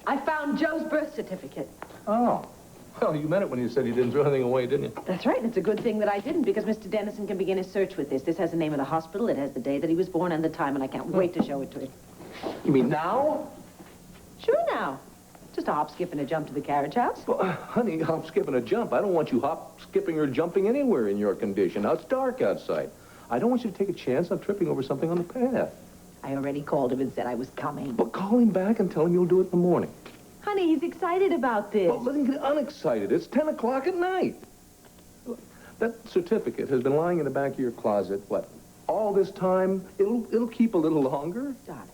I found Joe's birth certificate. Oh. Well, you meant it when you said you didn't throw anything away, didn't you? That's right, and it's a good thing that I didn't, because Mr. Dennison can begin his search with this. This has the name of the hospital, it has the day that he was born and the time, and I can't wait to show it to him. You mean now? Sure now. Just a hop, skip, and a jump to the carriage house. Well, honey, hop, skip, and a jump. I don't want you hop, skipping, or jumping anywhere in your condition. Now, it's dark outside. I don't want you to take a chance on tripping over something on the path. I already called him and said I was coming. But call him back and tell him you'll do it in the morning. Honey, he's excited about this. Well, let him get unexcited. It's 10 o'clock at night. That certificate has been lying in the back of your closet, what, all this time? It'll keep a little longer. Darling,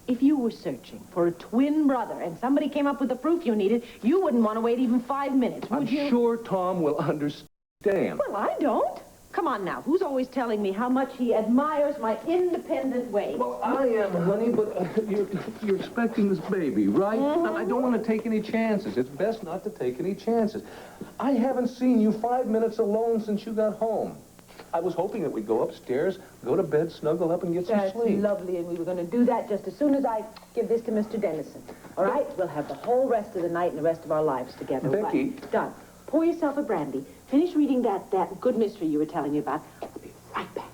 if you were searching for a twin brother and somebody came up with the proof you needed, you wouldn't want to wait even 5 minutes, would you? I'm sure Tom will understand. Well, I don't. Come on now, who's always telling me how much he admires my independent ways? Well, I am, honey, but you're expecting this baby, right? Mm-hmm. And I don't want to take any chances. It's best not to take any chances. I haven't seen you 5 minutes alone since you got home. I was hoping that we'd go upstairs, go to bed, snuggle up, and get some sleep. That's lovely, and we were going to do that just as soon as I give this to Mr. Dennison. All right? We'll have the whole rest of the night and the rest of our lives together. Becky. Right. Done. Pour yourself a brandy. Finish reading that good mystery you were telling me about. I'll be right back.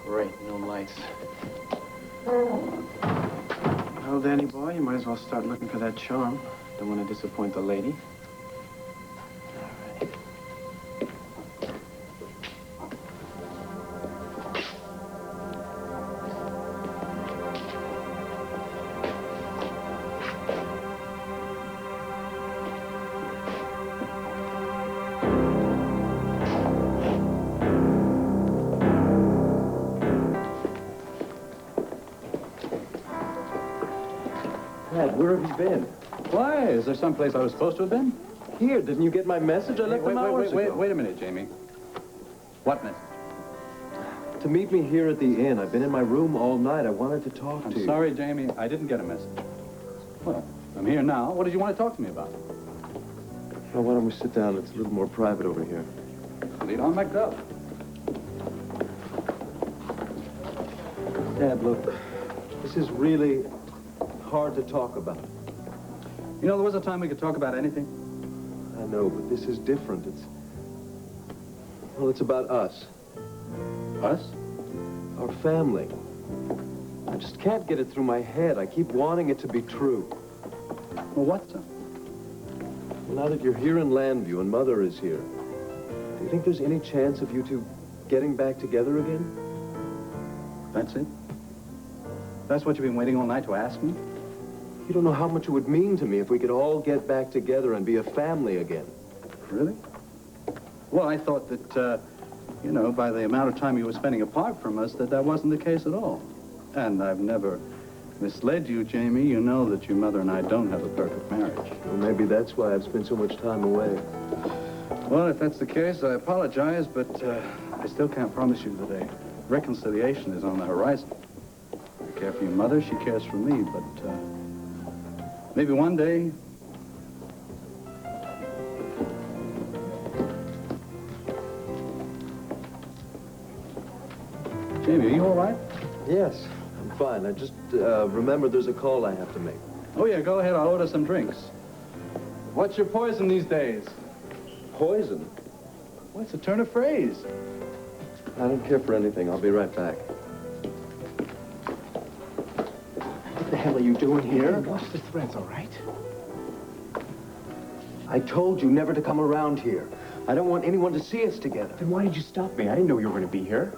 Great, no lights. Well, Danny boy, you might as well start looking for that charm. Don't want to disappoint the lady. Dad, where have you been? Why? Is there someplace I was supposed to have been? Here, didn't you get my message? I left them hours ago. Wait a minute, Jamie. What message? To meet me here at the inn. I've been in my room all night. I wanted to talk to you. I'm sorry, Jamie. I didn't get a message. Well, I'm here now. What did you want to talk to me about? Well, why don't we sit down? It's a little more private over here. Lead on, McDuff. Dad, look, this is really hard to talk about. You know, there was a time we could talk about anything. I know, but this is different. Well, it's about us. Us? Our family. I just can't get it through my head. I keep wanting it to be true. Well, what's up? Well, now that you're here in Landview and Mother is here, do you think there's any chance of you two getting back together again? That's it? That's what you've been waiting all night to ask me? You don't know how much it would mean to me if we could all get back together and be a family again. Really? Well, I thought that, you know, by the amount of time you were spending apart from us, that wasn't the case at all. And I've never misled you, Jamie. You know that your mother and I don't have a perfect marriage. Well, maybe that's why I've spent so much time away. Well, if that's the case, I apologize, but I still can't promise you that a reconciliation is on the horizon. I care for your mother, she cares for me, but maybe one day... Jamie, are you all right? Yes, I'm fine. I just remember there's a call I have to make. Oh, yeah, go ahead. I'll order some drinks. What's your poison these days? Poison? What's a turn of phrase? I don't care for anything. I'll be right back. What the hell are you doing here? Watch the threads, all right? I told you never to come around here. I don't want anyone to see us together. Then why did you stop me? I didn't know you were going to be here.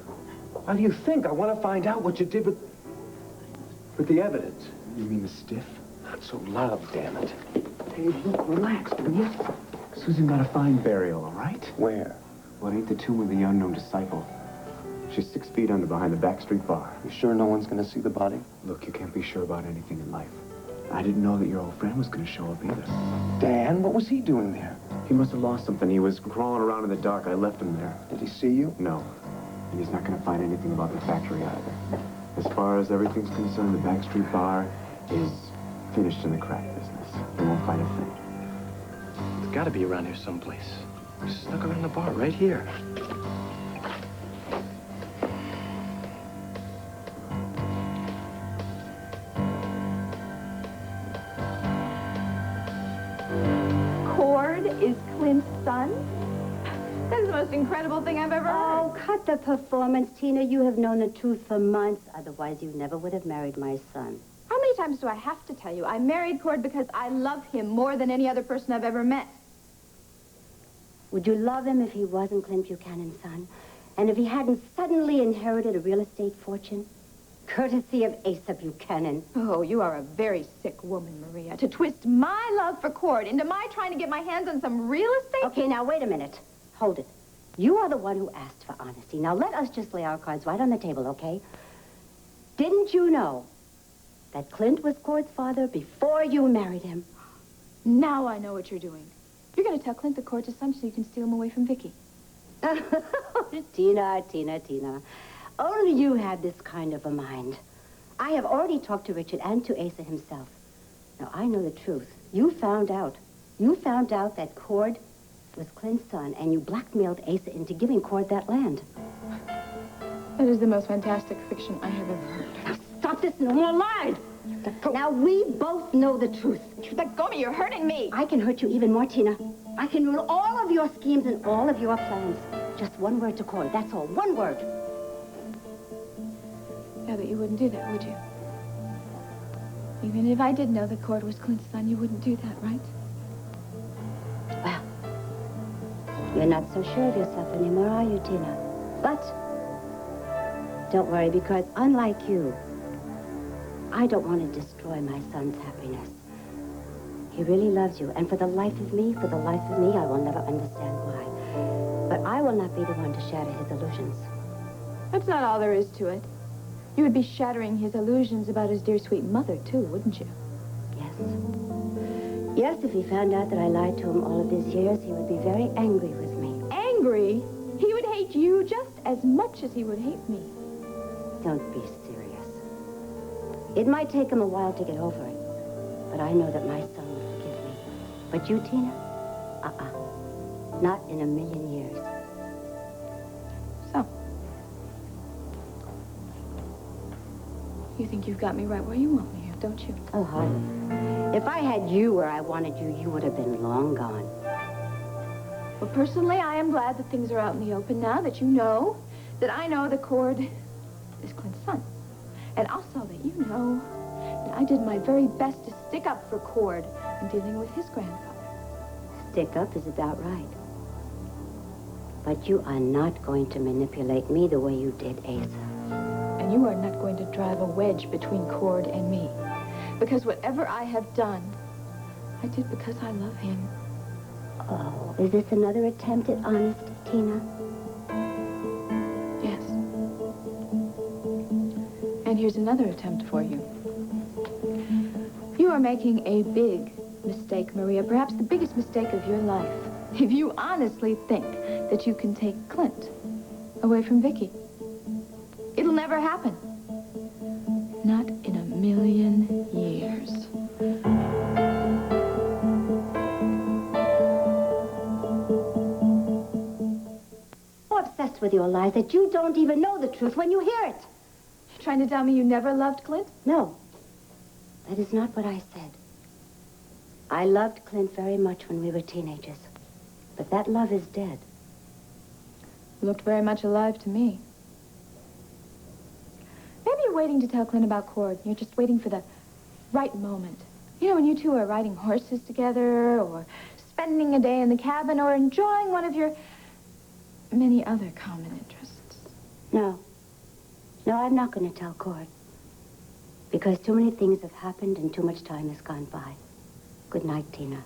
Why do you think? I want to find out what you did with the evidence. You mean the stiff? Not so loud, damn it. Hey, look, relax, will you? Susan got a fine burial, all right? Where? Well, it ain't the tomb of the unknown disciple. She's 6 feet under behind the back street bar. You sure no one's going to see the body? Look, you can't be sure about anything in life. I didn't know that your old friend was going to show up either. Dan, what was he doing there? He must have lost something. He was crawling around in the dark. I left him there. Did he see you? No. And he's not going to find anything about the factory either. As far as everything's concerned, the back street bar is finished in the crack business. You won't find a thing. It's got to be around here someplace. We snuck around the bar right here. Cord is Clint's son? That is the most incredible thing I've ever heard. Oh, cut the performance, Tina. You have known the truth for months. Otherwise, you never would have married my son. How many times do I have to tell you? I married Cord because I love him more than any other person I've ever met. Would you love him if he wasn't Clint Buchanan's son? And if he hadn't suddenly inherited a real estate fortune? Courtesy of Asa Buchanan. Oh, you are a very sick woman, Maria. To twist my love for Cord into my trying to get my hands on some real estate? Okay, now, wait a minute. Hold it. You are the one who asked for honesty. Now, let us just lay our cards right on the table, okay? Didn't you know that Clint was Cord's father before you married him? Now I know what you're doing. You're going to tell Clint that Cord's his son so you can steal him away from Vicky. Tina. Only you have this kind of a mind. I have already talked to Richard and to Asa himself. Now, I know the truth. You found out. You found out that Cord was Clint's son, and you blackmailed Asa into giving Cord that land. That is the most fantastic fiction I have ever heard. Now, stop this. No more lies. Now, we both know the truth. Let go of me. You're hurting me. I can hurt you even more, Tina. I can ruin all of your schemes and all of your plans. Just one word to Cord. That's all. One word. Yeah, but you wouldn't do that, would you? Even if I did know that Cord was Clint's son, you wouldn't do that, right? Well, you're not so sure of yourself anymore, are you, Tina? But don't worry, because unlike you, I don't want to destroy my son's happiness. He really loves you, and for the life of me, I will never understand why. But I will not be the one to shatter his illusions. That's not all there is to it. You would be shattering his illusions about his dear sweet mother, too, wouldn't you? Yes. Yes, if he found out that I lied to him all of these years, he would be very angry with me. Angry? He would hate you just as much as he would hate me. Don't be serious. It might take him a while to get over it, but I know that my son will forgive me. But you, Tina? Not in a million years. So? You think you've got me right where you want me, don't you? Oh, hardly. If I had you where I wanted you, you would have been long gone. Well, personally, I am glad that things are out in the open now, that you know, that I know that Cord is Clint's son. And also that you know that I did my very best to stick up for Cord in dealing with his grandfather. Stick up is about right. But you are not going to manipulate me the way you did Asa. And you are not going to drive a wedge between Cord and me. Because whatever I have done, I did because I love him. Oh, is this another attempt at honesty, Tina? Yes. And here's another attempt for you. You are making a big mistake, Maria, perhaps the biggest mistake of your life, if you honestly think that you can take Clint away from Vicky. It'll never happen. Not in a million years. So obsessed with your lies that you don't even know the truth when you hear it. You're trying to tell me you never loved Clint? No, that is not what I said. I loved Clint very much when we were teenagers, but that love is dead. You looked very much alive to me. Maybe you're waiting to tell Clint about Cord. You're just waiting for the right moment. You know, when you two are riding horses together, or spending a day in the cabin, or enjoying one of your many other common interests. No, I'm not going to tell Cord. Because too many things have happened and too much time has gone by. Good night, Tina.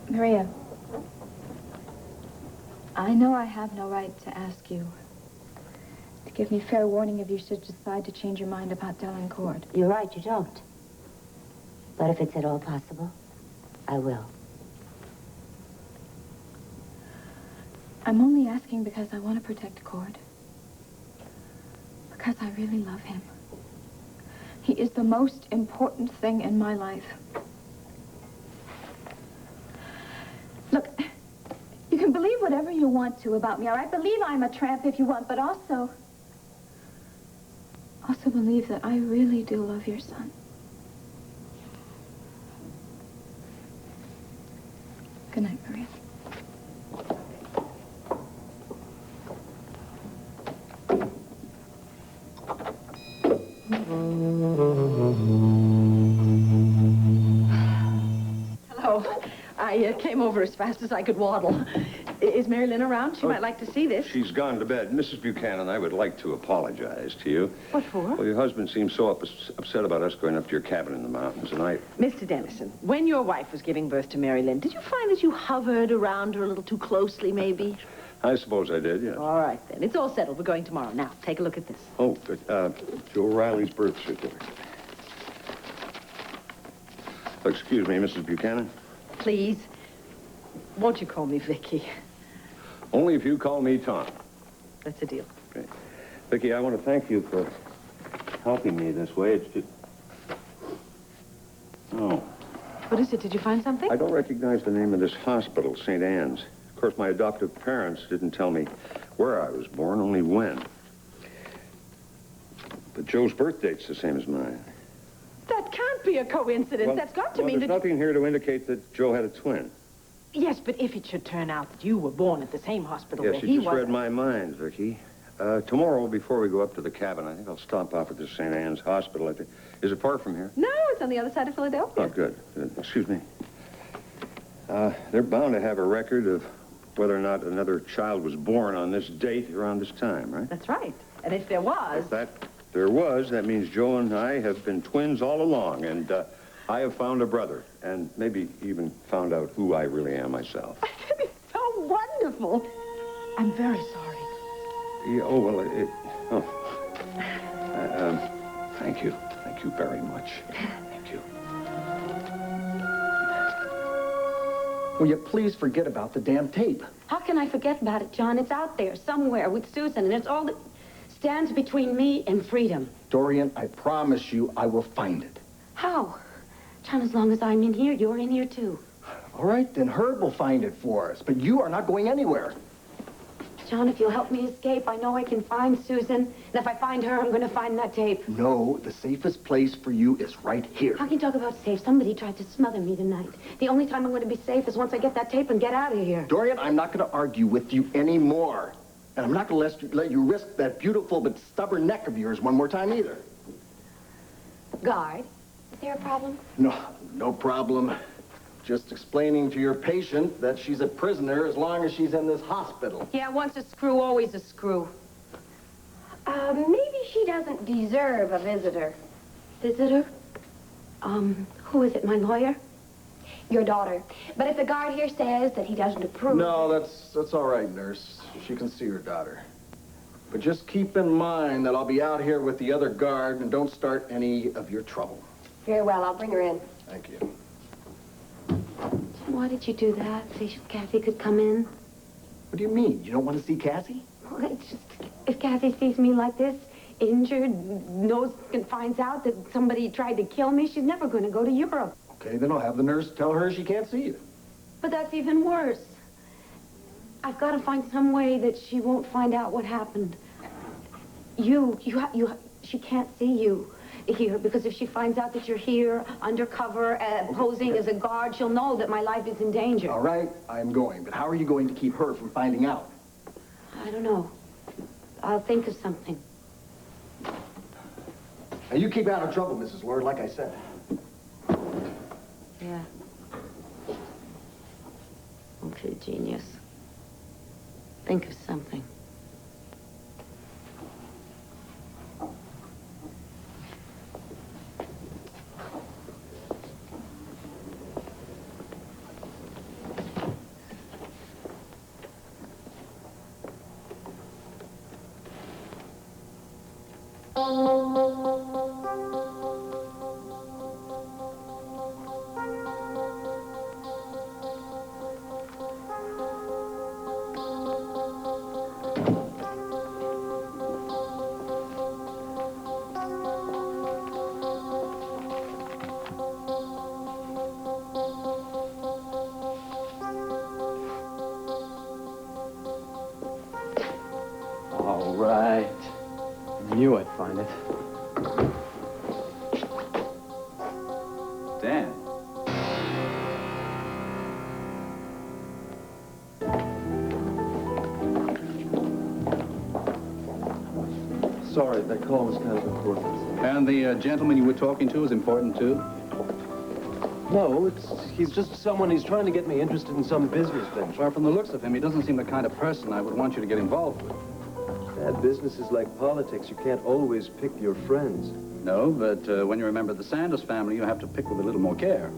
Maria, I know I have no right to ask you to give me fair warning if you should decide to change your mind about telling Cord. You're right, you don't. But if it's at all possible, I will. I'm only asking because I want to protect Cord. Because I really love him. He is the most important thing in my life. Look, you can believe whatever you want to about me, all right? Believe I'm a tramp if you want, but also believe that I really do love your son. Good night, Maria. Hello. I came over as fast as I could waddle. Is Mary Lynn around? She might like to see this. She's gone to bed. Mrs. Buchanan, I would like to apologize to you. What for? Well, your husband seems so upset about us going up to your cabin in the mountains, and Mr. Dennison, when your wife was giving birth to Mary Lynn, did you find that you hovered around her a little too closely, maybe? I suppose I did, yes. All right, then. It's all settled. We're going tomorrow. Now, take a look at this. Oh, Joe Riley's birth certificate. Excuse me, Mrs. Buchanan. Please. Won't you call me Vicky? Only if you call me Tom. That's a deal. Okay. Vicky, I want to thank you for helping me this way. It's just... Oh. What is it? Did you find something? I don't recognize the name of this hospital, St. Anne's. Of course, my adoptive parents didn't tell me where I was born, only when. But Joe's birth date's the same as mine. That can't be a coincidence. Well, That's got to mean there's that... nothing here to indicate that Joe had a twin. Yes, but if it should turn out that you were born at the same hospital Yes, where you he just was... read my mind, Vicky. Tomorrow, before we go up to the cabin, I think I'll stop off at the St. Anne's Hospital. Is it far from here? No, it's on the other side of Philadelphia. Oh, good. Excuse me. They're bound to have a record of whether or not another child was born on this date around this time, right? That's right. And if there was... If there was, that means Joe and I have been twins all along, and I have found a brother, and maybe even found out who I really am myself. It's so wonderful. I'm very sorry. Yeah, oh, well, thank you. Thank you very much. Thank you. Will you please forget about the damn tape? How can I forget about it, John? It's out there somewhere with Susan, and it's all that stands between me and freedom. Dorian, I promise you I will find it. How? John, as long as I'm in here, you're in here too. All right, then Herb will find it for us, but you are not going anywhere. John, if you'll help me escape, I know I can find Susan. And if I find her, I'm going to find that tape. No, the safest place for you is right here. How can you talk about safe? Somebody tried to smother me tonight. The only time I'm going to be safe is once I get that tape and get out of here. Dorian, I'm not going to argue with you anymore. And I'm not going to let you risk that beautiful but stubborn neck of yours one more time either. Guard, is there a problem? No problem. Just explaining to your patient that she's a prisoner as long as she's in this hospital. Yeah, once a screw, always a screw. Maybe she doesn't deserve a visitor. Visitor? Who is it, my lawyer? Your daughter. But if the guard here says that he doesn't approve... No, that's all right, nurse. She can see her daughter. But just keep in mind that I'll be out here with the other guard, and don't start any of your trouble. Very well, I'll bring her in. Thank you. Why did you do that? So Kathy could come in? What do you mean? You don't want to see Cassie? Well, it's just, if Kathy sees me like this, injured, knows and finds out that somebody tried to kill me, she's never going to go to Europe. Okay, then I'll have the nurse tell her she can't see you. But that's even worse. I've got to find some way that she won't find out what happened. She can't see you here, because if she finds out that you're here, undercover, posing as a guard, she'll know that my life is in danger. All right, I'm going. But how are you going to keep her from finding out? I don't know. I'll think of something. Now, you keep out of trouble, Mrs. Lord, like I said. Yeah. Okay, genius. Think of something. All right. Knew I'd find it. Dan. Sorry, that call was kind of important. And the gentleman you were talking to is important, too? No, he's just someone, he's trying to get me interested in some business venture. Well, from the looks of him, he doesn't seem the kind of person I would want you to get involved with. Dad, business is like politics. You can't always pick your friends. No, but when you remember the Sanders family, you have to pick with a little more care.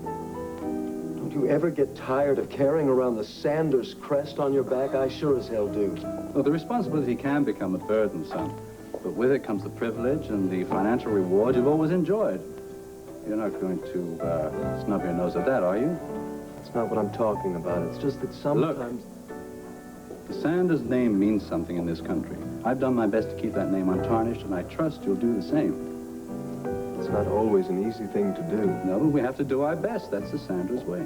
Don't you ever get tired of carrying around the Sanders crest on your back? I sure as hell do. Well, the responsibility can become a burden, son. But with it comes the privilege and the financial reward you've always enjoyed. You're not going to snub your nose at that, are you? That's not what I'm talking about. It's just that sometimes... Look, the Sanders name means something in this country. I've done my best to keep that name untarnished, and I trust you'll do the same. It's not always an easy thing to do. No, but we have to do our best. That's the Sanders way.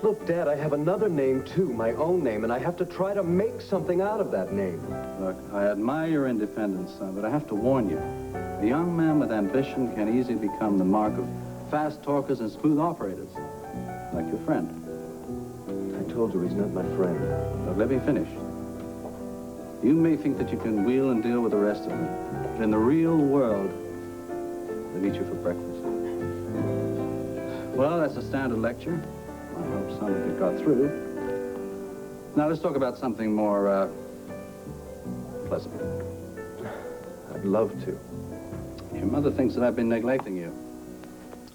Look, Dad, I have another name, too, my own name, and I have to try to make something out of that name. Look, I admire your independence, son, but I have to warn you. A young man with ambition can easily become the mark of fast talkers and smooth operators, like your friend. I told you he's not my friend. Look, let me finish. You may think that you can wheel and deal with the rest of them, but in the real world, they'll eat you for breakfast. Well, that's a standard lecture. I hope some of it got through. Now, let's talk about something more, pleasant. I'd love to. Your mother thinks that I've been neglecting you.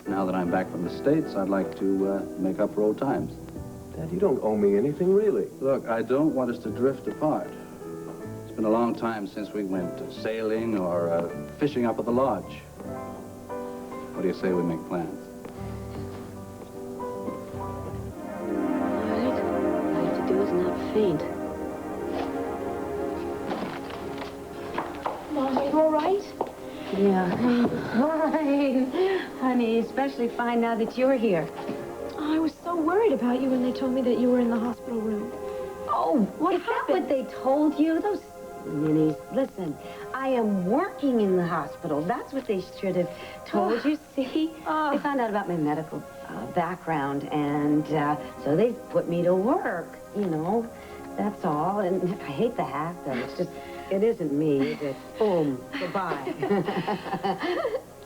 Now that I'm back from the States, I'd like to make up for old times. Dad, you don't owe me anything, really. Look, I don't want us to drift apart. It's been a long time since we went sailing or fishing up at the lodge. What do you say we make plans? All you have to do is not faint. Mom, are you all right? Yeah, fine. Honey, especially fine now that you're here. Oh, I was so worried about you when they told me that you were in the hospital room. Oh, what is that happened? what they told you? Those ninnies. Listen, I am working in the hospital. That's what they should have told you, see? They found out about my medical background, and so they put me to work, you know. That's all, and I hate the hat, though. It's just, it isn't me, is it? Boom, goodbye.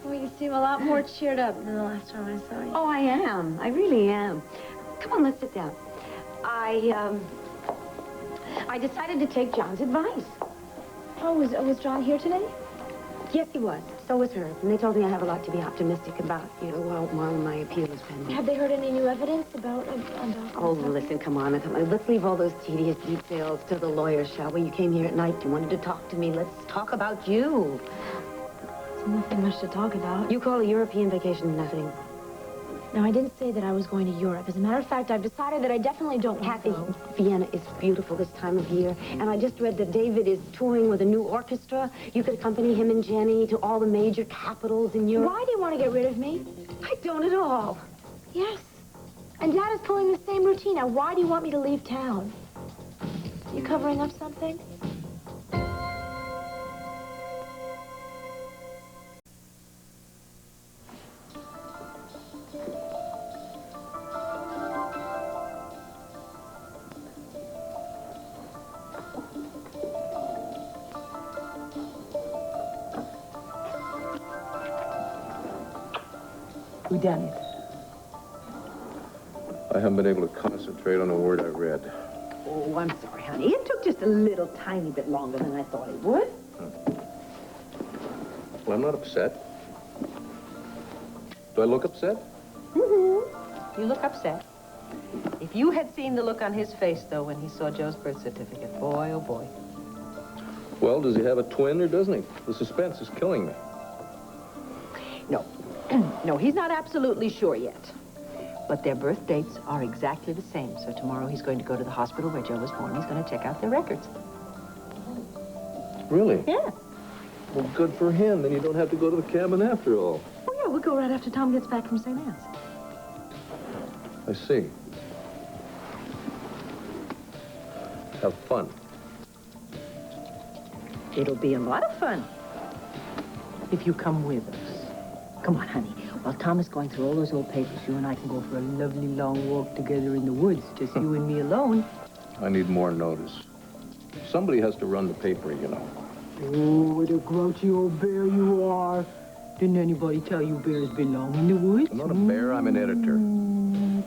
Well, you seem a lot more cheered up than the last time I saw you. Oh, I am. I really am. Come on, let's sit down. I decided to take John's advice. Oh, was John here today? Yes, he was. So was hers. And they told me I have a lot to be optimistic about, you know, while my appeal is pending. Have they heard any new evidence about Oh, listen, come on. Let's leave all those tedious details to the lawyers, shall we? You came here at night. You wanted to talk to me. Let's talk about you. There's nothing much to talk about. You call a European vacation nothing. No, I didn't say that I was going to Europe. As a matter of fact, I've decided that I definitely don't want to Kathy, go. Vienna is beautiful this time of year. And I just read that David is touring with a new orchestra. You could accompany him and Jenny to all the major capitals in Europe. Why do you want to get rid of me? I don't at all. Yes. And Dad is pulling the same routine. Now, why do you want me to leave town? You covering up something? We done it. I haven't been able to concentrate on a word I read. Oh, I'm sorry, honey. It took just a little tiny bit longer than I thought it would. Well, I'm not upset. Do I look upset? Mm-hmm. You look upset. If you had seen the look on his face, though, when he saw Joe's birth certificate, boy, oh, boy. Well, does he have a twin or doesn't he? The suspense is killing me. No. No, he's not absolutely sure yet. But their birth dates are exactly the same. So tomorrow he's going to go to the hospital where Joe was born. He's going to check out their records. Really? Yeah. Well, good for him. Then you don't have to go to the cabin after all. Oh, yeah, we'll go right after Tom gets back from St. Anne's. I see. Have fun. It'll be a lot of fun if you come with us. Come on, honey. While Tom is going through all those old papers, you and I can go for a lovely long walk together in the woods, just you and me alone. I need more notice. Somebody has to run the paper, you know. Oh, what a grouchy old bear you are. Didn't anybody tell you bears belong in the woods? I'm not a bear, I'm an editor.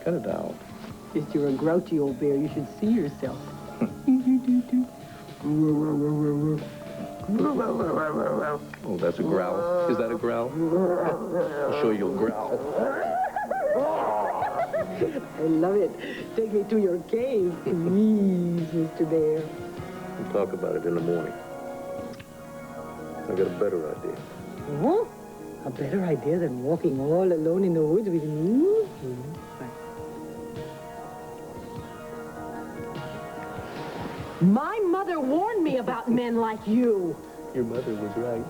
Cut it out. If you're a grouchy old bear, you should see yourself. Oh, that's a growl. Is that a growl? I'll show you a growl. I love it. Take me to your cave, please, Mr. Bear. We'll talk about it in the morning. I got a better idea. Oh, a better idea than walking all alone in the woods with me? My mother warned me about men like you. Your mother was right.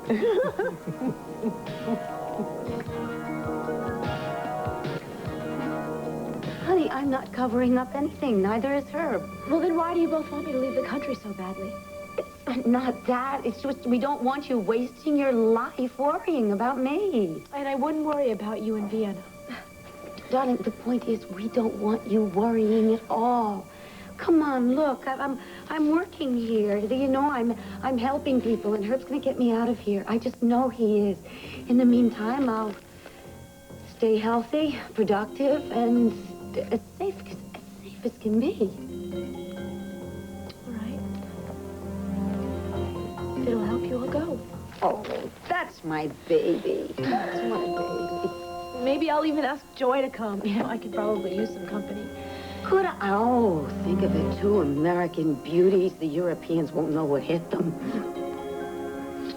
Honey, I'm not covering up anything. Neither is Herb. Well, then why do you both want me to leave the country so badly? It's not that. It's just we don't want you wasting your life worrying about me. And I wouldn't worry about you in Vienna. Darling, the point is we don't want you worrying at all. Come on, look, I'm working here. You know, I'm helping people, and Herb's gonna get me out of here. I just know he is. In the meantime, I'll stay healthy, productive, and as safe as can be. All right. If it'll help you, I'll go. Oh, that's my baby. That's my baby. Maybe I'll even ask Joy to come. You know, I could probably use some company. Could I? Oh, think of it, two American beauties. The Europeans won't know what hit them.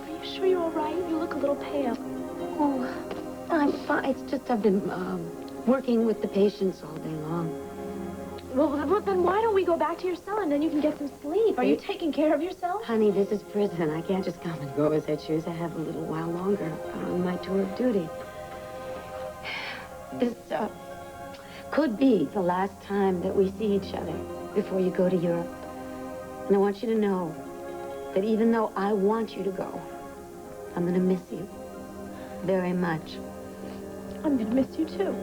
Are you sure you're all right? You look a little pale. Oh, I'm fine. It's just I've been working with the patients all day long. Well, then why don't we go back to your cell and then you can get some sleep? Are you taking care of yourself? Honey, this is prison. I can't just come and go as I choose. I have a little while longer on my tour of duty. This could be the last time that we see each other before you go to Europe. And I want you to know that even though I want you to go, I'm going to miss you very much. I'm going to miss you, too.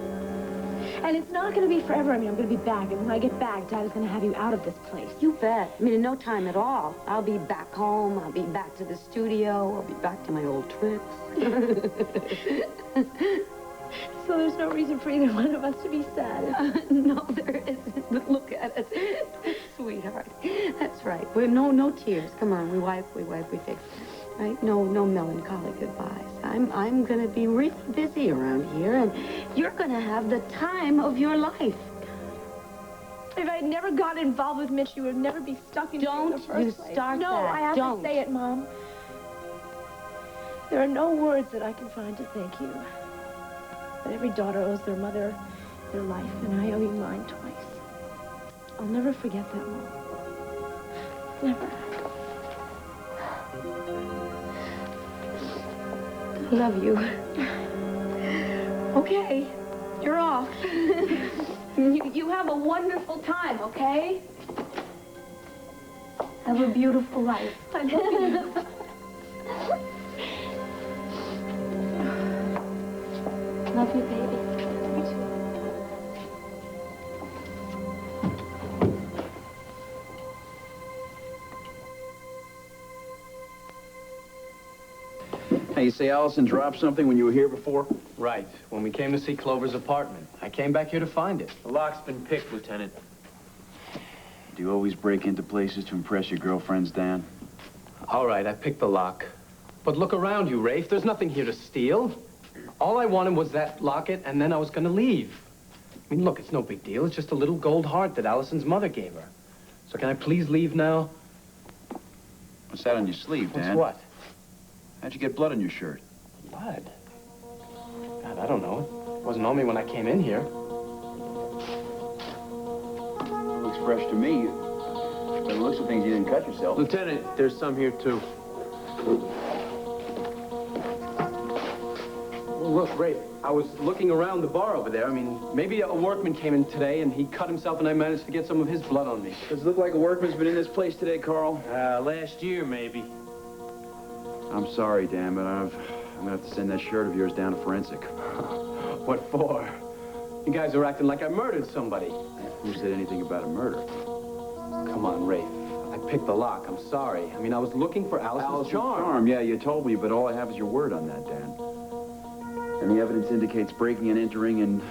And it's not going to be forever. I mean, I'm going to be back. And when I get back, Dad is going to have you out of this place. You bet. I mean, in no time at all. I'll be back home. I'll be back to the studio. I'll be back to my old tricks. So there's no reason for either one of us to be sad. No, there isn't. But look at us. Sweetheart. That's right. We're no tears. Come on, we wipe, we fix. Right? No melancholy goodbyes. I'm gonna be really busy around here, and you're gonna have the time of your life. If I had never gotten involved with Mitch, you would never be stuck in Don't the first you place. start No, that. I have Don't. to say it, Mom. There are no words that I can find to thank you. But every daughter owes their mother their life, and I owe you mine twice. I'll never forget that, Mom. Never. I love you. Okay, you're off. You have a wonderful time, okay? Have a beautiful life. I love you. Love you, baby. You too. Hey, you say Allison dropped something when you were here before? Right. When we came to see Clover's apartment. I came back here to find it. The lock's been picked, Lieutenant. Do you always break into places to impress your girlfriends, Dan? All right, I picked the lock. But look around you, Rafe. There's nothing here to steal. All I wanted was that locket, and then I was gonna leave. I mean, look, it's no big deal. It's just a little gold heart that Allison's mother gave her. So can I please leave now? What's that on your sleeve, Dan? What's what? How'd you get blood on your shirt? Blood? God, I don't know. It wasn't on me when I came in here. Looks fresh to me. By the looks of things, you didn't cut yourself. Lieutenant, there's some here, too. Well, look, Rafe, I was looking around the bar over there. I mean, maybe a workman came in today and he cut himself and I managed to get some of his blood on me. Does it look like a workman's been in this place today, Carl? Last year, maybe. I'm sorry, Dan, but I'm gonna have to send that shirt of yours down to forensic. What for? You guys are acting like I murdered somebody. Who said anything about a murder? Come on, Rafe. I picked the lock. I'm sorry. I mean, I was looking for Alice's charm. Yeah, you told me, but all I have is your word on that, Dan. And the evidence indicates breaking and entering and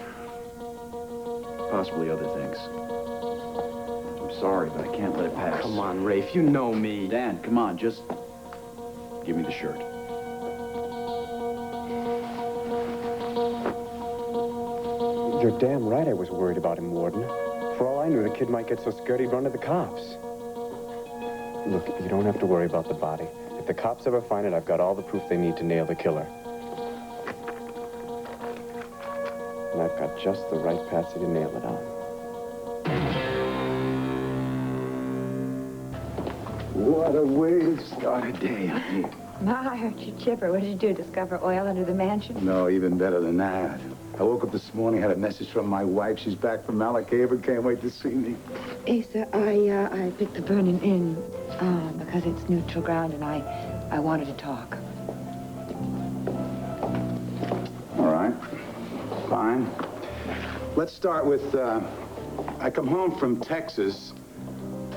possibly other things. I'm sorry, but I can't let it pass. Come on, Rafe. You know me. Dan, come on, just give me the shirt. You're damn right I was worried about him, Warden. For all I knew, the kid might get so scared he'd run to the cops. Look, you don't have to worry about the body. If the cops ever find it, I've got all the proof they need to nail the killer. And I've got just the right patsy to nail it on. What a way to start a day, honey. Ma, I heard you chipper. What did you do, discover oil under the mansion? No, even better than that. I woke up this morning, had a message from my wife. She's back from Malakeva, can't wait to see me. Asa, I picked the Vernon Inn because it's neutral ground and I wanted to talk. All right, fine. Let's start with, I come home from Texas.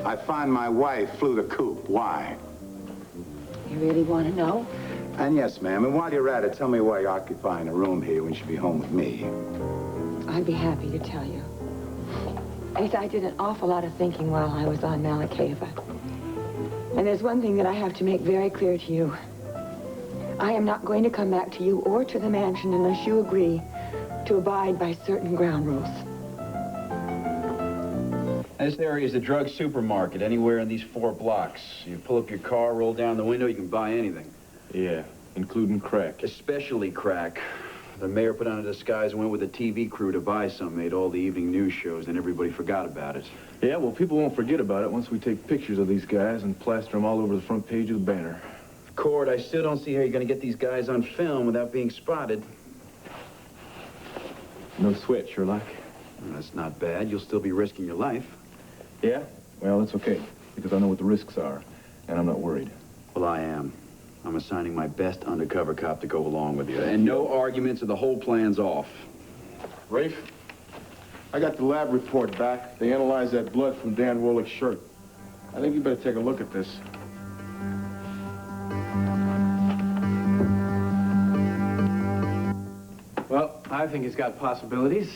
I find my wife flew the coop. Why? You really want to know? And yes, ma'am, and while you're at it, tell me why you're occupying a room here when you should be home with me. I'd be happy to tell you. Asa, I did an awful lot of thinking while I was on Malakeva. And there's one thing that I have to make very clear to you. I am not going to come back to you or to the mansion unless you agree to abide by certain ground rules. This area is a drug supermarket anywhere in these 4 blocks. You pull up your car, roll down the window, you can buy anything. Yeah, including crack. Especially crack. The mayor put on a disguise and went with a TV crew to buy some, made all the evening news shows, and everybody forgot about it. Yeah, well, people won't forget about it once we take pictures of these guys and plaster them all over the front page of the banner. Cord, I still don't see how you're going to get these guys on film without being spotted. No sweat, Sherlock. Well, that's not bad. You'll still be risking your life. Yeah? Well, that's okay, because I know what the risks are, and I'm not worried. Well, I am. I'm assigning my best undercover cop to go along with you. And no arguments or the whole plan's off. Rafe, I got the lab report back. They analyzed that blood from Dan Rolick's shirt. I think you better take a look at this. Well, I think he's got possibilities.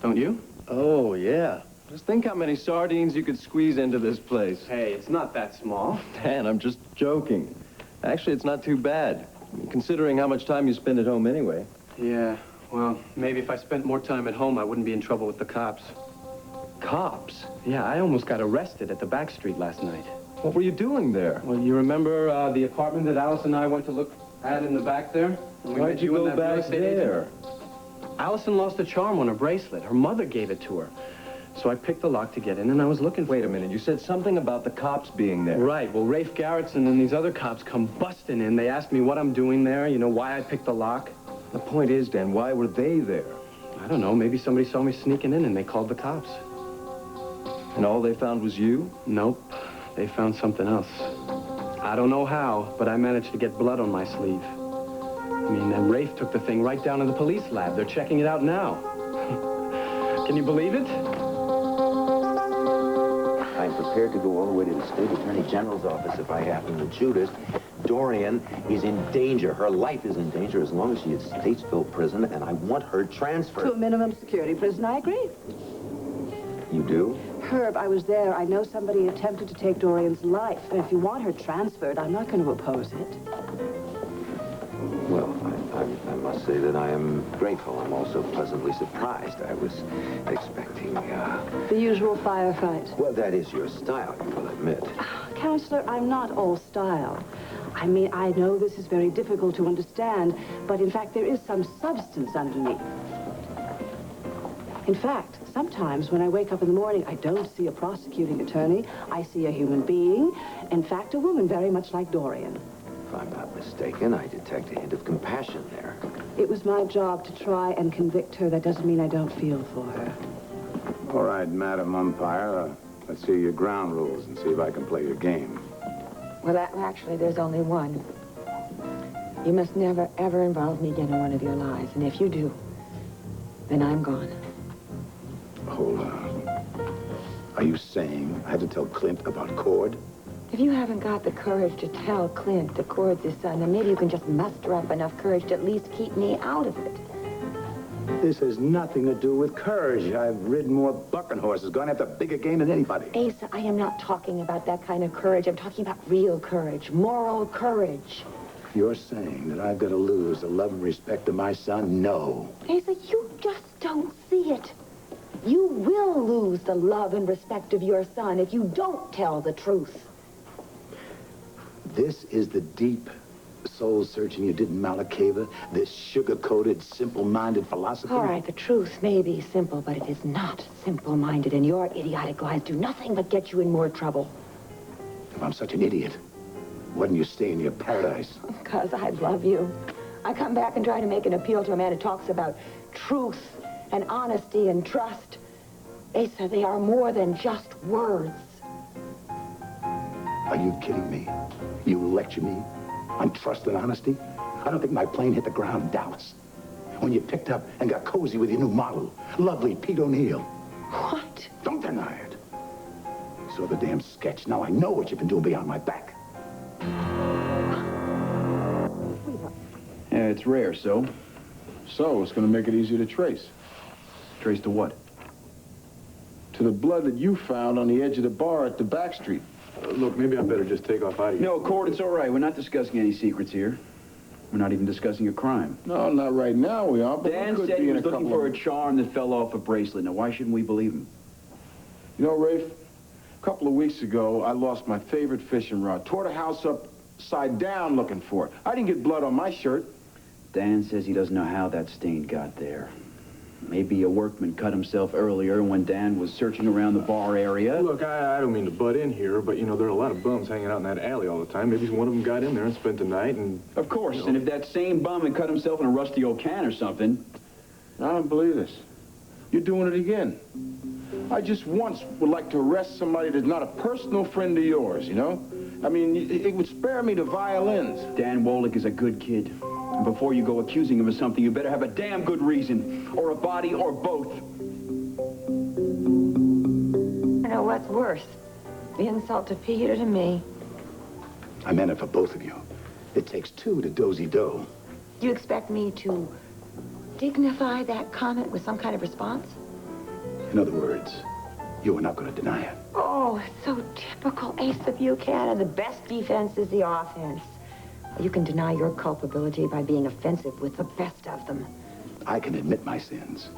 Don't you? Oh, yeah. Just think how many sardines you could squeeze into this place. Hey, it's not that small. Dan, I'm just joking. Actually, it's not too bad, considering how much time you spend at home anyway. Yeah, well, maybe if I spent more time at home, I wouldn't be in trouble with the cops. Cops? Yeah, I almost got arrested at the back street last night. What were you doing there? Well, you remember the apartment that Alice and I went to look at in the back there? Why'd you go back there? Allison lost a charm on her bracelet. Her mother gave it to her. So I picked the lock to get in, and I was looking for... Wait a minute, you said something about the cops being there. Right, well, Rafe Garrettson and these other cops come busting in. They asked me what I'm doing there, you know, why I picked the lock. The point is, Dan, why were they there? I don't know, maybe somebody saw me sneaking in and they called the cops. And all they found was you? Nope, they found something else. I don't know how, but I managed to get blood on my sleeve. I mean, and Rafe took the thing right down to the police lab. They're checking it out now. Can you believe it? I'm prepared to go all the way to the state attorney general's office if I happen to Judas. Dorian is in danger. Her life is in danger as long as she is Statesville prison, and I want her transferred. To a minimum security prison, I agree. You do? Herb, I was there. I know somebody attempted to take Dorian's life. And if you want her transferred, I'm not going to oppose it. Well, I must say that I am grateful. I'm also pleasantly surprised. I was expecting, The usual firefight. Well, that is your style, you will admit. Counselor, I'm not all style. I mean, I know this is very difficult to understand, but in fact, there is some substance underneath. In fact, sometimes when I wake up in the morning, I don't see a prosecuting attorney. I see a human being. In fact, a woman very much like Dorian. If I'm not mistaken, I detect a hint of compassion there. It was my job to try and convict her. That doesn't mean I don't feel for her. All right, Madam Umpire, let's hear your ground rules and see if I can play your game. Well, actually, there's only one. You must never, ever involve me again in one of your lies. And if you do, then I'm gone. Hold on. Are you saying I have to tell Clint about Cord? If you haven't got the courage to tell Clint that Cord's his son, then maybe you can just muster up enough courage to at least keep me out of it. This has nothing to do with courage. I've ridden more bucking horses, gone after bigger game than anybody. Asa, I am not talking about that kind of courage. I'm talking about real courage, moral courage. You're saying that I've got to lose the love and respect of my son? No. Asa, you just don't see it. You will lose the love and respect of your son if you don't tell the truth. This is the deep soul-searching you did in Malakeva? This sugar-coated, simple-minded philosophy? All right, the truth may be simple, but it is not simple-minded, and your idiotic lies do nothing but get you in more trouble. If I'm such an idiot, why didn't you stay in your paradise? Because I love you. I come back and try to make an appeal to a man who talks about truth and honesty and trust. Asa, they are more than just words. Are you kidding me? You lecture me on trust and honesty? I don't think my plane hit the ground in Dallas. When you picked up and got cozy with your new model, lovely Pete O'Neill. What? Don't deny it. I saw the damn sketch. Now I know what you've been doing behind my back. Yeah, it's rare, so? So, it's going to make it easier to trace. Trace to what? To the blood that you found on the edge of the bar at the back street. Look, maybe I better just take off out of here. No, Cord, it's all right. We're not discussing any secrets here. We're not even discussing a crime. No, not right now we are, but Dan we could said be he in was a looking couple for of... a charm that fell off a bracelet. Now, why shouldn't we believe him? You know, Rafe, a couple of weeks ago, I lost my favorite fishing rod. Tore the house upside down looking for it. I didn't get blood on my shirt. Dan says he doesn't know how that stain got there. Maybe a workman cut himself earlier when Dan was searching around the bar area. Look, I don't mean to butt in here, but, you know, there are a lot of bums hanging out in that alley all the time. Maybe one of them got in there and spent the night and... Of course, you know. and if that same bum had cut himself in a rusty old can or something... I don't believe this. You're doing it again. I just once would like to arrest somebody that's not a personal friend of yours, you know? I mean, it would spare me the violins. Dan Wolick is a good kid. And before you go accusing him of something, you better have a damn good reason. Or a body, or both. I know what's worse. The insult to Pete or to me. I meant it for both of you. It takes two to dozy-do. Do you expect me to dignify that comment with some kind of response? In other words, you are not going to deny it. Oh, it's so typical Ace of Buchanan. The best defense is the offense. You can deny your culpability by being offensive with the best of them. I can admit my sins.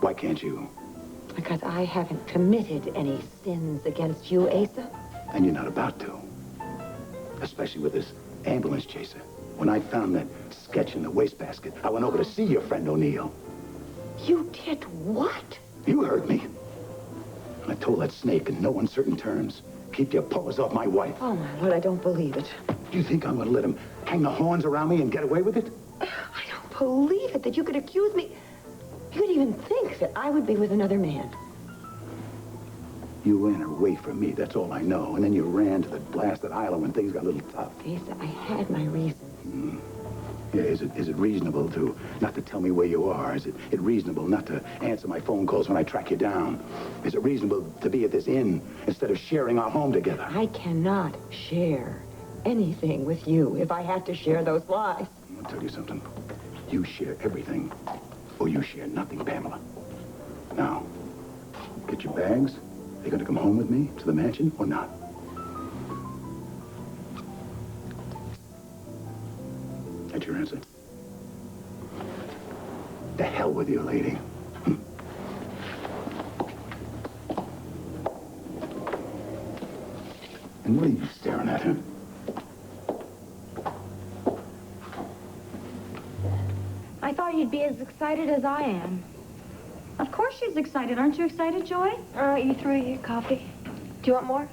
Why can't you? Because I haven't committed any sins against you, Asa. And you're not about to. Especially with this ambulance chaser. When I found that sketch in the wastebasket, I went over to see your friend O'Neill. You did what? You heard me. I told that snake in no uncertain terms, keep your paws off my wife. Oh, my Lord, I don't believe it. Do you think I'm going to let him hang the horns around me and get away with it? I don't believe it, that you could accuse me. You could even think that I would be with another man. You ran away from me, that's all I know. And then you ran to the blasted island when things got a little tough. Asa, I had my reason. Yeah, is it reasonable to not to tell me where you are? Is it reasonable not to answer my phone calls when I track you down? Is it reasonable to be at this inn instead of sharing our home together? I cannot share anything with you if I had to share those lies. I'll tell you something. You share everything, or you share nothing, Pamela. Now, get your bags. Are you going to come home with me to the mansion or not? That's your answer. The hell with you, lady. And what are you staring at, huh? I thought you'd be as excited as I am. Of course she's excited. Aren't you excited, Joy? You threw your coffee. Do you want more?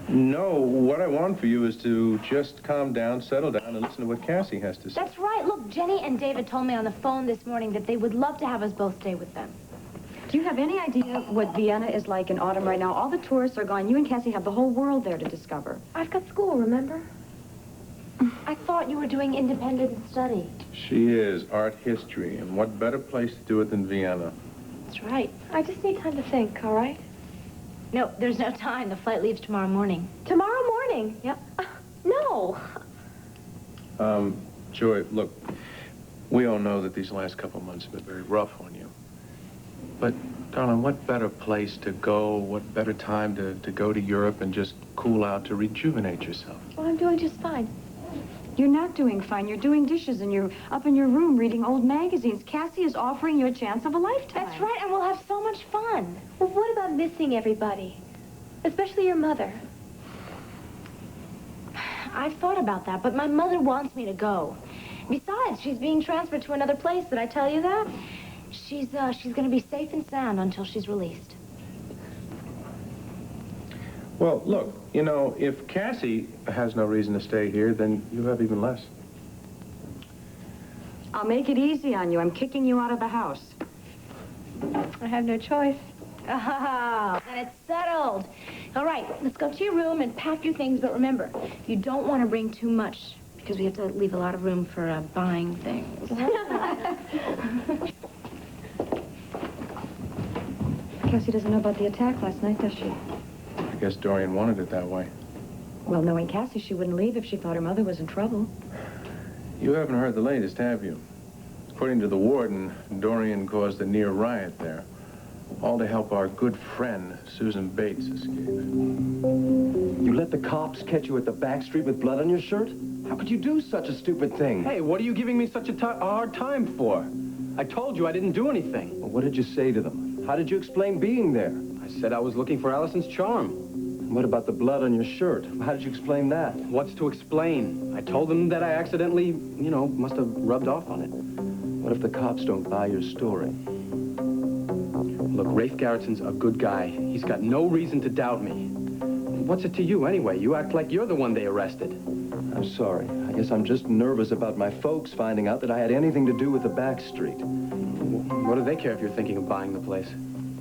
No, what I want for you is to just calm down, settle down, and listen to what Cassie has to say. That's right. Look, Jenny and David told me on the phone this morning that they would love to have us both stay with them. Do you have any idea what Vienna is like in autumn right now? All the tourists are gone. You and Cassie have the whole world there to discover. I've got school, remember? I thought you were doing independent study. She is, art history, and what better place to do it than Vienna? That's right. I just need time to think, all right? No, there's no time. The flight leaves tomorrow morning. Tomorrow morning? Yep. No. Joy, look, we all know that these last couple of months have been very rough on you. But, darling, what better place to go, what better time to go to Europe and just cool out, to rejuvenate yourself? Well, I'm doing just fine. You're not doing fine. You're doing dishes and you're up in your room reading old magazines. Cassie is offering you a chance of a lifetime. That's right, and we'll have so much fun. Well, what about missing everybody? Especially your mother. I've thought about that, but my mother wants me to go. Besides, she's being transferred to another place. Did I tell you that? She's going to be safe and sound until she's released. Well, look, you know, if Cassie has no reason to stay here, then you have even less. I'll make it easy on you. I'm kicking you out of the house. I have no choice. Oh, then it's settled. All right, let's go to your room and pack your things, but remember, you don't want to bring too much because we have to leave a lot of room for buying things. Cassie doesn't know about the attack last night, does she? I guess Dorian wanted it that way. Well, knowing Cassie, she wouldn't leave if she thought her mother was in trouble. You haven't heard the latest, have you? According to the warden, Dorian caused a near riot there. All to help our good friend, Susan Bates, escape. You let the cops catch you at the back street with blood on your shirt? How could you do such a stupid thing? Hey, what are you giving me such a hard time for? I told you I didn't do anything. Well, what did you say to them? How did you explain being there? I said I was looking for Allison's charm. What about the blood on your shirt? How did you explain that? What's to explain? I told them that I accidentally, you know, must have rubbed off on it. What if the cops don't buy your story? Look, Rafe Garrettson's a good guy. He's got no reason to doubt me. What's it to you, anyway? You act like you're the one they arrested. I'm sorry. I guess I'm just nervous about my folks finding out that I had anything to do with the back street. What do they care if you're thinking of buying the place?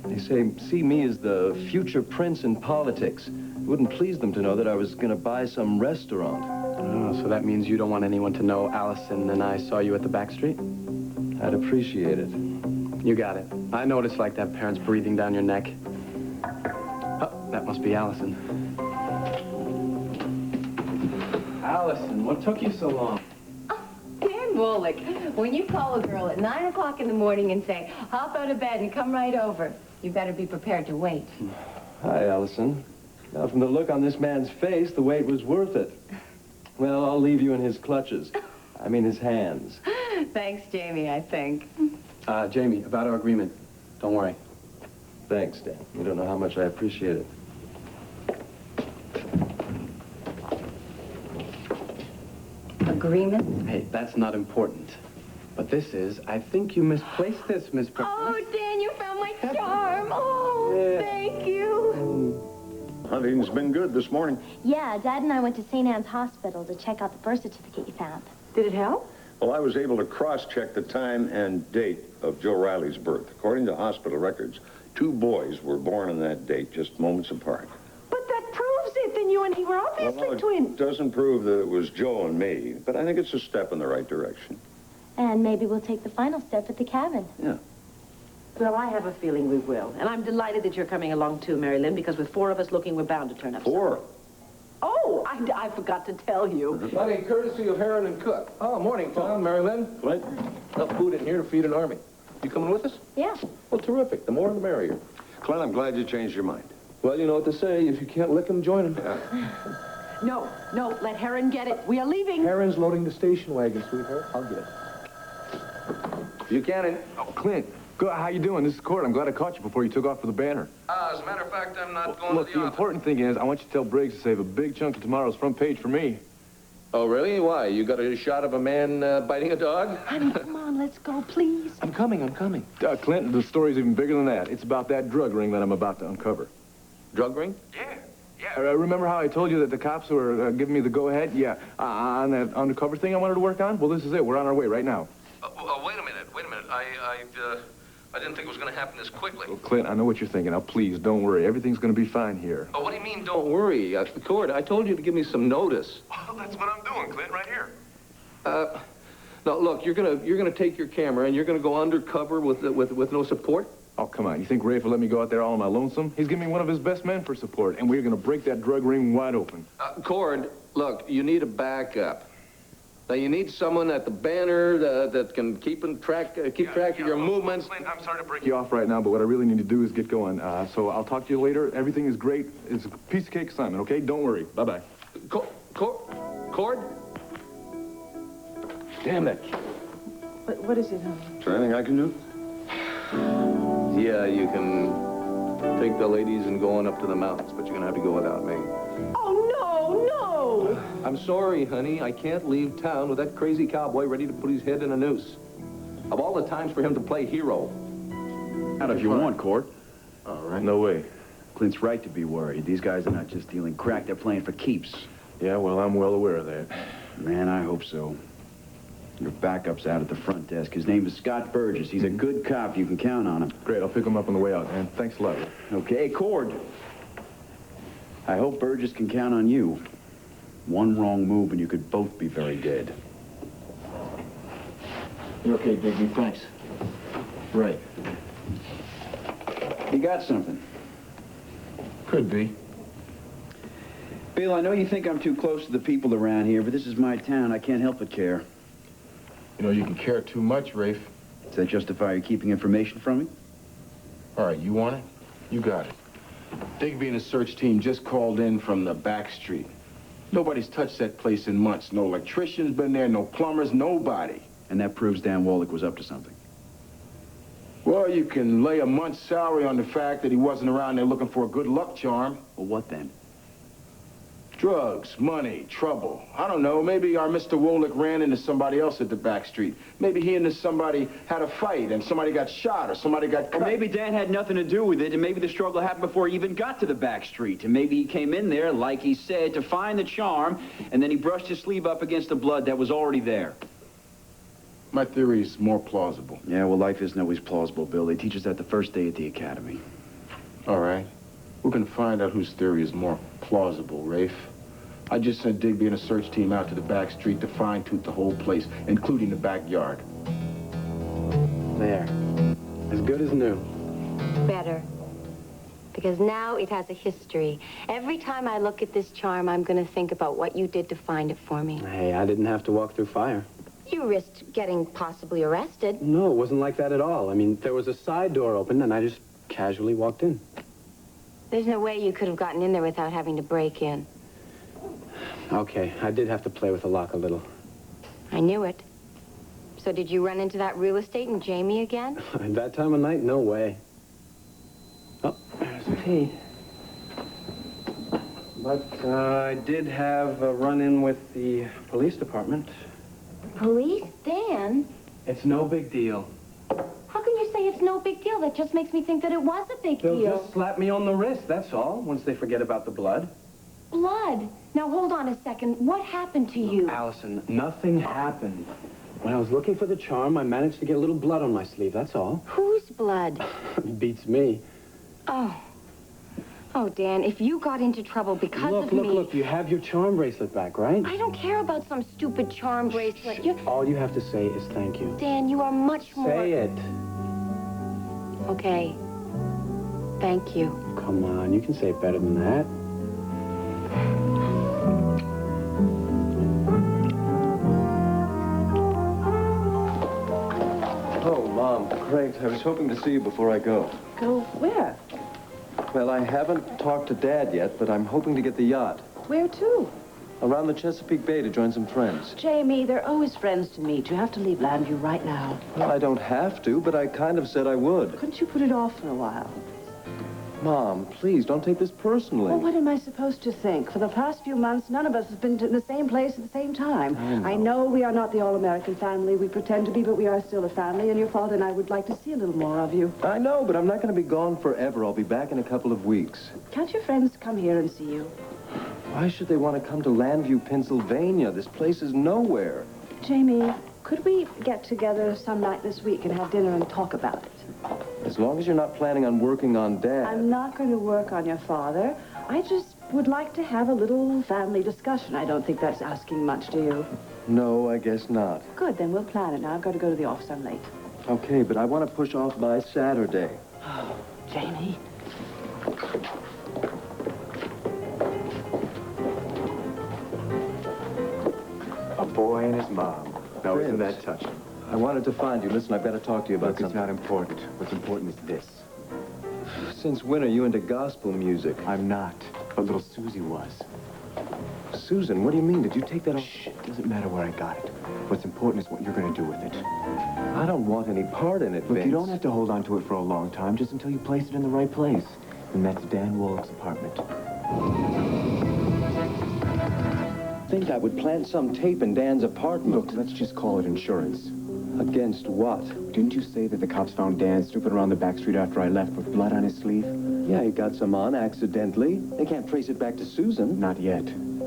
They see me as the future prince in politics. It wouldn't please them to know that I was going to buy some restaurant. Oh, so that means you don't want anyone to know Allison and I saw you at the back street? I'd appreciate it. You got it. I know what it's like to have parents breathing down your neck. Oh, that must be Allison. Allison, what took you so long? Dan Wolek, when you call a girl at 9 o'clock in the morning and say, hop out of bed and come right over, you better be prepared to wait. Hi, Allison. Now, from the look on this man's face, the wait was worth it. Well, I'll leave you in his clutches. I mean, his hands. Thanks, Jamie, I think. Jamie, about our agreement. Don't worry. Thanks, Dan. You don't know how much I appreciate it. Agreement? Hey, that's not important. But this is, I think you misplaced this, Miss Perkins. Oh, Dan, you found my charm. Oh, thank you. Hunting's been good this morning. Yeah, Dad and I went to St. Anne's Hospital to check out the birth certificate you found. Did it help? Well, I was able to cross-check the time and date of Joe Riley's birth. According to hospital records, 2 boys were born on that date, just moments apart. But that proves it. Then you and he were obviously Well, twins. it doesn't prove that it was Joe and me, but I think it's a step in the right direction. And maybe we'll take the final step at the cabin. Yeah. Well, I have a feeling we will. And I'm delighted that you're coming along, too, Mary Lynn, because with 4 of us looking, we're bound to turn up. 4? Oh, I forgot to tell you. Buddy, courtesy of Heron and Cook. Oh, morning, Tom, Mary Lynn. Clint? Enough food in here to feed an army. You coming with us? Yeah. Well, terrific. The more the merrier. Clint, I'm glad you changed your mind. Well, you know what to say. If you can't lick them, join them. No, let Heron get it. We are leaving. Heron's loading the station wagon, sweetheart. I'll get it. Buchanan. Oh, Clint. Good. How you doing? This is Court. I'm glad I caught you before you took off for the banner. As a matter of fact, I'm not going Look, to the the office. important thing is I want you to tell Briggs to save a big chunk of tomorrow's front page for me. Oh, really? Why? You got a shot of a man biting a dog? Honey, come on, let's go, please. I'm coming. Clint, the story's even bigger than that. It's about that drug ring that I'm about to uncover. Drug ring? Yeah. Remember how I told you that the cops were giving me the go-ahead? Yeah, on that undercover thing I wanted to work on? Well, this is it. We're on our way right now. Wait a minute. I didn't think it was going to happen this quickly. Well, Clint, I know what you're thinking. Now, please, don't worry. Everything's going to be fine here. Oh, what do you mean, don't worry? Cord, I told you to give me some notice. Well, that's what I'm doing, Clint, right here. No, look, you're gonna take your camera and you're gonna go undercover with no support? Oh, come on. You think Rafe will let me go out there all on my lonesome? He's giving me one of his best men for support, and we're going to break that drug ring wide open. Cord, look, you need a backup. Now, you need someone at the banner that can keep track of your movements. Clint, I'm sorry to break you off right now, but what I really need to do is get going. So I'll talk to you later. Everything is great. It's a piece of cake assignment, okay? Don't worry. Bye-bye. Cord? Damn it. What is it, honey? Is there anything I can do? Yeah, you can take the ladies and go on up to the mountains, but you're gonna have to go without me. Oh, no! I'm sorry, honey. I can't leave town with that crazy cowboy ready to put his head in a noose. Of all the times for him to play hero. Not if you want, Cord. All right. No way. Clint's right to be worried. These guys are not just dealing crack, they're playing for keeps. Yeah, well, I'm well aware of that. Man, I hope so. Your backup's out at the front desk. His name is Scott Burgess. He's a good cop. You can count on him. Great. I'll pick him up on the way out, man. Thanks a lot. Okay, Cord. I hope Burgess can count on you. One wrong move and you could both be very dead. You're okay, Biggie. Thanks. Right. You got something? Could be. Bill, I know you think I'm too close to the people around here, but this is my town. I can't help but care. You know, you can care too much, Rafe. Does that justify you keeping information from me? All right, you want it? You got it. Digby and his search team just called in from the back street. Nobody's touched that place in months. No electrician's been there, no plumbers, nobody. And that proves Dan Wallach was up to something. Well, you can lay a month's salary on the fact that he wasn't around there looking for a good luck charm. Well, what then? Drugs, money, trouble. I don't know, maybe our Mr. Wallach ran into somebody else at the back street. Maybe he and somebody had a fight and somebody got shot or somebody got cut. Or maybe Dan had nothing to do with it, and maybe the struggle happened before he even got to the back street. And maybe he came in there, like he said, to find the charm, and then he brushed his sleeve up against the blood that was already there. My theory is more plausible. Yeah, well, life isn't always plausible, Bill. They teach us that the first day at the academy. All right. We're going to find out whose theory is more plausible, Rafe. I just sent Digby and a search team out to the back street to fine-tooth the whole place, including the backyard. There. As good as new. Better. Because now it has a history. Every time I look at this charm, I'm going to think about what you did to find it for me. Hey, I didn't have to walk through fire. You risked getting possibly arrested. No, it wasn't like that at all. I mean, there was a side door open, and I just casually walked in. There's no way you could have gotten in there without having to break in. Okay, I did have to play with the lock a little. I knew it. So did you run into that real estate and Jamie again? At that time of night, no way. Oh, there's the key. But I did have a run-in with the police department. Police? Dan? It's no big deal. How can you say it's no big deal? That just makes me think that it was a big They'll deal. just slap me on the wrist, that's all, once they forget about the blood. Blood? Now, hold on a second. What happened to you? Allison, nothing happened. When I was looking for the charm, I managed to get a little blood on my sleeve, that's all. Whose blood? Beats me. Oh. Oh, Dan, if you got into trouble because of me... Look, you have your charm bracelet back, right? I don't care about some stupid charm bracelet. All you have to say is thank you. Dan, you are much more... Say it. Okay. Thank you. Come on, you can say it better than that. Oh, Mom, great. I was hoping to see you before I go. Go where? Well, I haven't talked to Dad yet, but I'm hoping to get the yacht. Where to? Around the Chesapeake Bay to join some friends. Jamie, they're always friends to meet. You have to leave Landview right now. Well, I don't have to, but I kind of said I would. Couldn't you put it off for a while? Mom, please, don't take this personally. Well, what am I supposed to think? For the past few months, none of us have been in the same place at the same time. I know we are not the all-American family we pretend to be, but we are still a family, and your father and I would like to see a little more of you. I know, but I'm not going to be gone forever. I'll be back in a couple of weeks. Can't your friends come here and see you? Why should they want to come to Landview, Pennsylvania? This place is nowhere. Jamie, could we get together some night this week and have dinner and talk about it? As long as you're not planning on working on Dad. I'm not going to work on your father. I just would like to have a little family discussion. I don't think that's asking much, do you? No, I guess not. Good, then we'll plan it. Now I've got to go to the office. I'm late. Okay, but I want to push off by Saturday. Oh, Jamie. A boy and his mom. Now, isn't that touching? I wanted to find you. Listen, I've got to talk to you about Look, it's something. not important. What's important is this. Since when are you into gospel music? I'm not, but little Susie was. Susan, what do you mean? Did you take that off? Shh, it doesn't matter where I got it. What's important is what you're going to do with it. I don't want any part in it, Look, Vince. you don't have to hold on to it for a long time, just until you place it in the right place. And that's Dan Wallach's apartment. Think I would plant some tape in Dan's apartment. Look, let's just call it insurance. Against what? Didn't you say that the cops found Dan snooping around the back street after I left with blood on his sleeve? Yeah, he got some on accidentally. They can't trace it back to Susan. Not yet.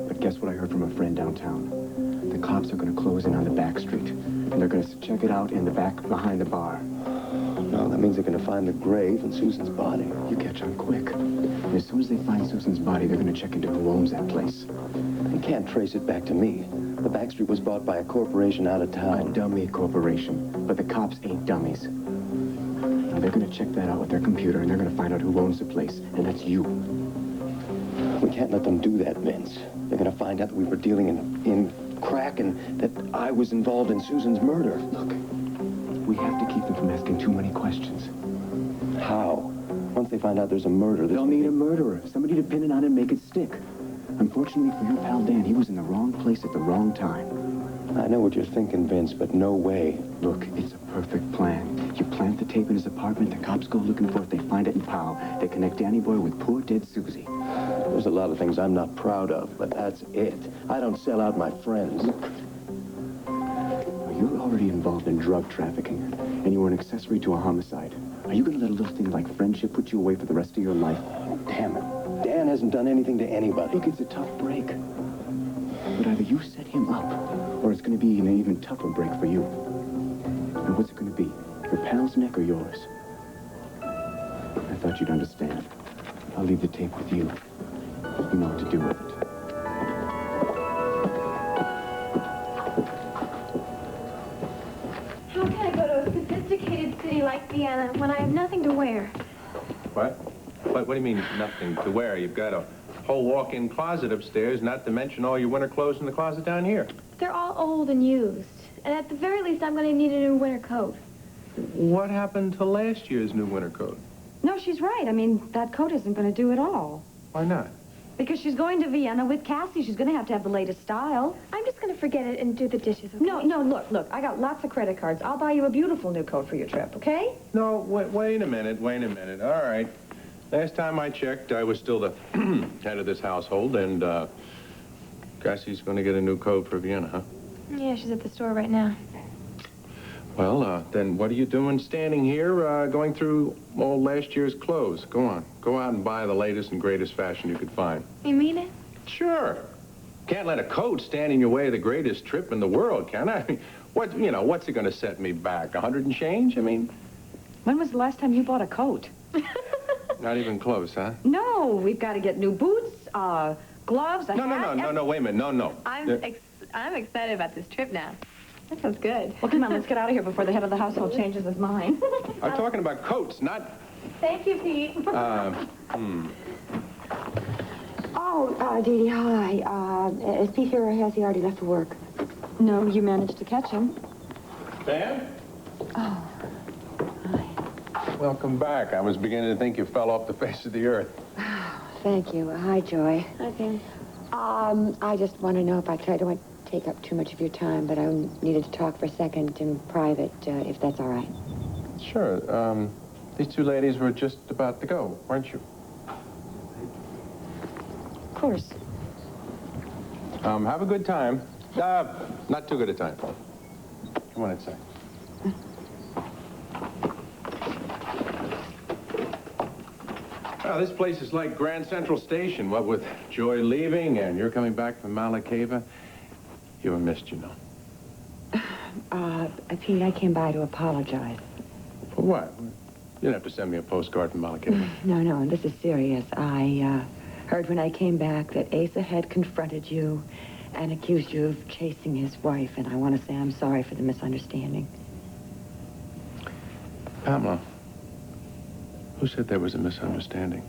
But guess what I heard from a friend downtown? The cops are going to close in on the back street. And they're going to check it out in the back behind the bar. No, that means they're going to find the grave and Susan's body. You catch on quick. And as soon as they find Susan's body, they're going to check into who owns that place. They can't trace it back to me. The back street was bought by a corporation out of town. A dummy corporation. But the cops ain't dummies. Now, they're going to check that out with their computer, and they're going to find out who owns the place. And that's you. We can't let them do that, Vince. They're going to find out that we were dealing in crack and that I was involved in Susan's murder. Look, we have to keep them from asking too many questions. How? Once they find out there's a murder, they'll need a murderer. Somebody to pin it on and make it stick. Unfortunately for your pal Dan, he was in the wrong place at the wrong time. I know what you're thinking, Vince, but no way. Look, it's a perfect plan. You plant the tape in his apartment, the cops go looking for it, they find it in Powell. They connect Danny Boy with poor dead Susie. There's a lot of things I'm not proud of, but that's it. I don't sell out my friends. Look, you're already involved in drug trafficking, and you were an accessory to a homicide. Are you going to let a little thing like friendship put you away for the rest of your life? Damn it. Dan hasn't done anything to anybody. Look, it's a tough break. But either you set him up, or it's going to be an even tougher break for you. And what's it going to be? Your pal's neck or yours? I thought you'd understand. I'll leave the tape with you. You know what to do with it. How can I go to a sophisticated city like Vienna when I have nothing to wear? What? What do you mean, nothing to wear? You've got a whole walk-in closet upstairs, not to mention all your winter clothes in the closet down here. They're all old and used. And at the very least, I'm going to need a new winter coat. What happened to last year's new winter coat? No, she's right. I mean, that coat isn't going to do at all. Why not? Because she's going to Vienna with Cassie. She's going to have the latest style. I'm just going to forget it and do the dishes, okay? No, look. I got lots of credit cards. I'll buy you a beautiful new coat for your trip, okay? No, wait a minute. All right. Last time I checked, I was still the head of this household, and Cassie's going to get a new coat for Vienna, huh? Yeah, she's at the store right now. Well, then what are you doing standing here, going through all last year's clothes? Go on. Go out and buy the latest and greatest fashion you could find. You mean it? Sure. Can't let a coat stand in your way of the greatest trip in the world, can I? I mean, what's it going to set me back? 100 and change? I mean... When was the last time you bought a coat? Not even close, huh? No, we've got to get new boots, gloves, a hat. No, wait a minute. No. I'm excited about this trip now. That sounds good. Well, come on, let's get out of here before the head of the household changes his mind. I'm talking about coats, not... Thank you, Pete. Oh, Dee Dee, hi. Is Pete here or has he already left for work? No, you managed to catch him. Dan? Oh. Welcome back. I was beginning to think you fell off the face of the earth. Thank you. Hi, Joy. Hi, Pam. I just want to know if I could. I don't want to take up too much of your time, but I needed to talk for a second in private, if that's all right. Sure. These two ladies were just about to go, weren't you? Of course. Have a good time. Not too good a time. Come on inside. Well, this place is like Grand Central Station, what with Joy leaving and you're coming back from Malakeva. You were missed, you know. Pete, I came by to apologize. For what? You didn't have to send me a postcard from Malakeva. No, this is serious. I heard when I came back that Asa had confronted you and accused you of chasing his wife, and I want to say I'm sorry for the misunderstanding. Pamela, who said there was a misunderstanding?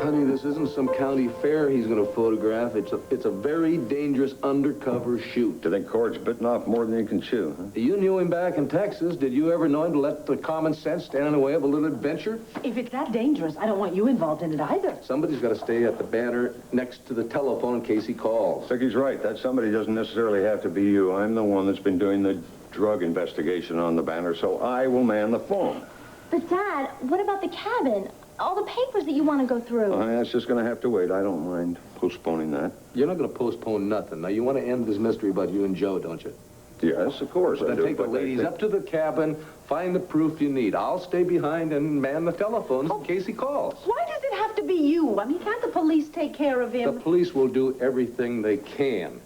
Honey, this isn't some county fair he's going to photograph. It's a very dangerous undercover shoot. Do you think Cord's bitten off more than he can chew, huh? You knew him back in Texas. Did you ever know him to let the common sense stand in the way of a little adventure? If it's that dangerous, I don't want you involved in it either. Somebody's got to stay at the banner next to the telephone in case he calls. Sicky's right. That somebody doesn't necessarily have to be you. I'm the one that's been doing the drug investigation on the banner, so I will man the phone. But, Dad, what about the cabin? All the papers that you want to go through. That's just going to have to wait. I don't mind postponing that. You're not going to postpone nothing. Now, you want to end this mystery about you and Joe, don't you? Yes, of course Then I do. take the ladies up to the cabin, find the proof you need. I'll stay behind and man the telephones in case he calls. Why does it have to be you? I mean, can't the police take care of him? The police will do everything they can.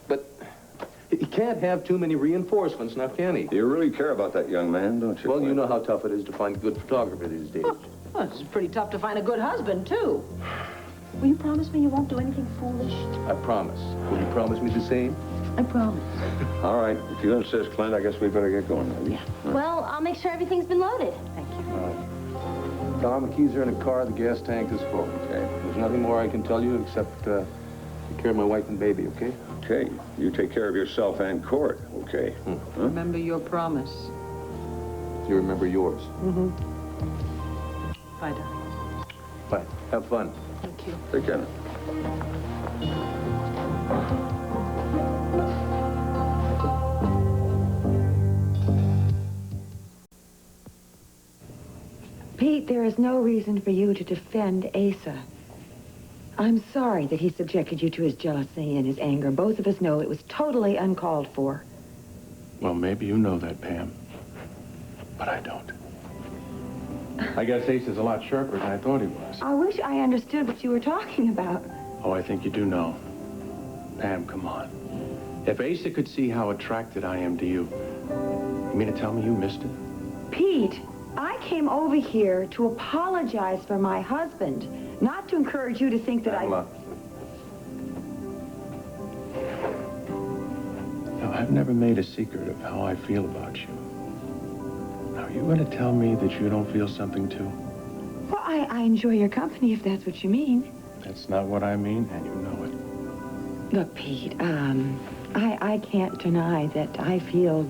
But he can't have too many reinforcements, now can he? You really care about that young man, don't you? Well, you know how tough it is to find good photographer these days. Well, it's pretty tough to find a good husband, too. Will you promise me you won't do anything foolish? I promise. Will you promise me the same? I promise. All right. If you insist, Clint, I guess we better get going, maybe. Yeah. Well, I'll make sure everything's been loaded. Thank you. Tom, the keys are in the car. The gas tank is full. Okay. There's nothing more I can tell you except take care of my wife and baby, okay? Okay. You take care of yourself and Court, okay? Huh? Remember your promise. You remember yours. Mm-hmm. Bye, darling. Bye. Have fun. Thank you. Take care. Pete, there is no reason for you to defend Asa. I'm sorry that he subjected you to his jealousy and his anger. Both of us know it was totally uncalled for. Well, maybe you know that, Pam. But I don't. I guess Ace is a lot sharper than I thought he was. I wish I understood what you were talking about. Oh, I think you do know. Pam, come on. If Asa could see how attracted I am to you, you mean to tell me you missed it? Pete, I came over here to apologize for my husband, not to encourage you to think that Pamela. Now, I've never made a secret of how I feel about you. Now, are you going to tell me that you don't feel something, too? Well, I enjoy your company, if that's what you mean. That's not what I mean, and you know it. Look, Pete, I can't deny that I feel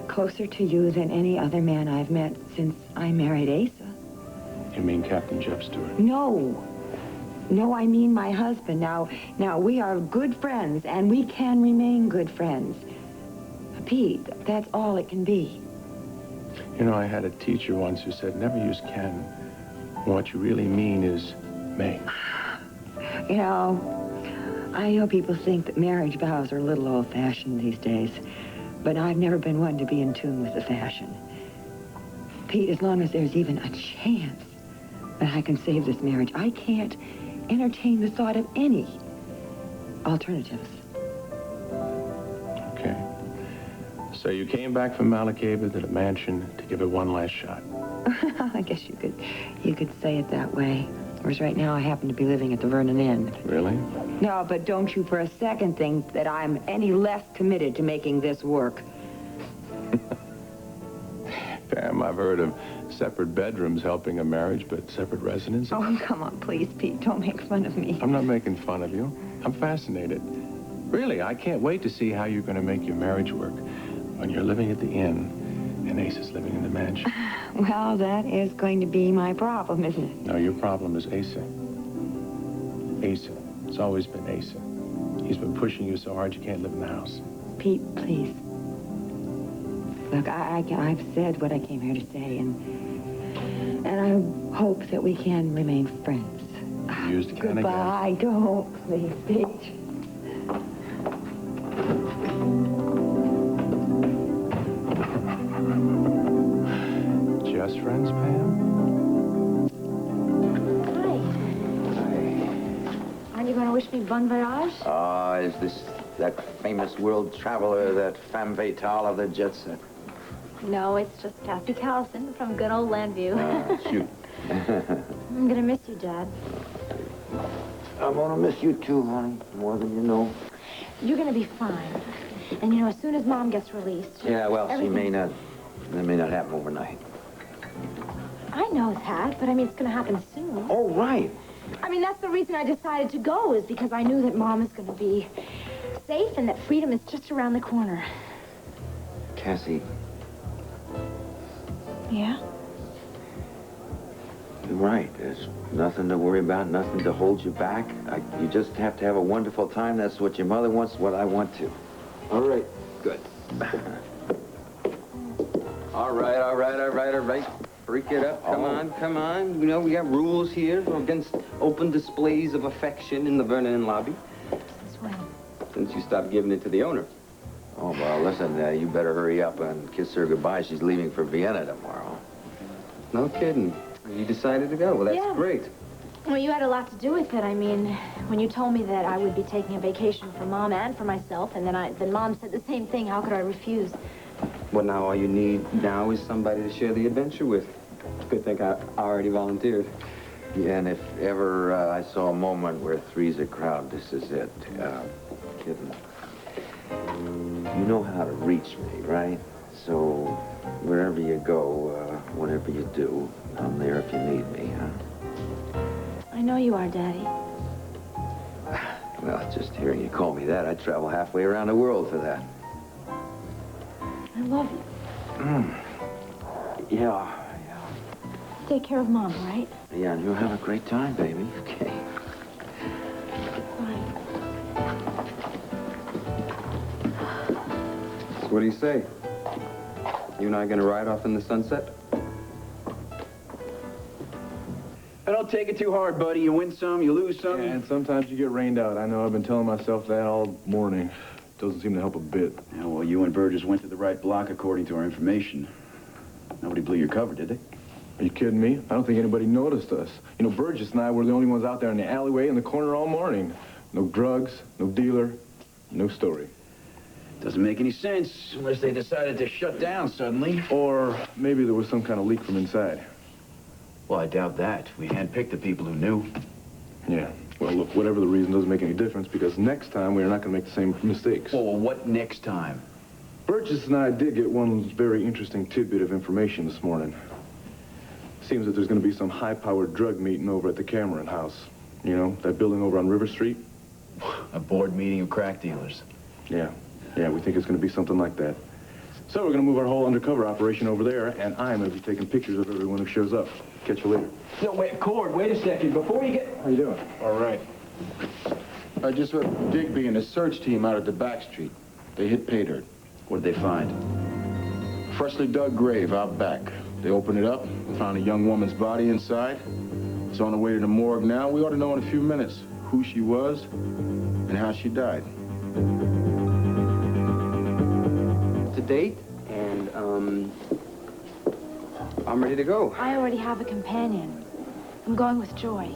closer to you than any other man I've met since I married Asa. You mean Captain Jeff Stewart? No. No, I mean my husband. Now, we are good friends, and we can remain good friends. Pete, that's all it can be. You know, I had a teacher once who said, never use can. What you really mean is may. You know, I know people think that marriage vows are a little old-fashioned these days, but I've never been one to be in tune with the fashion. Pete, as long as there's even a chance that I can save this marriage, I can't entertain the thought of any alternatives. Okay. So you came back from Malacaba to the mansion to give it one last shot. I guess you could say it that way. Whereas right now I happen to be living at the Vernon Inn. Really? No, but don't you for a second think that I'm any less committed to making this work. Pam, I've heard of separate bedrooms helping a marriage, but separate residences? Oh, come on, please, Pete. Don't make fun of me. I'm not making fun of you. I'm fascinated. Really, I can't wait to see how you're going to make your marriage work when you're living at the inn and Ace is living in the mansion. Well, that is going to be my problem, isn't it? No, your problem is Asa. Asa. It's always been Asa. He's been pushing you so hard you can't live in the house. Pete, please. Look, I've said what I came here to say, and I hope that we can remain friends. You used can Goodbye. Don't, please, Pete. Just friends, Pam? Aren't you going to wish me bon voyage? Is this that famous world traveler, that femme fatale of the jet set? No, it's just Kathy Callison from good old Landview. Shoot. I'm going to miss you, Dad. I'm gonna miss you too, honey, more than you know. You're gonna be fine. And you know, as soon as Mom gets released... Yeah, well, she everything- may not. That may not happen overnight. I know that, but I mean, it's gonna happen soon. Oh, right. I mean, that's the reason I decided to go, is because I knew that Mom is gonna be safe and that freedom is just around the corner. Cassie, Yeah? you're right. There's nothing to worry about, nothing to hold you back. You just have to have a wonderful time. That's what your mother wants, what I want to. All right. Good. All right. Break it up. Come on. You know, we got rules here against open displays of affection in the Vernon lobby. Since when? Since you stopped giving it to the owner. Oh, well, listen, you better hurry up and kiss her goodbye. She's leaving for Vienna tomorrow. No kidding. You decided to go. Well, that's Yeah. great. Well, you had a lot to do with it. I mean, when you told me that I would be taking a vacation for Mom and for myself, and then Mom said the same thing, how could I refuse? Well, now all you need now is somebody to share the adventure with. Good thing I already volunteered. Yeah, and if ever I saw a moment where three's a crowd, this is it. Kitten, you know how to reach me, right? So wherever you go, whatever you do, I'm there if you need me, huh? I know you are, Daddy. Well, just hearing you call me that, I'd travel halfway around the world for that. I love you. Yeah. Take care of Mom, right? Yeah, and you'll have a great time, baby. Okay. So what do you say? You and I gonna ride off in the sunset? I don't take it too hard, buddy. You win some, you lose some. And sometimes you get rained out. I know, I've been telling myself that all morning. Doesn't seem to help a bit. Yeah, well, you and Burgess went to the right block according to our information. Nobody blew your cover, did they? Are you kidding me? I don't think anybody noticed us. You know, Burgess and I were the only ones out there in the alleyway in the corner all morning. No drugs, no dealer, no story. Doesn't make any sense unless they decided to shut down suddenly. Or maybe there was some kind of leak from inside. Well, I doubt that. We handpicked the people who knew. Yeah. Well, look, whatever the reason doesn't make any difference, because next time we are not going to make the same mistakes. Well, what next time? Burgess and I did get one very interesting tidbit of information this morning. Seems that there's going to be some high-powered drug meeting over at the Cameron House. You know, that building over on River Street? A board meeting of crack dealers. Yeah, we think it's going to be something like that. So we're going to move our whole undercover operation over there, and I'm going to be taking pictures of everyone who shows up. Catch you later. No, wait, Cord, wait a second. Before you get... How you doing? All right. I just heard Digby and his search team out at the back street. They hit pay dirt. What did they find? Freshly dug grave out back. They opened it up, found a young woman's body inside. It's on the way to the morgue now. We ought to know in a few minutes who she was and how she died. To date, and, I'm ready to go. I already have a companion. I'm going with Joy.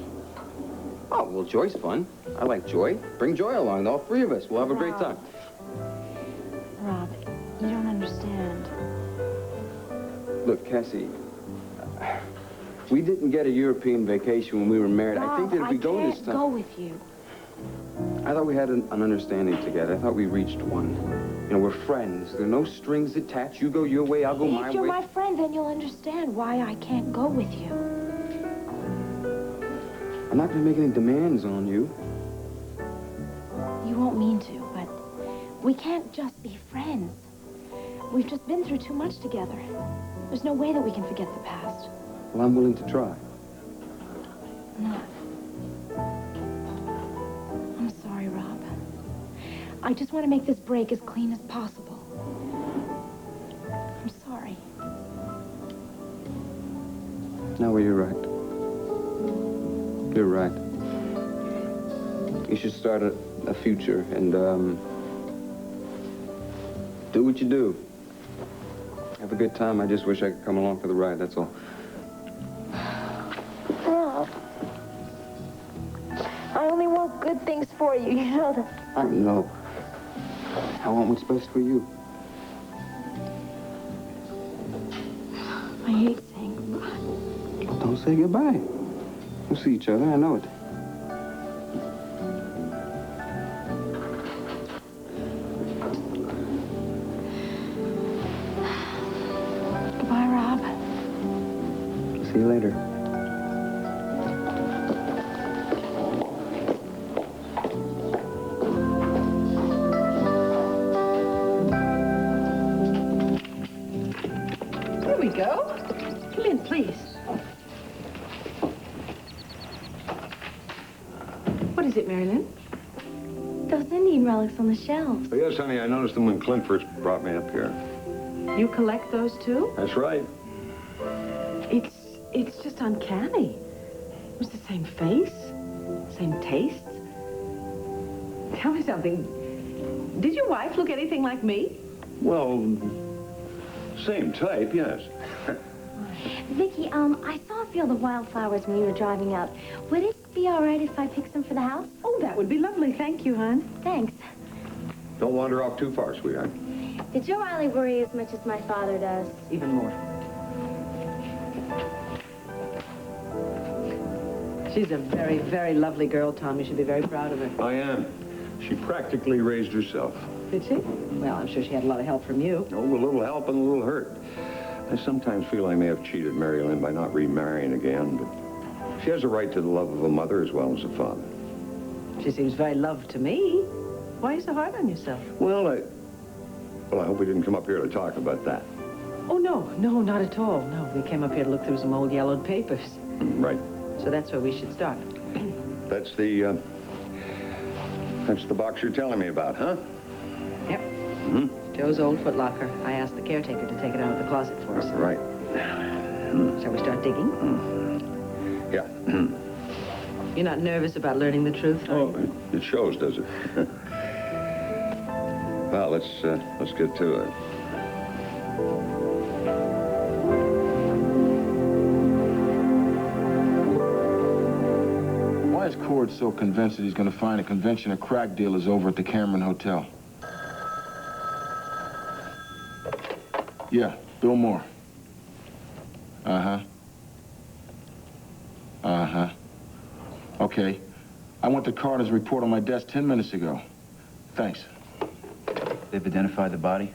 Oh, well, Joy's fun. I like Joy. Bring Joy along, all three of us. We'll have a great time. Rob, you don't understand. Look, Cassie, we didn't get a European vacation when we were married. Rob, I think that if we go this time... I can't go with you. I thought we had an understanding together. I thought we reached one. You know, we're friends. There are no strings attached. You go your way, I'll go my way. If you're my friend, then you'll understand why I can't go with you. I'm not going to make any demands on you. You won't mean to, but we can't just be friends. We've just been through too much together. There's no way that we can forget the past. Well, I'm willing to try. No. I'm sorry, Rob. I just want to make this break as clean as possible. I'm sorry. No, well, you're right. You're right. You should start a future and, do what you do. Have a good time. I just wish I could come along for the ride, that's all. Rob. I only want good things for you, you know that. I know. I want what's best for you. I hate saying goodbye. Don't say goodbye. We'll see each other, I know it. is it, Marilyn? Those Indian relics on the shelves. Oh, yes, honey, I noticed them when Clint first brought me up here. You collect those too? That's right. It's just uncanny. It was the same face, same tastes. Tell me something. Did your wife look anything like me? Well, same type, yes. Vicky, I saw a field of wildflowers when you were driving out. Would it be all right if I picked some for the house? Oh, that would be lovely. Thank you, hon. Thanks. Don't wander off too far, sweetheart. Did Joe Riley worry as much as my father does? Even more. She's a very, very lovely girl, Tom. You should be very proud of her. I am. She practically raised herself. Did she? Well, I'm sure she had a lot of help from you. Oh, a little help and a little hurt. I sometimes feel I may have cheated Mary Lynn by not remarrying again, but she has a right to the love of a mother as well as a father. She seems very loved to me. Why are you so hard on yourself? Well, I hope we didn't come up here to talk about that. Oh, no, not at all. No, we came up here to look through some old yellowed papers. Right. So that's where we should start. That's the box you're telling me about, huh? Yep. Mm-hmm. Joe's old footlocker. I asked the caretaker to take it out of the closet for us. Right. Shall we start digging? Yeah. You're not nervous about learning the truth? Oh, it shows, does it? Well, let's get to it. Why is Cord so convinced that he's going to find a convention of crack dealers over at the Cameron Hotel? Yeah, Bill Moore. Uh-huh. Uh-huh. Okay. I went to Carter's report on my desk 10 minutes ago. Thanks. They've identified the body?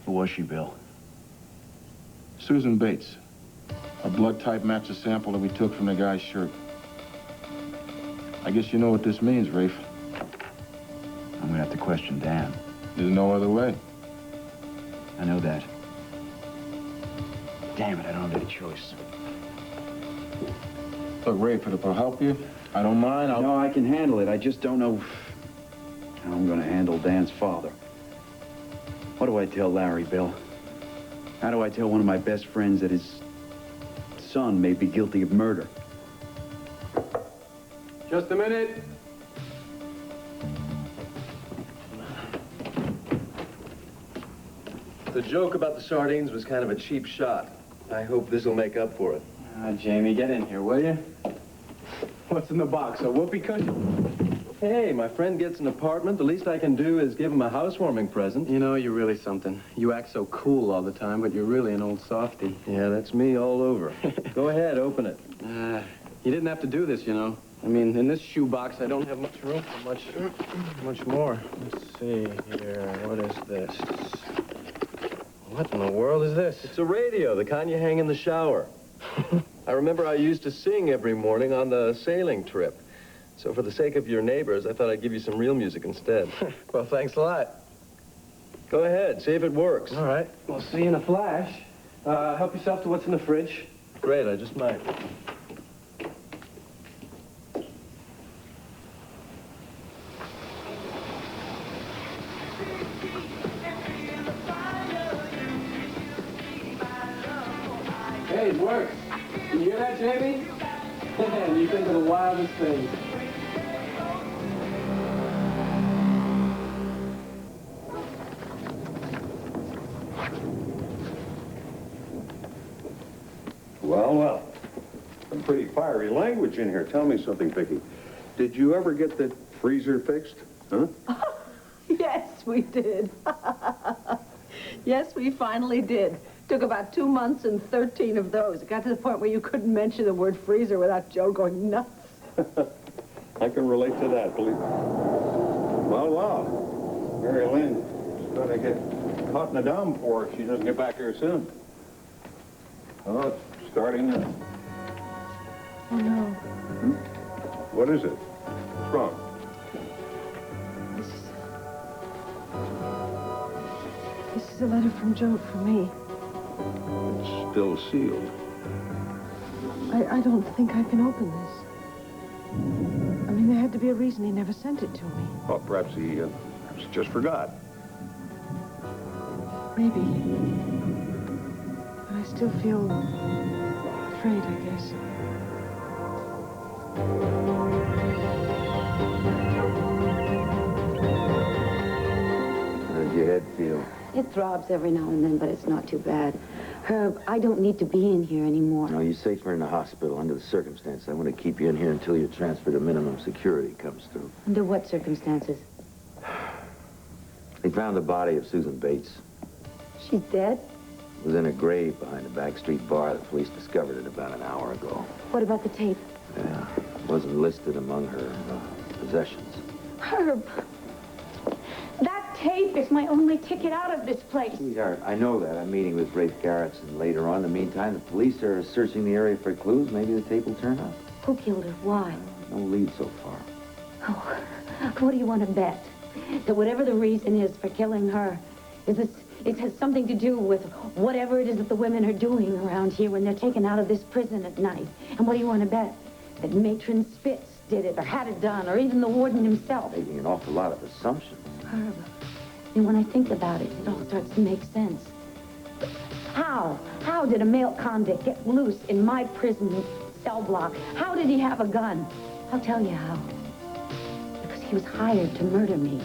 Who was she, Bill? Susan Bates. Her blood type matched the sample that we took from the guy's shirt. I guess you know what this means, Rafe. I'm gonna have to question Dan. There's no other way. I know that. Damn it, I don't have any choice. Look, Rafe, if it'll help you, I don't mind. No, I can handle it. I just don't know how I'm gonna handle Dan's father. What do I tell Larry, Bill? How do I tell one of my best friends that his son may be guilty of murder? Just a minute. The joke about the sardines was kind of a cheap shot. I hope this'll make up for it. Jamie, get in here, will you? What's in the box? A whoopee cushion? Hey, my friend gets an apartment. The least I can do is give him a housewarming present. You know, you're really something. You act so cool all the time, but you're really an old softy. Yeah, that's me all over. Go ahead, open it. You didn't have to do this, you know. I mean, in this shoebox, I don't have much room for much more. Let's see here. What is this? What in the world is this? It's a radio, the kind you hang in the shower. I remember I used to sing every morning on the sailing trip. So for the sake of your neighbors, I thought I'd give you some real music instead. Well, thanks a lot. Go ahead, see if it works. All right. We'll see you in a flash. Help yourself to what's in the fridge. Great, I just might. Hey, it works. You hear that, Jamie? You think of the wildest things. Well, well. Some pretty fiery language in here. Tell me something, Vicky. Did you ever get the freezer fixed? Huh? Yes, we did. Yes, we finally did. Took about 2 months and 13 of those. It got to the point where you couldn't mention the word freezer without Joe going nuts. I can relate to that, believe me. Well, well. Mary Lynn is going to get caught in a downpour if she doesn't get back here soon. Oh, it's starting now. Oh, no. What is it? What's wrong? This is a letter from Joe for me. It's still sealed. I don't think I can open this. I mean, there had to be a reason he never sent it to me. Well, perhaps he just forgot. Maybe. But I still feel afraid, I guess. How does your head feel? It throbs every now and then, but it's not too bad. Herb, I don't need to be in here anymore. No, you're safer in the hospital under the circumstances. I want to keep you in here until your transfer to minimum security comes through. Under what circumstances? They found the body of Susan Bates. She's dead? It was in a grave behind a back street bar. The police discovered it about an hour ago. What about the tape? Yeah, it wasn't listed among her possessions. Herb, that tape is my only ticket out of this place. Sweetheart, I know that. I'm meeting with Rafe Garrettson later on. In the meantime, the police are searching the area for clues. Maybe the tape will turn up. Who killed her? Why? No lead so far. Oh, what do you want to bet? That whatever the reason is for killing her, it has something to do with whatever it is that the women are doing around here when they're taken out of this prison at night. And what do you want to bet? That Matron Spitz did it, or had it done, or even the warden himself. Making an awful lot of assumptions. Herb, and when I think about it, it all starts to make sense. But how? How did a male convict get loose in my prison cell block? How did he have a gun? I'll tell you how. Because he was hired to murder me.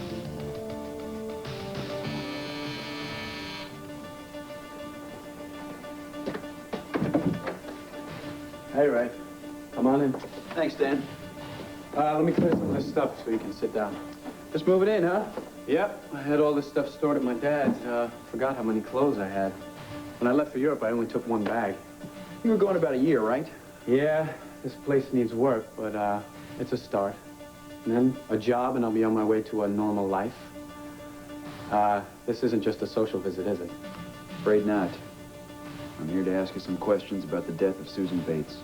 Hey, Ray. Come on in. Thanks, Dan. Let me clear some of this stuff so you can sit down. Just move it in, huh? Yep. I had all this stuff stored at my dad's. Forgot how many clothes I had. When I left for Europe, I only took one bag. You were gone about a year, right? Yeah, this place needs work, but it's a start. And then a job, and I'll be on my way to a normal life. This isn't just a social visit, is it? Afraid not. I'm here to ask you some questions about the death of Susan Bates.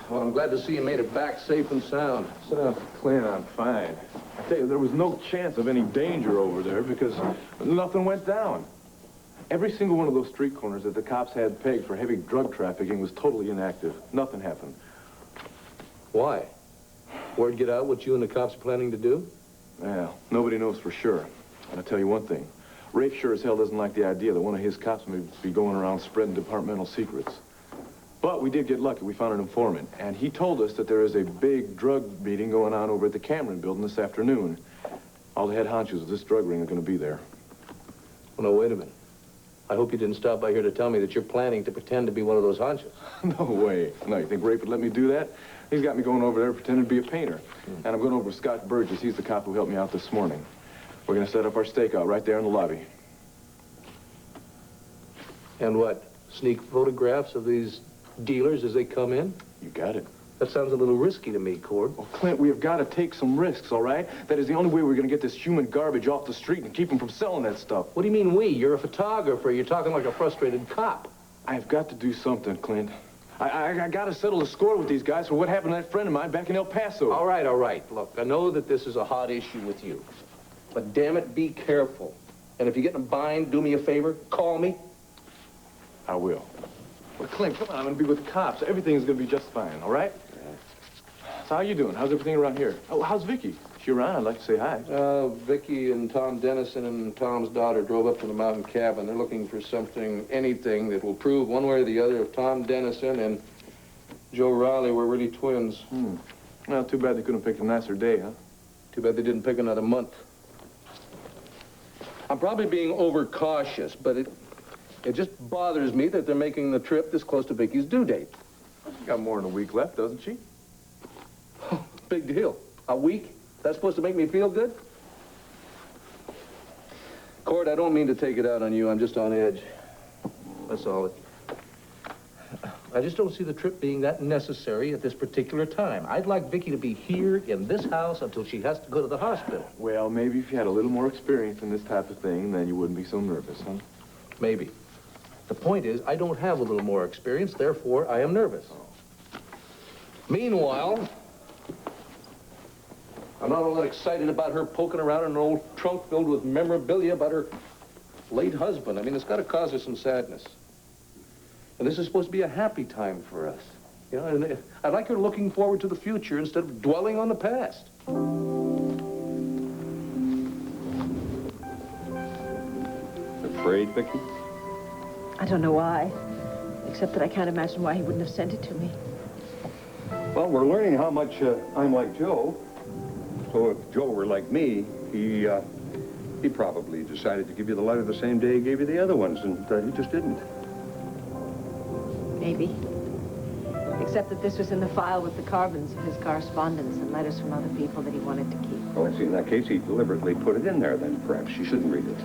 Well, I'm glad to see you made it back safe and sound. Sit down, Clint, I'm fine. I tell you, there was no chance of any danger over there because nothing went down. Every single one of those street corners that the cops had pegged for heavy drug trafficking was totally inactive. Nothing happened. Why? Word get out what you and the cops are planning to do? Well, nobody knows for sure. I'll tell you one thing. Rafe sure as hell doesn't like the idea that one of his cops may be going around spreading departmental secrets. But we did get lucky. We found an informant, and he told us that there is a big drug meeting going on over at the Cameron building this afternoon. All the head honchos of this drug ring are going to be there. Well, no, wait a minute. I hope you didn't stop by here to tell me that you're planning to pretend to be one of those honchos. No way. No, you think Rafe would let me do that? He's got me going over there pretending to be a painter. And I'm going over with Scott Burgess. He's the cop who helped me out this morning. We're going to set up our stakeout right there in the lobby. And what? Sneak photographs of these dealers as they come in? You got it. That sounds a little risky to me, Cord. Well, Clint, we have got to take some risks, all right? That is the only way we're going to get this human garbage off the street and keep them from selling that stuff. What do you mean we? You're a photographer. You're talking like a frustrated cop. I've got to do something, Clint. I got to settle the score with these guys for what happened to that friend of mine back in El Paso. All right, all right. Look, I know that this is a hot issue with you. But damn it, be careful. And if you get in a bind, do me a favor, call me. I will. Well, Clint, come on, I'm going to be with the cops. Everything's going to be just fine, all right? So how you doing? How's everything around here? Oh, how's Vicky? She around? I'd like to say hi. Vicky and Tom Dennison and Tom's daughter drove up to the mountain cabin. They're looking for something, anything that will prove one way or the other if Tom Dennison and Joe Riley were really twins. Well, too bad they couldn't pick a nicer day, huh? Too bad they didn't pick another month. I'm probably being overcautious, but it just bothers me that they're making the trip this close to Vicky's due date. She's got more than a week left, doesn't she? Big deal. A week? That's supposed to make me feel good? Cord, I don't mean to take it out on you. I'm just on edge. That's all. I just don't see the trip being that necessary at this particular time. I'd like Vicky to be here in this house until she has to go to the hospital. Well, maybe if you had a little more experience in this type of thing, then you wouldn't be so nervous, huh? Maybe. The point is, I don't have a little more experience, therefore I am nervous. Meanwhile, I'm not all that excited about her poking around in an old trunk filled with memorabilia about her late husband. I mean, it's got to cause her some sadness. And this is supposed to be a happy time for us. You know, and I'd like her looking forward to the future instead of dwelling on the past. Afraid, Vicky? I don't know why, except that I can't imagine why he wouldn't have sent it to me. Well, we're learning how much I'm like Joe. So if Joe were like me, he probably decided to give you the letter the same day he gave you the other ones, and he just didn't. Maybe. Except that this was in the file with the carbons of his correspondence and letters from other people that he wanted to keep. Well, I see, in that case, he deliberately put it in there, then. Perhaps you shouldn't read it.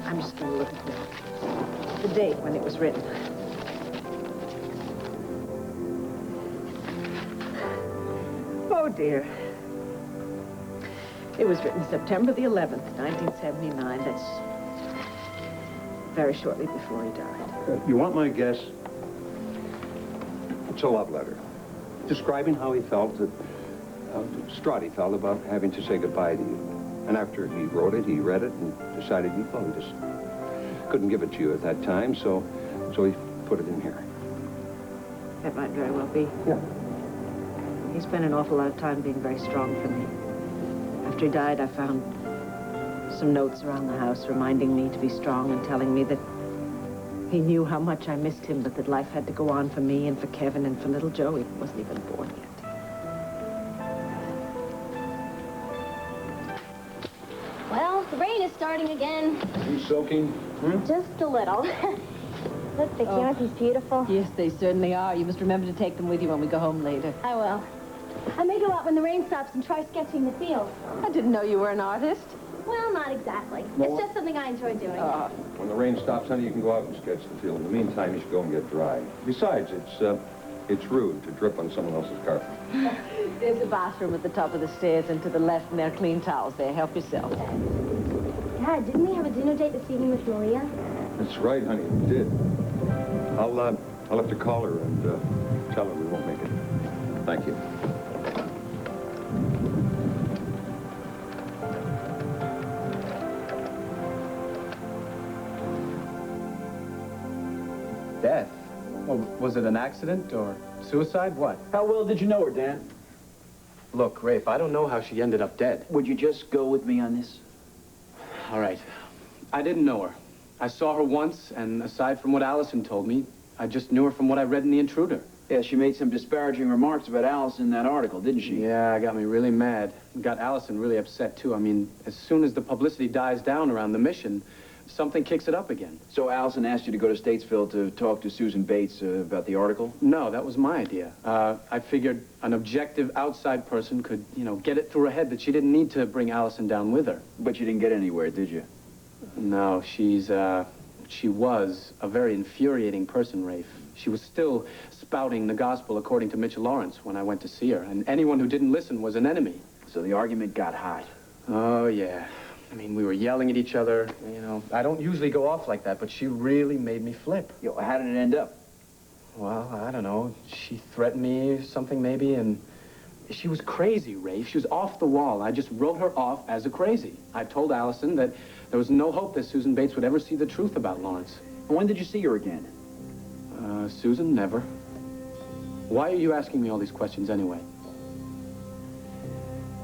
I'm just going to look at the date when it was written. Oh, dear. It was written September the 11th, 1979. That's very shortly before he died. You want my guess? It's a love letter. Describing how he felt, distraught he felt about having to say goodbye to you. And after he wrote it, he read it and decided he just couldn't give it to you at that time, so he put it in here. That might very well be. Yeah. He spent an awful lot of time being very strong for me. After he died, I found some notes around the house reminding me to be strong and telling me that he knew how much I missed him, but that life had to go on for me and for Kevin and for little Joe. He wasn't even born yet. Well, the rain is starting again. You soaking? Just a little. Look, Vicky, aren't these beautiful? Yes, they certainly are. You must remember to take them with you when we go home later. I will. I may go out when the rain stops and try sketching the field. I didn't know you were an artist. Well, not exactly. No. It's just something I enjoy doing. When the rain stops, honey, you can go out and sketch the field. In the meantime, you should go and get dry. Besides, it's rude to drip on someone else's carpet. There's a bathroom at the top of the stairs, and to the left, and there are clean towels there. Help yourself. Dad, didn't we have a dinner date this evening with Maria? That's right, honey, we did. I'll have to call her and tell her we won't make it. Thank you. Death? Well, was it an accident or suicide? What? How well did you know her, Dan? Look, Rafe, I don't know how she ended up dead. Would you just go with me on this? All right. I didn't know her. I saw her once, and aside from what Allison told me, I just knew her from what I read in The Intruder. Yeah, she made some disparaging remarks about Allison in that article, didn't she? Yeah, it got me really mad. It got Allison really upset, too. I mean, as soon as the publicity dies down around the mission, something kicks it up again. So Allison asked you to go to Statesville to talk to Susan Bates about the article? No, that was my idea. I figured an objective outside person could, you know, get it through her head that she didn't need to bring Allison down with her. But you didn't get anywhere, did you? No, she was a very infuriating person, Rafe. She was still spouting the gospel according to Mitchell Lawrence when I went to see her, and anyone who didn't listen was an enemy. So the argument got hot. Oh, yeah. I mean, we were yelling at each other, you know. I don't usually go off like that, but she really made me flip. Yo, how did it end up? Well, I don't know. She threatened me or something, maybe, and she was crazy, Rafe. She was off the wall. I just wrote her off as a crazy. I told Allison that there was no hope that Susan Bates would ever see the truth about Lawrence. When did you see her again? Susan, never. Why are you asking me all these questions anyway?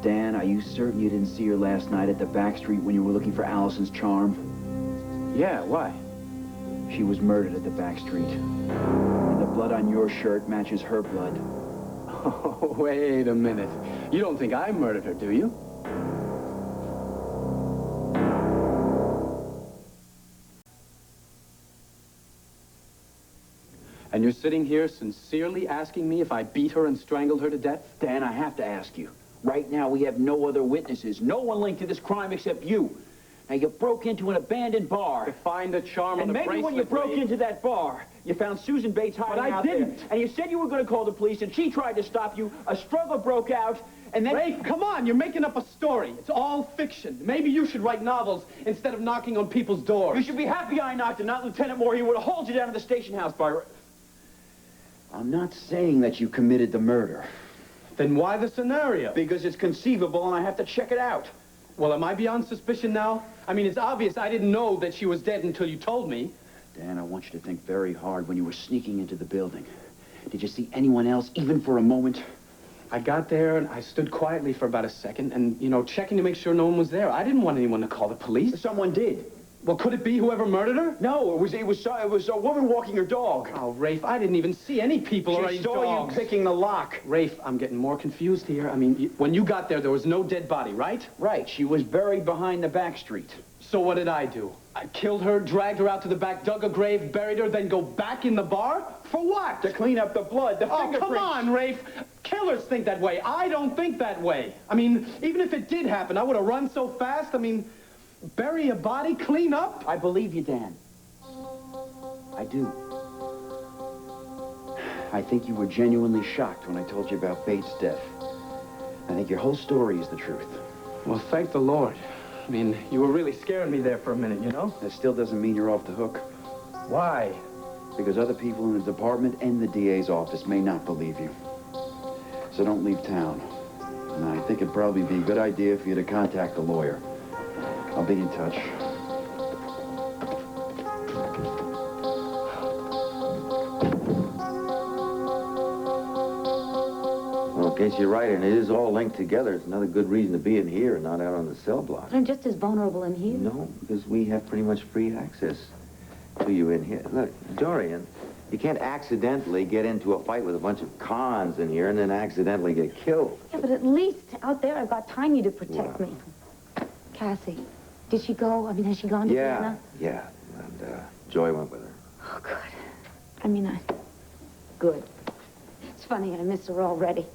Dan, are you certain you didn't see her last night at the back street when you were looking for Allison's charm? Yeah, why? She was murdered at the back street. And the blood on your shirt matches her blood. Oh, wait a minute. You don't think I murdered her, do you? And you're sitting here sincerely asking me if I beat her and strangled her to death? Dan, I have to ask you. Right now, we have no other witnesses. No one linked to this crime except you. Now, you broke into an abandoned bar. To find a charm on a bracelet. And maybe when you broke into that bar, you found Susan Bates hiding out there. But I didn't. And you said you were going to call the police, and she tried to stop you. A struggle broke out, and then... Rafe, come on, you're making up a story. It's all fiction. Maybe you should write novels instead of knocking on people's doors. You should be happy I knocked, and not Lieutenant Moore. He would have hauled you down to the station house by... I'm not saying that you committed the murder. Then why the scenario? Because it's conceivable, and I have to check it out. Well, am I beyond suspicion now? I mean, it's obvious I didn't know that she was dead until you told me. Dan, I want you to think very hard when you were sneaking into the building. Did you see anyone else, even for a moment? I got there and I stood quietly for about a second and, you know, checking to make sure no one was there. I didn't want anyone to call the police. Someone did. Well, could it be whoever murdered her? No, it was a woman walking her dog. Oh, Rafe, I didn't even see any people or any She saw dogs. you picking the lock. Rafe, I'm getting more confused here. I mean, when you got there was no dead body, right? Right. She was buried behind the back street. So what did I do? I killed her, dragged her out to the back, dug a grave, buried her, then go back in the bar? For what? To clean up the blood, the fingerprints. Come on, Rafe. Killers think that way. I don't think that way. I mean, even if it did happen, I would have run so fast. I mean, bury a body, clean up? I believe you, Dan. I do. I think you were genuinely shocked when I told you about Bates' death. I think your whole story is the truth. Well, thank the Lord. I mean, you were really scaring me there for a minute, you know? That still doesn't mean you're off the hook. Why? Because other people in the department and the DA's office may not believe you. So don't leave town. And I think it'd probably be a good idea for you to contact a lawyer. I'll be in touch. Well, in case you're right, and it is all linked together, it's another good reason to be in here and not out on the cell block. But I'm just as vulnerable in here. No, because we have pretty much free access to you in here. Look, Dorian, you can't accidentally get into a fight with a bunch of cons in here and then accidentally get killed. Yeah, but at least out there I've got Tanya to protect me. Cassie, did she go? I mean, has she gone to Vienna? Yeah, and Joy went with her. Oh, good. I mean, good. It's funny, I miss her already.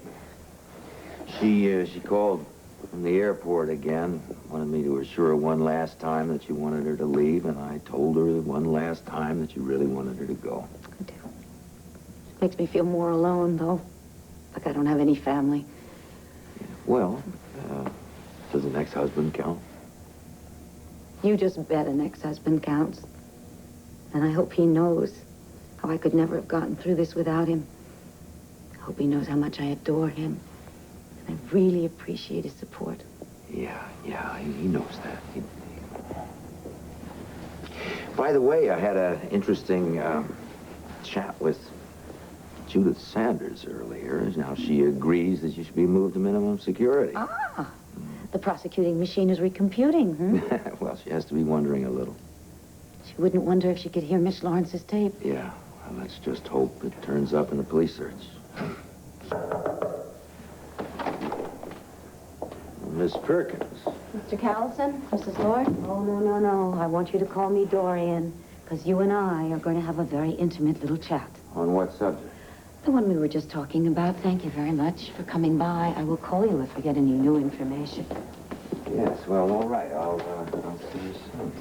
She called from the airport again, wanted me to assure her one last time that you wanted her to leave, and I told her one last time that you really wanted her to go. I do. Makes me feel more alone, though. Like I don't have any family. Well, does an ex-husband count? You just bet an ex-husband counts. And I hope he knows how I could never have gotten through this without him. I hope he knows how much I adore him. And I really appreciate his support. Yeah, he knows that. By the way, I had an interesting chat with Judith Sanders earlier. Now she agrees that you should be moved to minimum security. Ah, the prosecuting machine is recomputing, Well, she has to be wondering a little. She wouldn't wonder if she could hear Miss Lawrence's tape. Yeah, well, let's just hope it turns up in the police search. Miss Perkins. Mr. Callison, Mrs. Lord? Oh, no. I want you to call me Dorian, because you and I are going to have a very intimate little chat. On what subject? The one we were just talking about. Thank you very much for coming by. I will call you if we get any new information. Yes, well, all right. I'll see you soon.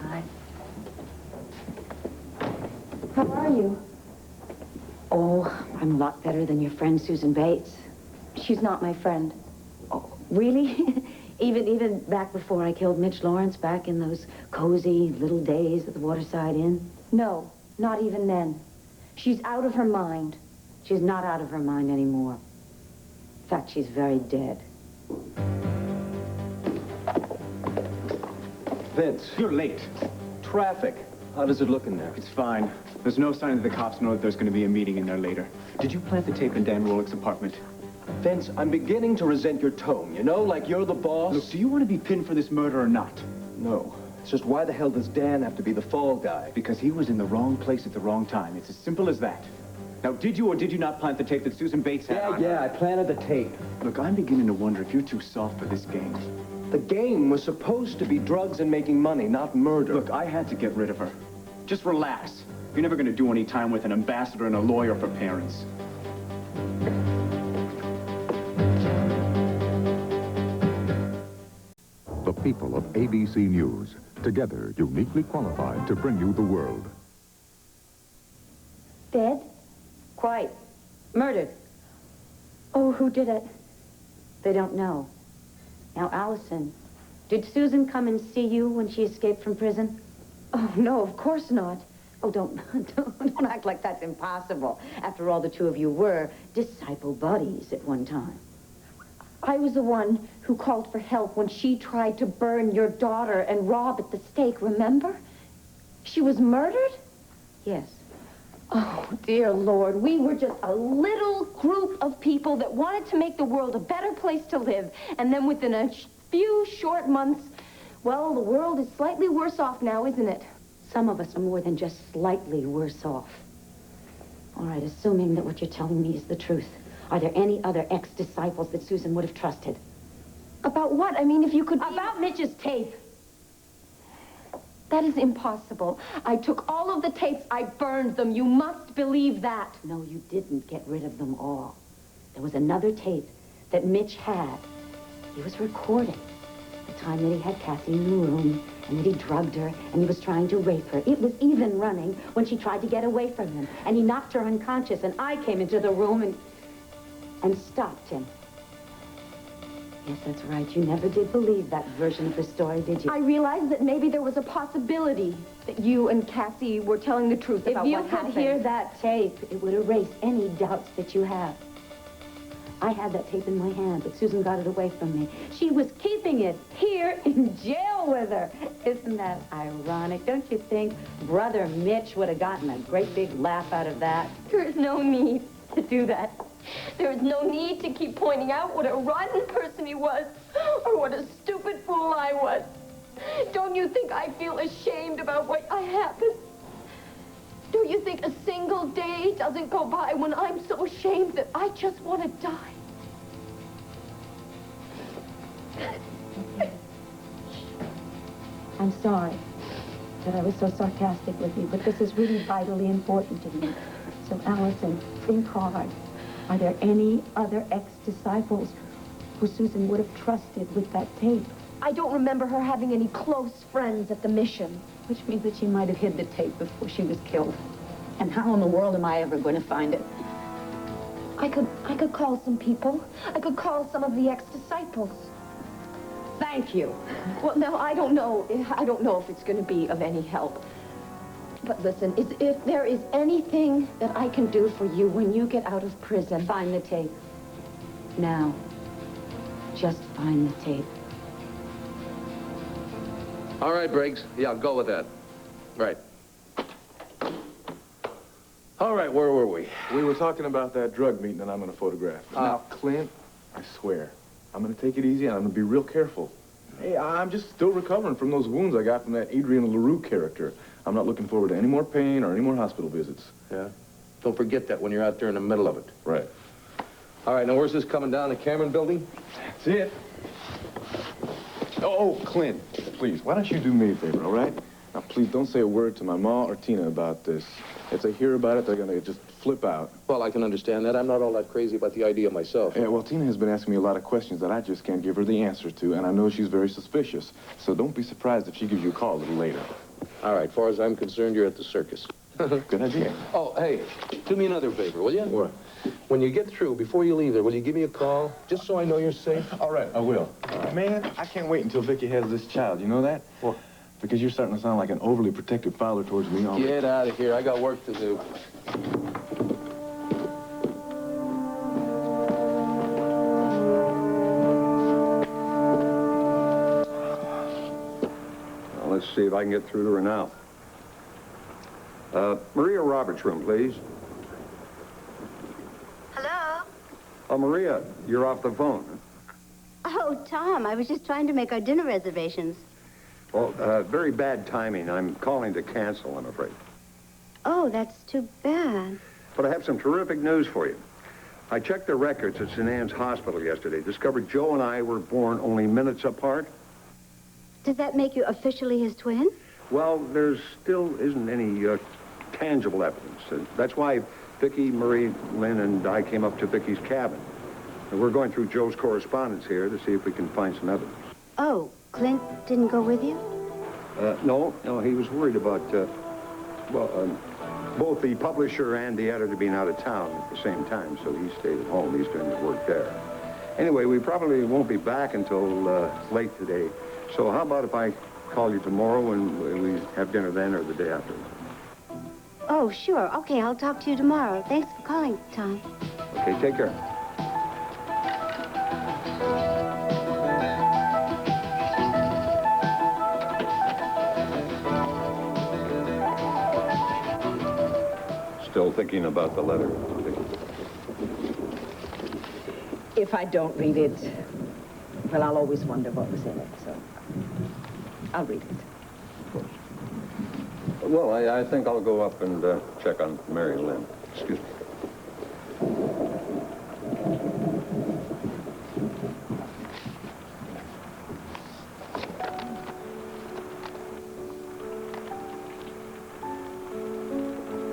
Bye. How are you? Oh, I'm a lot better than your friend Susan Bates. She's not my friend. Oh, really? even back before I killed Mitch Lawrence, back in those cozy little days at the Waterside Inn? No, not even then. She's out of her mind. She's not out of her mind anymore. In fact, she's very dead. Vince. You're late. Traffic. How does it look in there? It's fine. There's no sign that the cops know that there's going to be a meeting in there later. Did you plant the tape in Dan Rolick's apartment? Vince, I'm beginning to resent your tone, you know, like you're the boss. Look, do you want to be pinned for this murder or not? No. It's just why the hell does Dan have to be the fall guy? Because he was in the wrong place at the wrong time. It's as simple as that. Now, did you or did you not plant the tape that Susan Bates had on? Yeah, I planted the tape. Look, I'm beginning to wonder if you're too soft for this game. The game was supposed to be drugs and making money, not murder. Look, I had to get rid of her. Just relax. You're never going to do any time with an ambassador and a lawyer for parents. The people of ABC News, together uniquely qualified to bring you the world. Dead? Quite. Murdered. Oh, who did it? They don't know. Now, Allison, did Susan come and see you when she escaped from prison? Oh, no, of course not. Oh, don't act like that's impossible. After all, the two of you were disciple buddies at one time. I was the one who called for help when she tried to burn your daughter and Rob at the stake, remember? She was murdered? Yes. Oh, dear Lord, we were just a little group of people that wanted to make the world a better place to live. And then within a few short months, well, the world is slightly worse off now, isn't it? Some of us are more than just slightly worse off. All right, assuming that what you're telling me is the truth, are there any other ex-disciples that Susan would have trusted? About what? I mean, if you could... About Mitch's tape. That is impossible. I took all of the tapes. I burned them. You must believe that. No, you didn't get rid of them all. There was another tape that Mitch had. He was recording the time that he had Cassie in the room and that he drugged her and he was trying to rape her. It was even running when she tried to get away from him. And he knocked her unconscious and I came into the room and stopped him. Yes, that's right. You never did believe that version of the story, did you? I realized that maybe there was a possibility that you and Cassie were telling the truth about what happened. If you could hear that tape, it would erase any doubts that you have. I had that tape in my hand, but Susan got it away from me. She was keeping it here in jail with her. Isn't that ironic? Don't you think Brother Mitch would have gotten a great big laugh out of that? There is no need to do that. There is no need to keep pointing out what a rotten person he was, or what a stupid fool I was. Don't you think I feel ashamed about what happened? Don't you think a single day doesn't go by when I'm so ashamed that I just want to die? I'm sorry that I was so sarcastic with you, but this is really vitally important to me. So, Allison, think hard. Are there any other ex-disciples who Susan would have trusted with that tape? I don't remember her having any close friends at the mission. Which means that she might have hid the tape before she was killed. And how in the world am I ever going to find it? I could call some people. I could call some of the ex-disciples. Thank you. Well, now, I don't know if it's going to be of any help. But listen, if there is anything that I can do for you when you get out of prison... Find the tape. Now. Just find the tape. All right, Briggs. Yeah, I'll go with that. Right. All right, where were we? We were talking about that drug meeting that I'm going to photograph. Now, Clint, I swear, I'm going to take it easy and I'm going to be real careful. Hey, I'm just still recovering from those wounds I got from that Adrian LaRue character. I'm not looking forward to any more pain or any more hospital visits. Yeah? Don't forget that when you're out there in the middle of it. Right. All right, now where's this coming down? The Cameron building? That's it. Oh, Clint, please, why don't you do me a favor, all right? Now, please don't say a word to my ma or Tina about this. If they hear about it, they're going to just flip out. Well, I can understand that. I'm not all that crazy about the idea myself. Yeah, well, Tina has been asking me a lot of questions that I just can't give her the answers to, and I know she's very suspicious. So don't be surprised if she gives you a call a little later. All right, as far as I'm concerned, you're at the circus. Good idea. Oh, hey, do me another favor, will you? What? When you get through, before you leave there, will you give me a call, just so I know you're safe? All right, I will. Man, I can't wait until Vicky has this child. You know that? What? Because you're starting to sound like an overly protective father towards me already. Get out of here. I got work to do. Well, let's see if I can get through to her now. Maria Roberts' room, please. Hello? Oh, Maria, you're off the phone. Oh, Tom, I was just trying to make our dinner reservations. Well, very bad timing. I'm calling to cancel, I'm afraid. Oh, that's too bad. But I have some terrific news for you. I checked the records at St. Anne's Hospital yesterday. Discovered Joe and I were born only minutes apart. Does that make you officially his twin? Well, there still isn't any tangible evidence. That's why Vicky, Marie, Lynn, and I came up to Vicky's cabin. And we're going through Joe's correspondence here to see if we can find some evidence. Oh, Clint didn't go with you? No, he was worried about, both the publisher and the editor being out of town at the same time, so he stayed at home. He's doing his work there. Anyway, we probably won't be back until late today. So how about if I call you tomorrow and we have dinner then or the day after? Oh, sure. Okay, I'll talk to you tomorrow. Thanks for calling, Tom. Okay, take care. still thinking about the letter, Vicky? If I don't read it, well, I'll always wonder what was in it, so I'll read it. Well, I think I'll go up and check on Mary Lynn. Excuse me.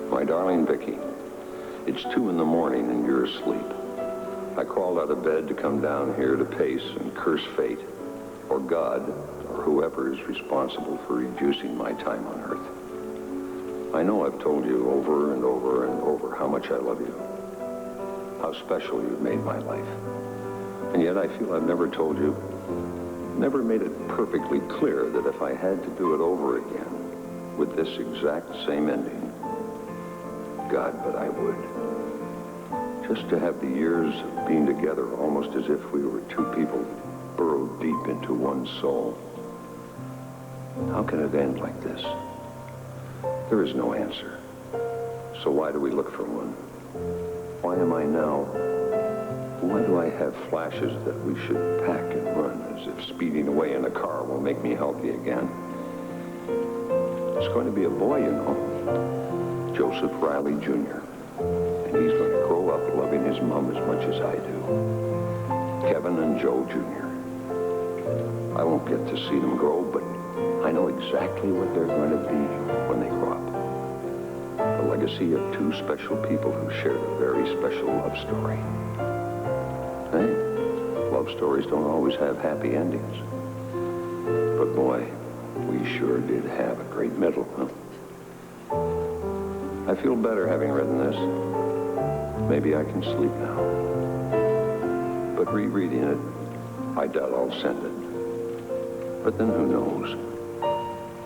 My darling Vicky, it's 2 in the morning and you're asleep. I crawled out of bed to come down here to pace and curse fate, or God, or whoever is responsible for reducing my time on earth. I know I've told you over and over and over how much I love you, how special you've made my life. And yet I feel I've never told you, never made it perfectly clear that if I had to do it over again, with this exact same ending, God, but I would. Just to have the years of being together almost as if we were two people burrowed deep into one soul. How can it end like this? There is no answer. So why do we look for one? Why am I now? Why do I have flashes that we should pack and run as if speeding away in a car will make me healthy again? It's going to be a boy, you know. Joseph Riley, Jr. And he's going to grow up loving his mom as much as I do. Kevin and Joe, Jr. I won't get to see them grow, but I know exactly what they're going to be when they grow up. The legacy of two special people who shared a very special love story. Hey, love stories don't always have happy endings. But boy, we sure did have a great middle, huh? I feel better having written this. Maybe I can sleep now. But rereading it, I doubt I'll send it. But then who knows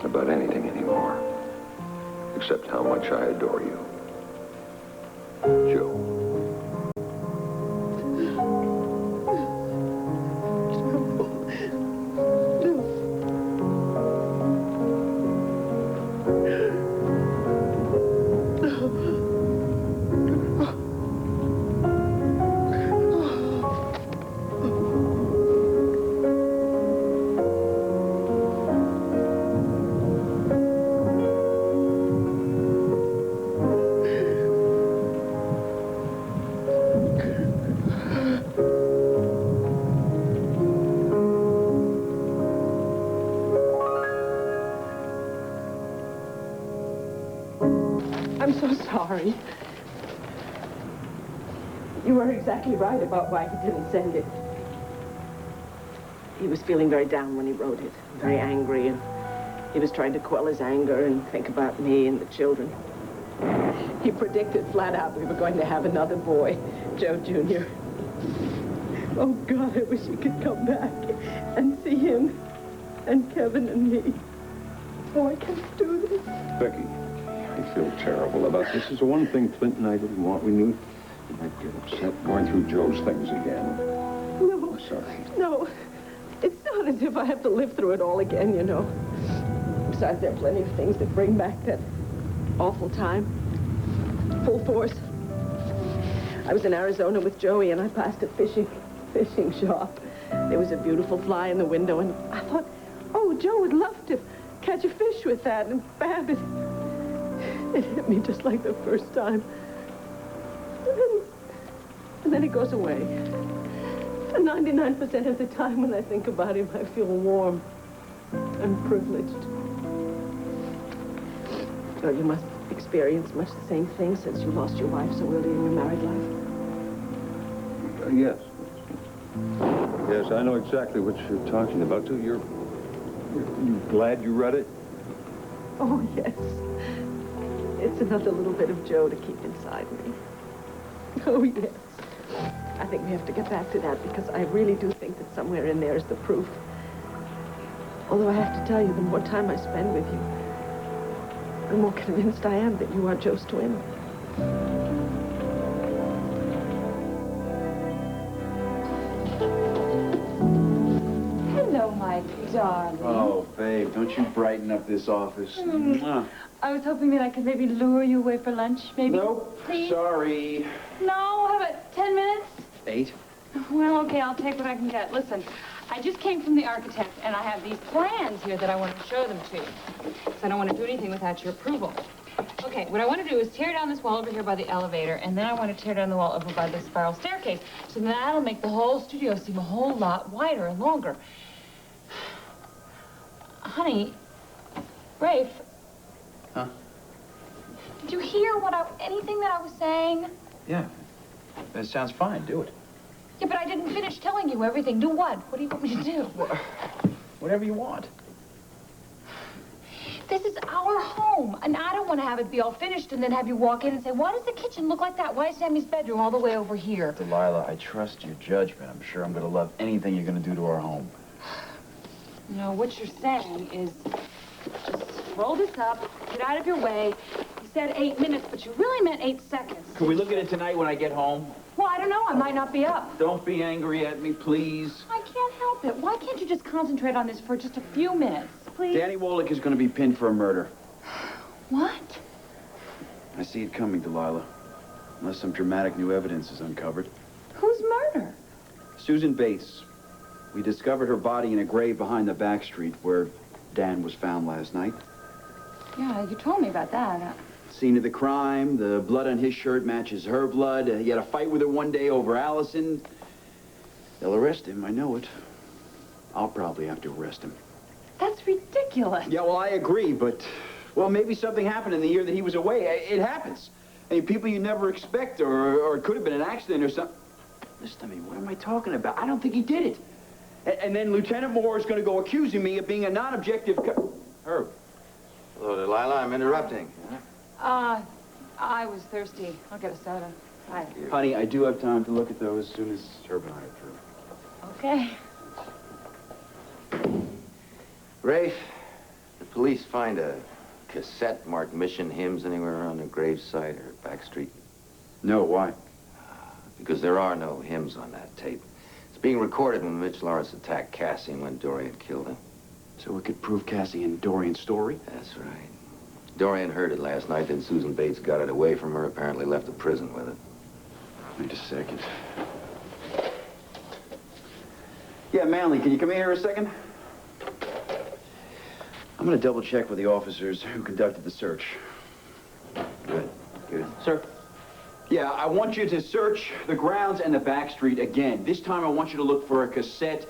about anything anymore, except how much I adore you. Joe. I'm so sorry. You were exactly right about why he didn't send it. He was feeling very down when he wrote it, very angry, and he was trying to quell his anger and think about me and the children. He predicted flat out we were going to have another boy, Joe Jr. Oh, God, I wish he could come back and see him and Kevin and me. Oh, I can't do this. Becky, I feel terrible about this. It's the one thing Clint and I didn't want. We knew we might get upset going through Joe's things again. No. I'm sorry. No. It's not as if I have to live through it all again, you know. Besides, there are plenty of things that bring back that awful time. Full force. I was in Arizona with Joey, and I passed a fishing shop. There was a beautiful fly in the window, and I thought, oh, Joe would love to catch a fish with that, and bam, it hit me just like the first time. And then it goes away. And 99% of the time when I think about him, I feel warm and privileged. Oh, you must experience much the same thing since you lost your wife so early in your married life. Yes. Yes, I know exactly what you're talking about, too. You're glad you read it? Oh, yes. It's another little bit of Joe to keep inside me. Oh, yes. I think we have to get back to that because I really do think that somewhere in there is the proof. Although I have to tell you, the more time I spend with you, the more convinced I am that you are Joe's twin. Hello, Oh, my darling. Oh, babe, don't you brighten up this office. Mwah. I was hoping that I could maybe lure you away for lunch, maybe. Nope. Please? Sorry. No, how about 10 minutes? 8? Well, okay, I'll take what I can get. Listen, I just came from the architect, and I have these plans here that I want to show them to you. So I don't want to do anything without your approval. Okay, what I want to do is tear down this wall over here by the elevator, and then I want to tear down the wall over by the spiral staircase. So then that'll make the whole studio seem a whole lot wider and longer. Honey, Rafe. Huh? Did you hear anything that I was saying? Yeah. That sounds fine. Do it. Yeah, but I didn't finish telling you everything. Do what? What do you want me to do? Whatever you want. This is our home, and I don't want to have it be all finished and then have you walk in and say, why does the kitchen look like that? Why is Sammy's bedroom all the way over here? Delilah, I trust your judgment. I'm sure I'm going to love anything you're going to do to our home. No, what you're saying is just roll this up, get out of your way. You said 8 minutes, but you really meant 8 seconds. Can we look at it tonight when I get home? Well, I don't know. I might not be up. Don't be angry at me, please. I can't help it. Why can't you just concentrate on this for just a few minutes, please? Danny Wallach is going to be pinned for a murder. What? I see it coming, Delilah. Unless some dramatic new evidence is uncovered. Whose murder? Susan Bates. We discovered her body in a grave behind the back street where Dan was found last night. Yeah, you told me about that. Scene of the crime, the blood on his shirt matches her blood. He had a fight with her one day over Allison. They'll arrest him, I know it. I'll probably have to arrest him. That's ridiculous. Yeah, well, I agree, but, well, maybe something happened in the year that he was away. It happens. I mean, people you never expect, or it could have been an accident or something. Listen to me, what am I talking about? I don't think he did it. And then Lieutenant Moore is going to go accusing me of being a non-objective Herb. Hello, Delilah. I'm interrupting. I was thirsty. I'll get a soda. Bye. Honey, I do have time to look at those as soon as Herb and I are through. Okay. Rafe, the police find a cassette marked Mission Hymns anywhere around the gravesite or back street? No, why? Because there are no hymns on that tape. It's being recorded when Mitch Lawrence attacked Cassie and when Dorian killed him. So it could prove Cassie and Dorian's story? That's right. Dorian heard it last night, then Susan Bates got it away from her, apparently left the prison with it. Wait a second. Yeah, Manley, can you come in here a second? I'm gonna double check with the officers who conducted the search. Good, good. Sir? Yeah, I want you to search the grounds and the back street again. This time I want you to look for a cassette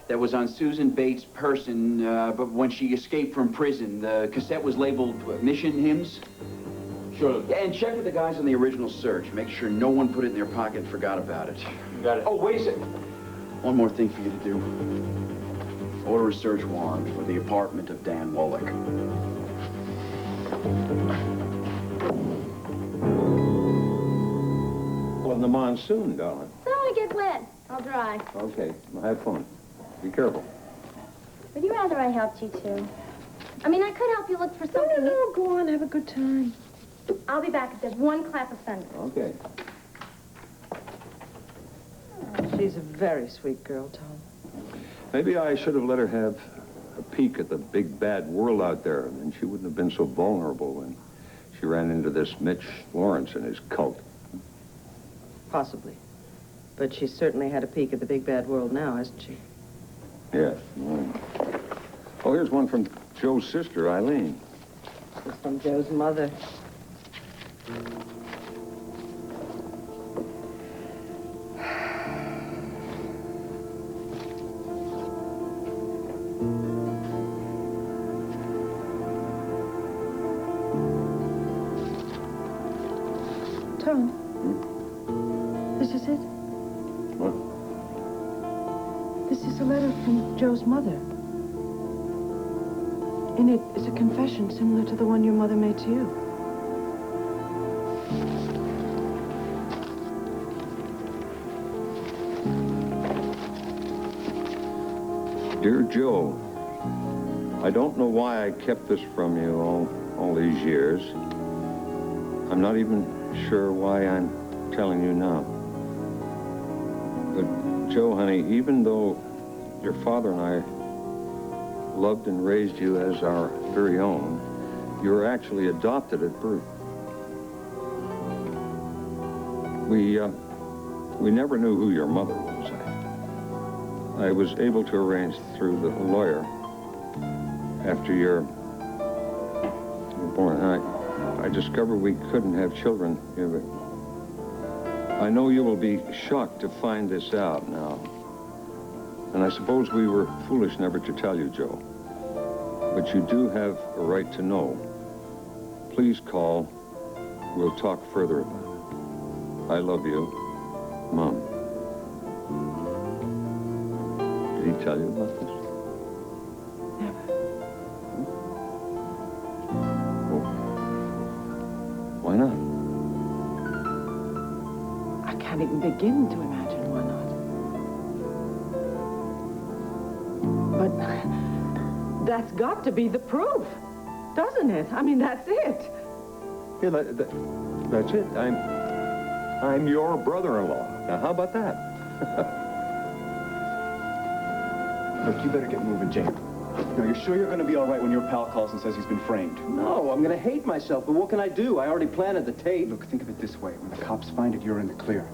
that was on Susan Bates' person, but when she escaped from prison. The cassette was labeled Mission Hymns. Sure. Yeah, and check with the guys on the original search. Make sure no one put it in their pocket and forgot about it. You got it. Oh, wait a second. One more thing for you to do. Order a search warrant for the apartment of Dan Wallach. Well, in the monsoon, darling. I don't want to get wet. I'll dry. Okay, well, have fun. Be careful. Would you rather I helped you too? I mean, I could help you look for something. No, go on, have a good time. I'll be back if there's one clap of thunder. Okay. She's a very sweet girl, Tom. Maybe I should have let her have a peek at the big bad world out there, and then she wouldn't have been so vulnerable when she ran into this Mitch Lawrence and his cult. Possibly. But she's certainly had a peek at the big bad world now, hasn't she? Yeah. Oh, here's one from Joe's sister, Eileen. It's from Joe's mother. Tom, this is it? What? This is a letter from Joe's mother. In it is a confession similar to the one your mother made to you. Dear Joe, I don't know why I kept this from you all these years. I'm not even sure why I'm telling you now. But, Joe, honey, even though your father and I loved and raised you as our very own, you were actually adopted at birth. We never knew who your mother was. I was able to arrange through the lawyer after you were born. I discovered we couldn't have children. I know you will be shocked to find this out now. And I suppose we were foolish never to tell you, Joe. But you do have a right to know. Please call. We'll talk further about it. I love you, Mom. Did he tell you about this? Never. Why not? I can't even begin to imagine why not. But that's got to be the proof, doesn't it? I mean, that's it. Yeah, that's it. I'm your brother-in-law. Now, how about that? Look, you better get moving, Jane. Now, you're sure you're going to be all right when your pal calls and says he's been framed? No, I'm going to hate myself, but what can I do? I already planted the tape. Look, think of it this way. When the cops find it, you're in the clear.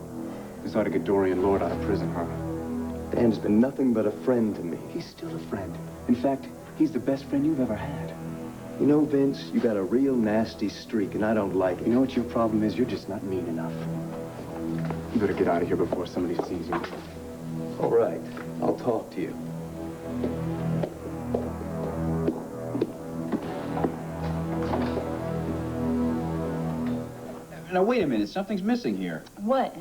This ought to get Dorian Lord out of prison, huh? Dan's been nothing but a friend to me. He's still a friend. In fact, he's the best friend you've ever had. You know, Vince, you got a real nasty streak, and I don't like it. You know what your problem is? You're just not mean enough. You better get out of here before somebody sees you. All right. I'll talk to you. Now, wait a minute. Something's missing here. What?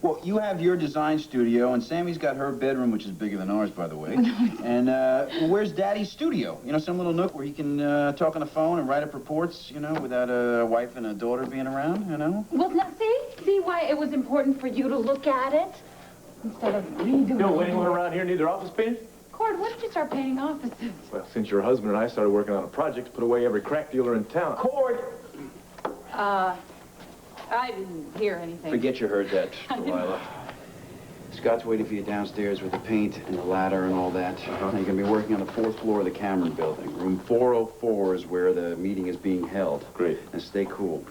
Well, you have your design studio, and Sammy's got her bedroom, which is bigger than ours, by the way. And where's Daddy's studio? You know, some little nook where he can talk on the phone and write up reports, you know, without a wife and a daughter being around, you know? Well, now, see why it was important for you to look at it instead of redoing it. No, anyone around here need their office painted? Cord, when did you start painting offices? Well, since your husband and I started working on a project to put away every crack dealer in town. Cord! I didn't hear anything. Forget you heard that, Delilah. Scott's waiting for you downstairs with the paint and the ladder and all that. Now, you're going to be working on the 4th floor of the Cameron building. Room 404 is where the meeting is being held. Great. And stay cool.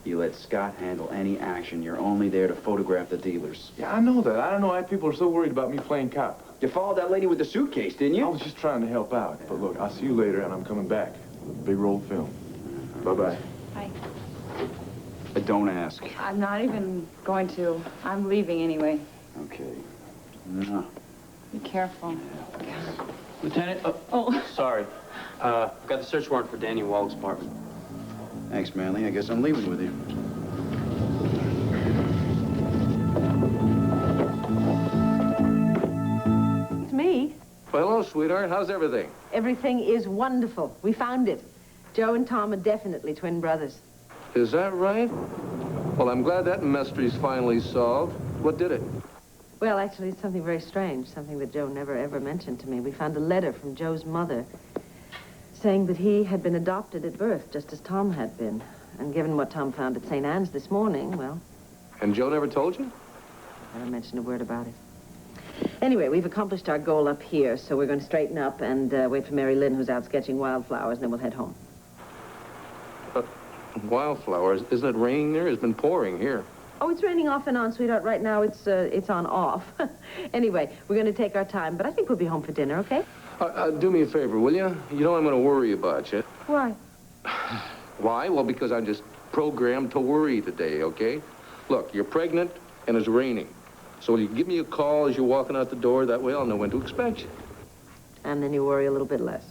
You let Scott handle any action. You're only there to photograph the dealers. Yeah, I know that. I don't know why people are so worried about me playing cop. You followed that lady with the suitcase, didn't you? I was just trying to help out. But look, I'll see you later, and I'm coming back. Big roll of film. Bye-bye. Bye. But don't ask. I'm not even going to. I'm leaving anyway. Okay. No. Be careful. Lieutenant? Oh. Sorry. I've got the search warrant for Danny Wald's apartment. Thanks, Manley. I guess I'm leaving with you. It's me. Well, hello, sweetheart. How's everything? Everything is wonderful. We found it. Joe and Tom are definitely twin brothers. Is that right? Well, I'm glad that mystery's finally solved. What did it? Well, actually, it's something very strange, something that Joe never ever mentioned to me. We found a letter from Joe's mother saying that he had been adopted at birth, just as Tom had been. And given what Tom found at St. Anne's this morning, well... And Joe never told you? Never mentioned a word about it. Anyway, we've accomplished our goal up here, so we're going to straighten up and wait for Mary Lynn, who's out sketching wildflowers, and then we'll head home. Wildflowers? Isn't it raining there? It's been pouring here. Oh, it's raining off and on, sweetheart. Right now, it's on off. Anyway, we're going to take our time, but I think we'll be home for dinner, okay? Do me a favor, will you? You know I'm going to worry about you. Why? Why? Well, because I'm just programmed to worry today, okay? Look, you're pregnant, and it's raining. So will you give me a call as you're walking out the door? That way I'll know when to expect you. And then you worry a little bit less.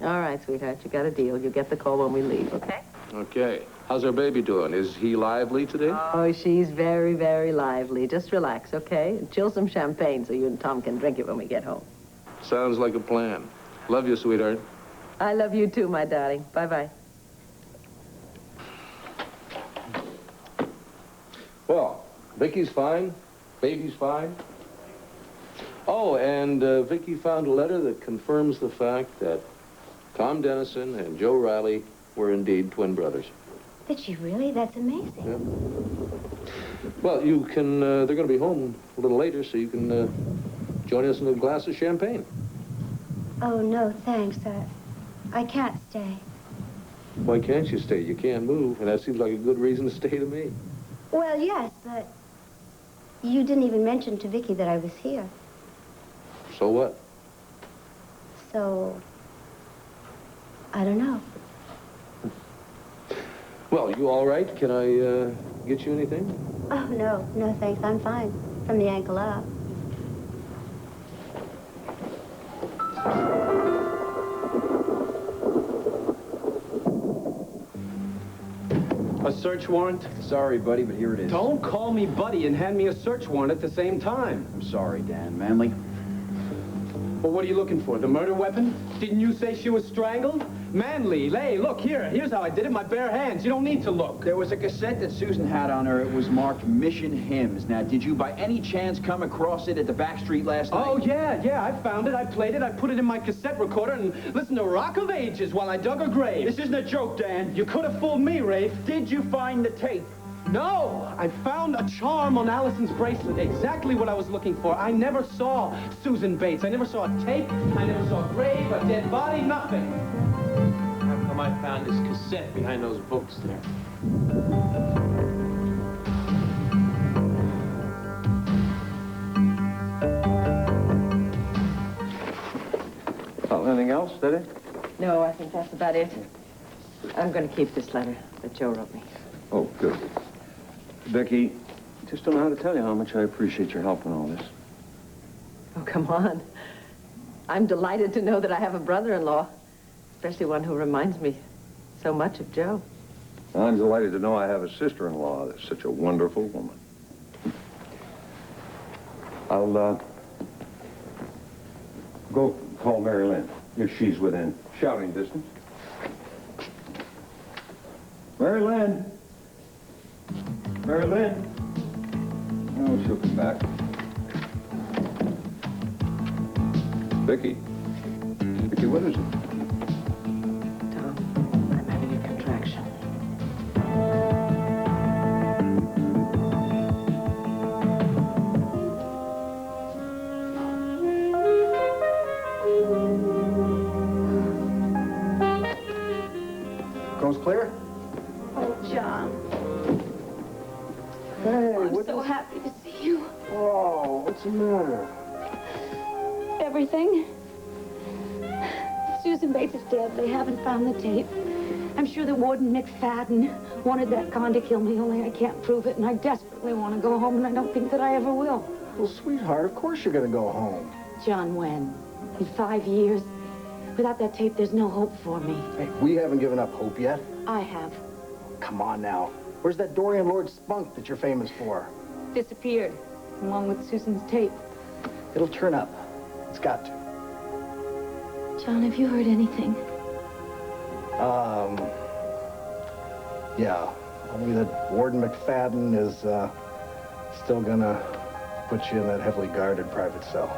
All right, sweetheart, you got a deal. You'll get the call when we leave, okay? Okay. How's our baby doing? Is he lively today? Oh, she's very, very lively. Just relax, okay? And chill some champagne so you and Tom can drink it when we get home. Sounds like a plan. Love you, sweetheart. I love you too, my darling. Bye-bye. Well, Vicky's fine. Baby's fine. Oh, and Vicky found a letter that confirms the fact that Tom Dennison and Joe Riley were indeed twin brothers. Did she really? That's amazing. Yeah. Well, you can, they're going to be home a little later, so you can join us in a glass of champagne. Oh, no, thanks. I can't stay. Why can't you stay? You can't move, and that seems like a good reason to stay to me. Well, yes, but you didn't even mention to Vicky that I was here. So what? So, I don't know. Well, you all right? Can I get you anything? Oh, no, no, thanks. I'm fine. From the ankle up. A search warrant? Sorry, buddy, but here it is. Don't call me buddy and hand me a search warrant at the same time. I'm sorry, Dan. Manley? Well, what are you looking for? The murder weapon? Didn't you say she was strangled? Manley, hey, look, here's how I did it, my bare hands. You don't need to look. There was a cassette that Susan had on her. It was marked Mission Hymns. Now, did you by any chance come across it at the back street last night? Oh, yeah, I found it, I played it, I put it in my cassette recorder and listened to Rock of Ages while I dug her grave. This isn't a joke, Dan. You could have fooled me, Rafe. Did you find the tape? No! I found a charm on Allison's bracelet. Exactly what I was looking for. I never saw Susan Bates. I never saw a tape. I never saw a grave, a dead body, nothing. How come I found this cassette behind those books there? Well, anything else, Steady? No, I think that's about it. I'm going to keep this letter that Joe wrote me. Oh, good. Vicky, I just don't know how to tell you how much I appreciate your help in all this. Oh, come on. I'm delighted to know that I have a brother-in-law, especially one who reminds me so much of Joe. I'm delighted to know I have a sister-in-law that's such a wonderful woman. I'll, go call Mary Lynn, if she's within shouting distance. Mary Lynn! Mary Lynn! Oh, she'll come back. Vicky. Vicky, what is it? Tom, I'm having a contraction. Coast clear? Oh, John. Hey, I'm so happy to see you. Oh, what's the matter? Everything. Susan Bates is dead. They haven't found the tape. I'm sure that Warden McFadden wanted that con to kill me, only I can't prove it, and I desperately want to go home, and I don't think that I ever will. Well, sweetheart, of course you're going to go home. John, when? In 5 years? Without that tape, there's no hope for me. Hey, we haven't given up hope yet. I have. Come on now. Where's that Dorian Lord spunk that you're famous for? Disappeared, along with Susan's tape. It'll turn up. It's got to. John, have you heard anything? Yeah. Only that Warden McFadden is, still gonna put you in that heavily guarded private cell.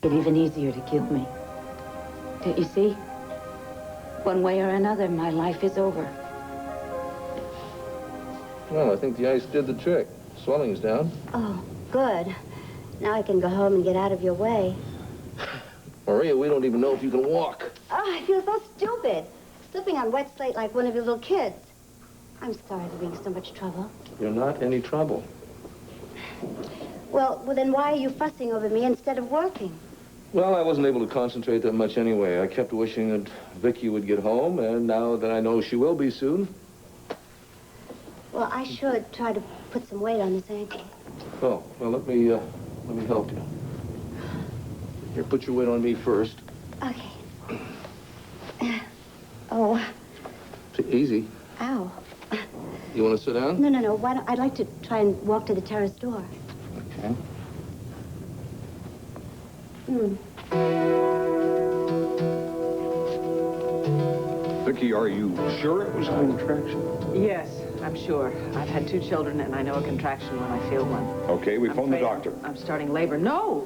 It's even easier to kill me. Don't you see? One way or another, my life is over. Well, I think the ice did the trick. Swelling's down. Oh, good. Now I can go home and get out of your way. Maria, we don't even know if you can walk. Oh, I feel so stupid. Slipping on wet slate like one of your little kids. I'm sorry for being so much trouble. You're not any trouble. Well, then why are you fussing over me instead of working? Well, I wasn't able to concentrate that much anyway. I kept wishing that Vicky would get home, and now that I know she will be soon. Well, I should try to put some weight on this ankle. Oh, well, let me help you. Here, put your weight on me first. Okay. Oh. Easy. Ow. You want to sit down? No. Why don't I'd like to try and walk to the terrace door. Okay. Vicky, are you sure it was a contraction? Yes, I'm sure. I've had 2 children, and I know a contraction when I feel one. Okay, we phoned the doctor. I'm starting labor. No.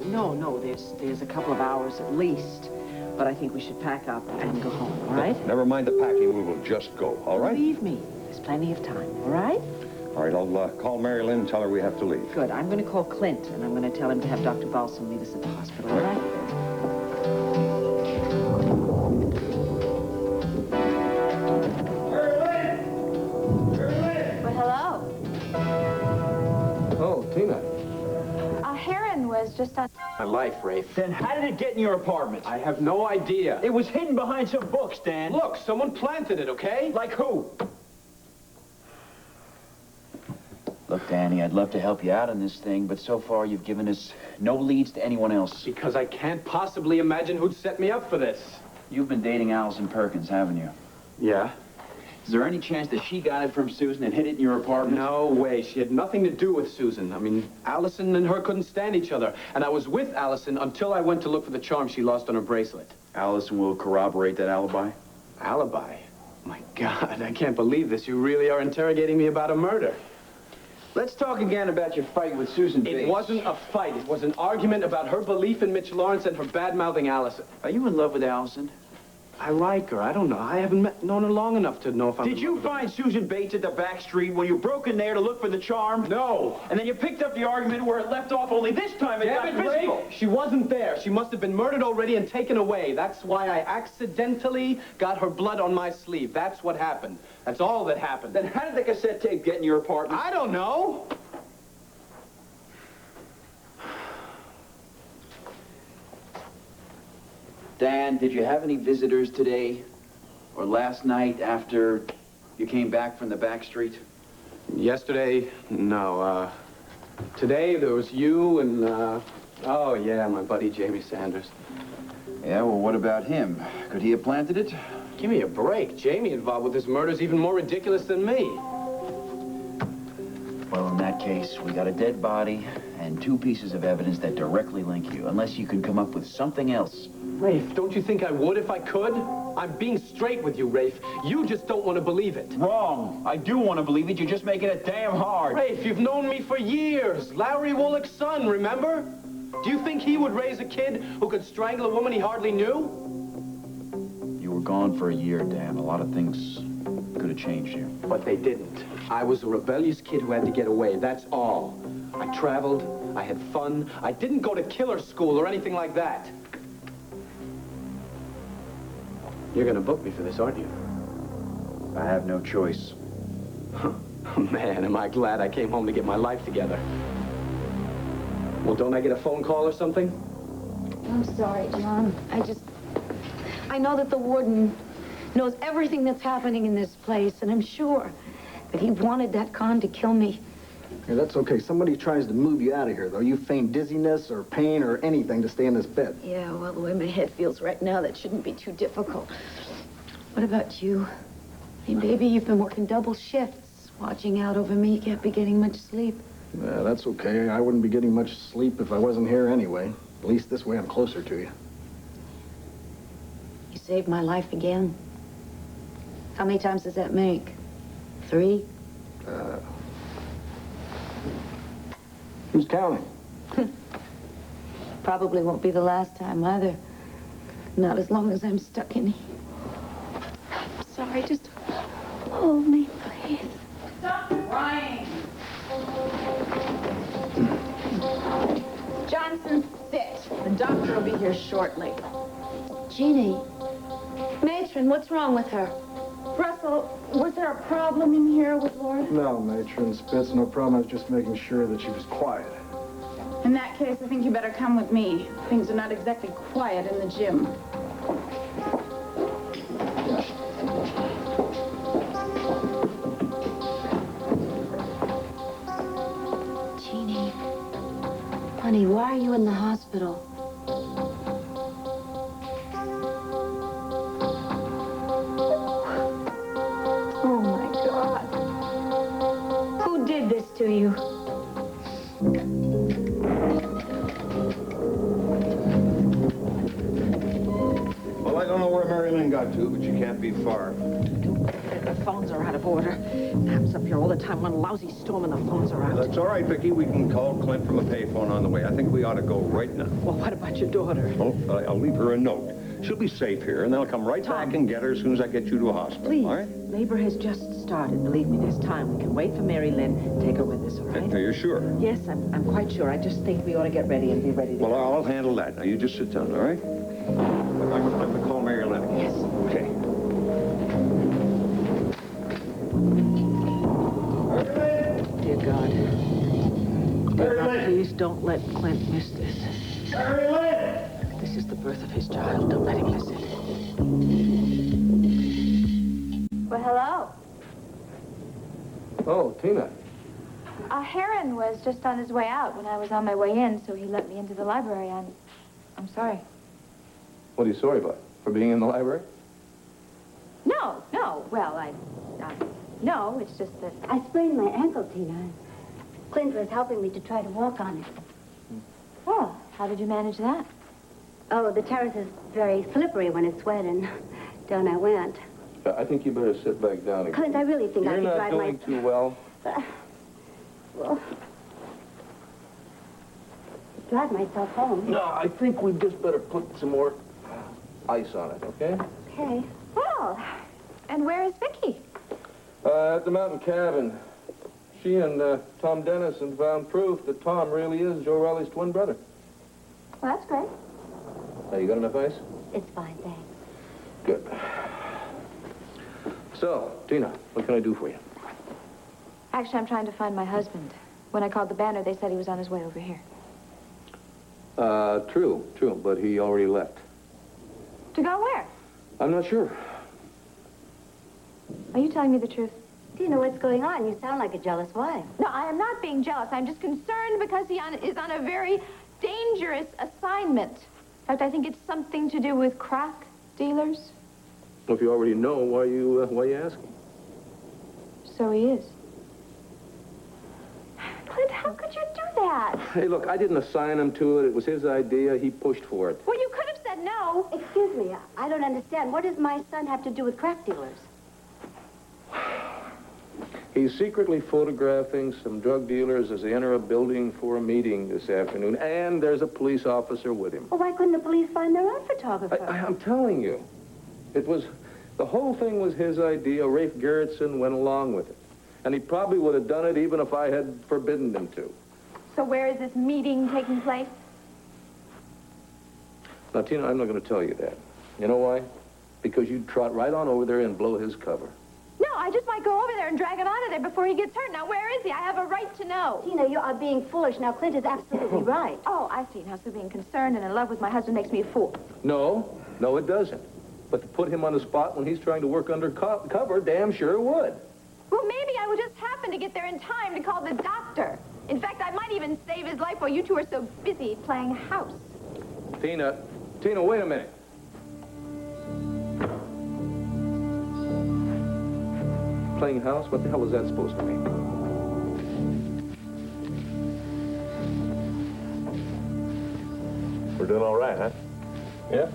There's a couple of hours at least. But I think we should pack up and go home, all right? Never mind the packing. We will just go, all right? Believe me, there's plenty of time, all right? All right, I'll call Mary Lynn and tell her we have to leave. Good. I'm going to call Clint, and I'm going to tell him to have Dr. Balsam meet us at the hospital, all right? Well, hello. Oh, Tina. Heron was just on... My life, Rafe. Then how did it get in your apartment? I have no idea. It was hidden behind some books, Dan. Look, someone planted it, okay? Like who? Look, Danny, I'd love to help you out on this thing, but so far you've given us no leads to anyone else. Because I can't possibly imagine who'd set me up for this. You've been dating Allison Perkins, haven't you? Yeah. Is there any chance that she got it from Susan and hid it in your apartment? No way. She had nothing to do with Susan. I mean, Allison and her couldn't stand each other. And I was with Allison until I went to look for the charm she lost on her bracelet. Allison will corroborate that alibi? Alibi? My God, I can't believe this. You really are interrogating me about a murder. Let's talk again about your fight with Susan Bates. It wasn't a fight. It was an argument about her belief in Mitch Lawrence and her bad-mouthing Allison. Are you in love with Allison? I like her. I don't know. I haven't known her long enough to know if I'm... Did you find Susan Bates at the back street when you broke in there to look for the charm? No. And then you picked up the argument where it left off, only this time it got physical. She wasn't there. She must have been murdered already and taken away. That's why I accidentally got her blood on my sleeve. That's what happened. That's all that happened. Then how did the cassette tape get in your apartment? I don't know. Dan, did you have any visitors today or last night after you came back from the back street? Yesterday, no. Today there was you and, oh yeah, my buddy Jamie Sanders. Yeah, well, what about him? Could he have planted it? Give me a break. Jamie involved with this murder is even more ridiculous than me. Well, in that case, we got a dead body and 2 pieces of evidence that directly link you, unless you can come up with something else. Rafe, don't you think I would if I could? I'm being straight with you, Rafe. You just don't want to believe it. Wrong. I do want to believe it. You're just making it damn hard. Rafe, you've known me for years. Larry Woollick's son, remember? Do you think he would raise a kid who could strangle a woman he hardly knew? You were gone for a year, Dan. A lot of things could have changed you. But they didn't. I was a rebellious kid who had to get away, that's all. I traveled, I had fun. I didn't go to killer school or anything like that. You're gonna book me for this, aren't you? I have no choice. Man, am I glad I came home to get my life together. Well, don't I get a phone call or something? I'm sorry, John. I know that the warden knows everything that's happening in this place, and I'm sure that he wanted that con to kill me. Yeah, that's okay. Somebody tries to move you out of here, though. You feign dizziness or pain or anything to stay in this bed. Yeah, well, the way my head feels right now, that shouldn't be too difficult. What about you? Hey, baby, you've been working double shifts, watching out over me. You can't be getting much sleep. Yeah, that's okay. I wouldn't be getting much sleep if I wasn't here anyway. At least this way I'm closer to you. You saved my life again. How many times does that make? 3? Who's counting? Probably won't be the last time either. Not as long as I'm stuck in here. Sorry, just hold me, please. Stop crying. Johnson, sit. The doctor will be here shortly. Jeannie. Matron, what's wrong with her? Russell, was there a problem in here with Laura? No, Matron Spitz, no problem. I was just making sure that she was quiet. In that case, I think you better come with me. Things are not exactly quiet in the gym. Jeannie. Honey, why are you in the hospital? Oh, my God. Who did this to you? Well, I don't know where Mary Lynn got to, but she can't be far. The phones are out of order. It happens up here all the time. One lousy storm and the phones are out. That's all right, Vicki. We can call Clint from a payphone on the way. I think we ought to go right now. Well, what about your daughter? Oh, I'll leave her a note. She'll be safe here, and they'll come right back and get her as soon as I get you to a hospital, Please. all right? Labor has just started. Believe me, there's time. We can wait for Mary Lynn. Take her with us, all right? Are you sure? Yes, I'm quite sure. I just think we ought to get ready and be ready to Well, go. I'll handle that. Now, you just sit down, all right? I'm going to call Mary Lynn. Yes. Okay. Dear God. Dear God, please don't let Clint miss this. Mary Lynn! This is the birth of his child. Don't let him miss it. Well, hello. Oh, Tina. Heron was just on his way out when I was on my way in, so he let me into the library. I'm sorry. What are you sorry about? For being in the library? No. Well, no, it's just that... I sprained my ankle, Tina. Clint was helping me to try to walk on it. Oh, how did you manage that? Oh, the terrace is very slippery when it's wet, and down I went. I think you better sit back down again. Clint, I really think I You're could not drive doing too well. Well, drive myself home. No, I think we just better put some more ice on it, okay? Okay. Well, and where is Vicky? At the mountain cabin. She and Tom Dennison found proof that Tom really is Joe Riley's twin brother. Well, that's great. Now, you got enough ice? It's fine, thanks. Good. So, Tina, what can I do for you? Actually, I'm trying to find my husband. When I called the Banner, they said he was on his way over here. True, but he already left. To go where? I'm not sure. Are you telling me the truth? Do you know what's going on? You sound like a jealous wife. No, I am not being jealous. I'm just concerned because he is on a very dangerous assignment. In fact, I think it's something to do with crack dealers. Well, if you already know, why are you asking? So he is. Clint, how could you do that? Hey, look, I didn't assign him to it. It was his idea. He pushed for it. Well, you could have said no. Excuse me, I don't understand. What does my son have to do with crack dealers? He's secretly photographing some drug dealers as they enter a building for a meeting this afternoon, and there's a police officer with him. Well, why couldn't the police find their own photographer? I'm telling you, the whole thing was his idea. Rafe Gerritsen went along with it. And he probably would have done it even if I had forbidden him to. So where is this meeting taking place? Now, Tina, I'm not going to tell you that. You know why? Because you'd trot right on over there and blow his cover. No, I just might go over there and drag him out of there before he gets hurt. Now, where is he? I have a right to know. Tina, you are being foolish. Now, Clint is absolutely right. Oh, I see. Now, so being concerned and in love with my husband makes me a fool. No, it doesn't. But to put him on the spot when he's trying to work under cover, damn sure it would. Well, maybe I would just happen to get there in time to call the doctor. In fact, I might even save his life while you two are so busy playing house. Tina, wait a minute. Playing house? What the hell is that supposed to mean? We're doing all right, huh? Yeah?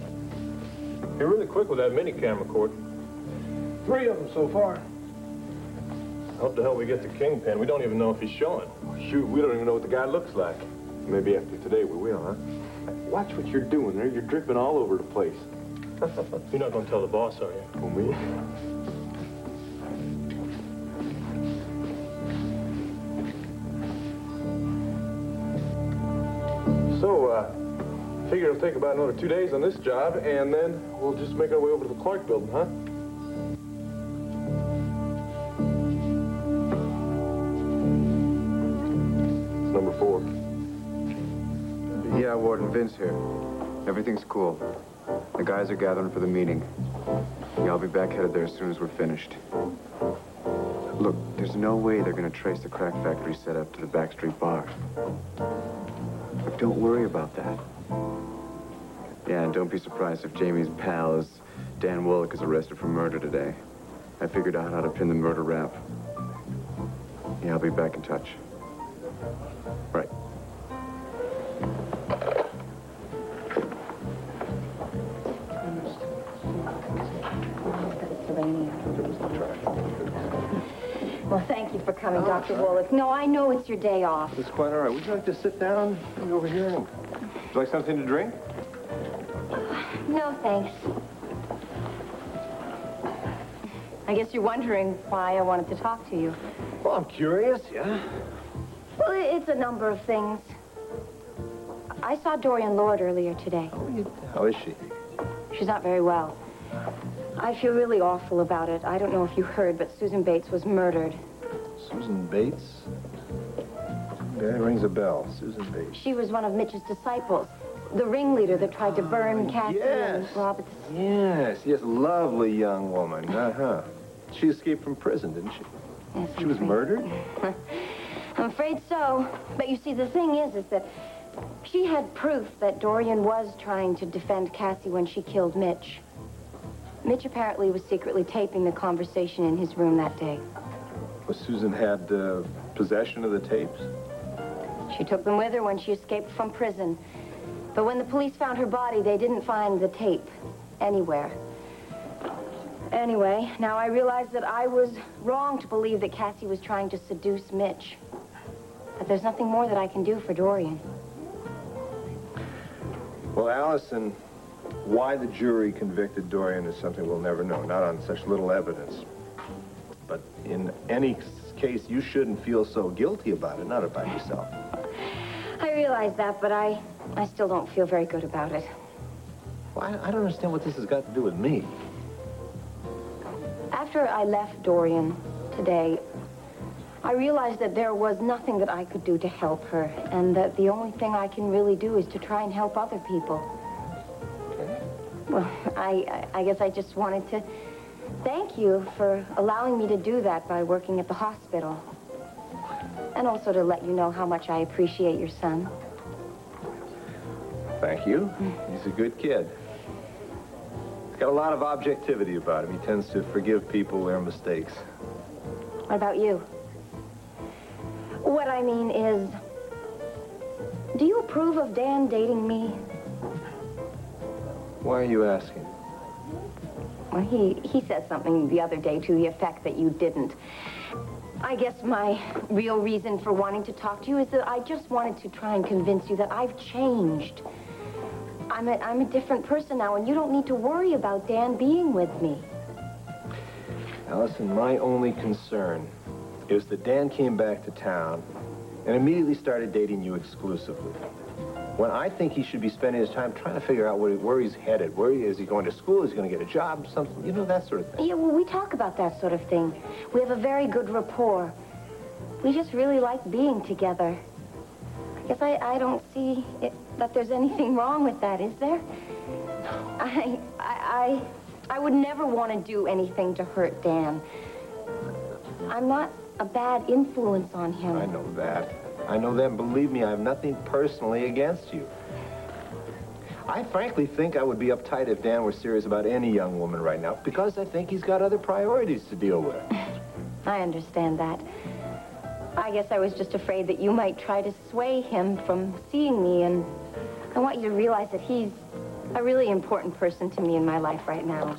You're really quick with that mini camera, 3 of them so far. Hope the hell we get the kingpin. We don't even know if he's showing. Shoot, we don't even know what the guy looks like. Maybe after today we will, huh? Watch what you're doing there. You're dripping all over the place. You're not going to tell the boss, are you? Well, me? So, figure it'll take about another 2 days on this job, and then we'll just make our way over to the Clark building, huh? Number 4. Yeah, Warden, Vince here. Everything's cool. The guys are gathering for the meeting. Yeah, I'll be back headed there as soon as we're finished. Look, there's no way they're gonna trace the crack factory setup to the backstreet bar. But don't worry about that. Yeah, and don't be surprised if Jamie's pal is Dan Willick is arrested for murder today. I figured out how to pin the murder rap. Yeah, I'll be back in touch. Right. Well, thank you for coming, Dr. Wollich. No, I know it's your day off. It's quite all right. Would you like to sit down over here? Would you like something to drink? No, thanks. I guess you're wondering why I wanted to talk to you. Well, I'm curious, yeah. Well, it's a number of things. I saw Dorian Lord earlier today. How is she? She's not very well. I feel really awful about it. I don't know if you heard, but Susan Bates was murdered. Susan Bates? That rings a bell. Susan Bates. She was one of Mitch's disciples. The ringleader that tried to burn Cassie and Robert. Yes, lovely young woman. Uh-huh. She escaped from prison, didn't she? Yes, She was murdered? I'm afraid so. But you see, the thing is that she had proof that Dorian was trying to defend Cassie when she killed Mitch. Mitch apparently was secretly taping the conversation in his room that day. Well, Susan had possession of the tapes? She took them with her when she escaped from prison. But when the police found her body, they didn't find the tape anywhere. Anyway, now I realize that I was wrong to believe that Cassie was trying to seduce Mitch. But there's nothing more that I can do for Dorian. Well, Allison, why the jury convicted Dorian is something we'll never know, not on such little evidence. But in any case, you shouldn't feel so guilty about it, not about yourself. I realize that, but I still don't feel very good about it. Well, I don't understand what this has got to do with me. After I left Dorian today, I realized that there was nothing that I could do to help her, and that the only thing I can really do is to try and help other people. Well, I guess I just wanted to thank you for allowing me to do that by working at the hospital. And also to let you know how much I appreciate your son. Thank you. He's a good kid. He's got a lot of objectivity about him. He tends to forgive people their mistakes. What about you? What I mean is, do you approve of Dan dating me? Why are you asking? Well, he said something the other day to the effect that you didn't. I guess my real reason for wanting to talk to you is that I just wanted to try and convince you that I've changed. I'm a different person now, and you don't need to worry about Dan being with me. Allison, my only concern is that Dan came back to town and immediately started dating you exclusively. When I think he should be spending his time trying to figure out where he's headed. Is he going to school? Is he going to get a job? Something, you know, that sort of thing. Yeah, well, we talk about that sort of thing. We have a very good rapport. We just really like being together. I guess I don't see that there's anything wrong with that, is there? I would never want to do anything to hurt Dan. I'm not a bad influence on him. I know that. I know that, and believe me, I have nothing personally against you. I frankly think I would be uptight if Dan were serious about any young woman right now, because I think he's got other priorities to deal with. I understand that. I guess I was just afraid that you might try to sway him from seeing me, and I want you to realize that he's a really important person to me in my life right now.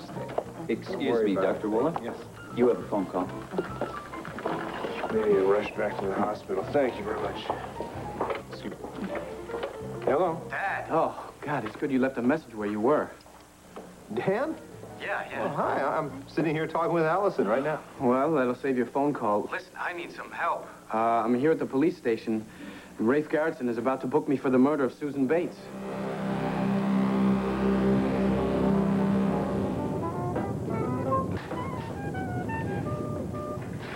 Excuse me, Dr. Woolen? Yes. You have a phone call. Maybe you rushed back to the hospital. Thank you very much. Hello? Dad! Oh, God, it's good you left a message where you were. Dan? Yeah. Well, hi, I'm sitting here talking with Allison right now. Well, that'll save your phone call. Listen, I need some help. I'm here at the police station. Rafe Garrettson is about to book me for the murder of Susan Bates.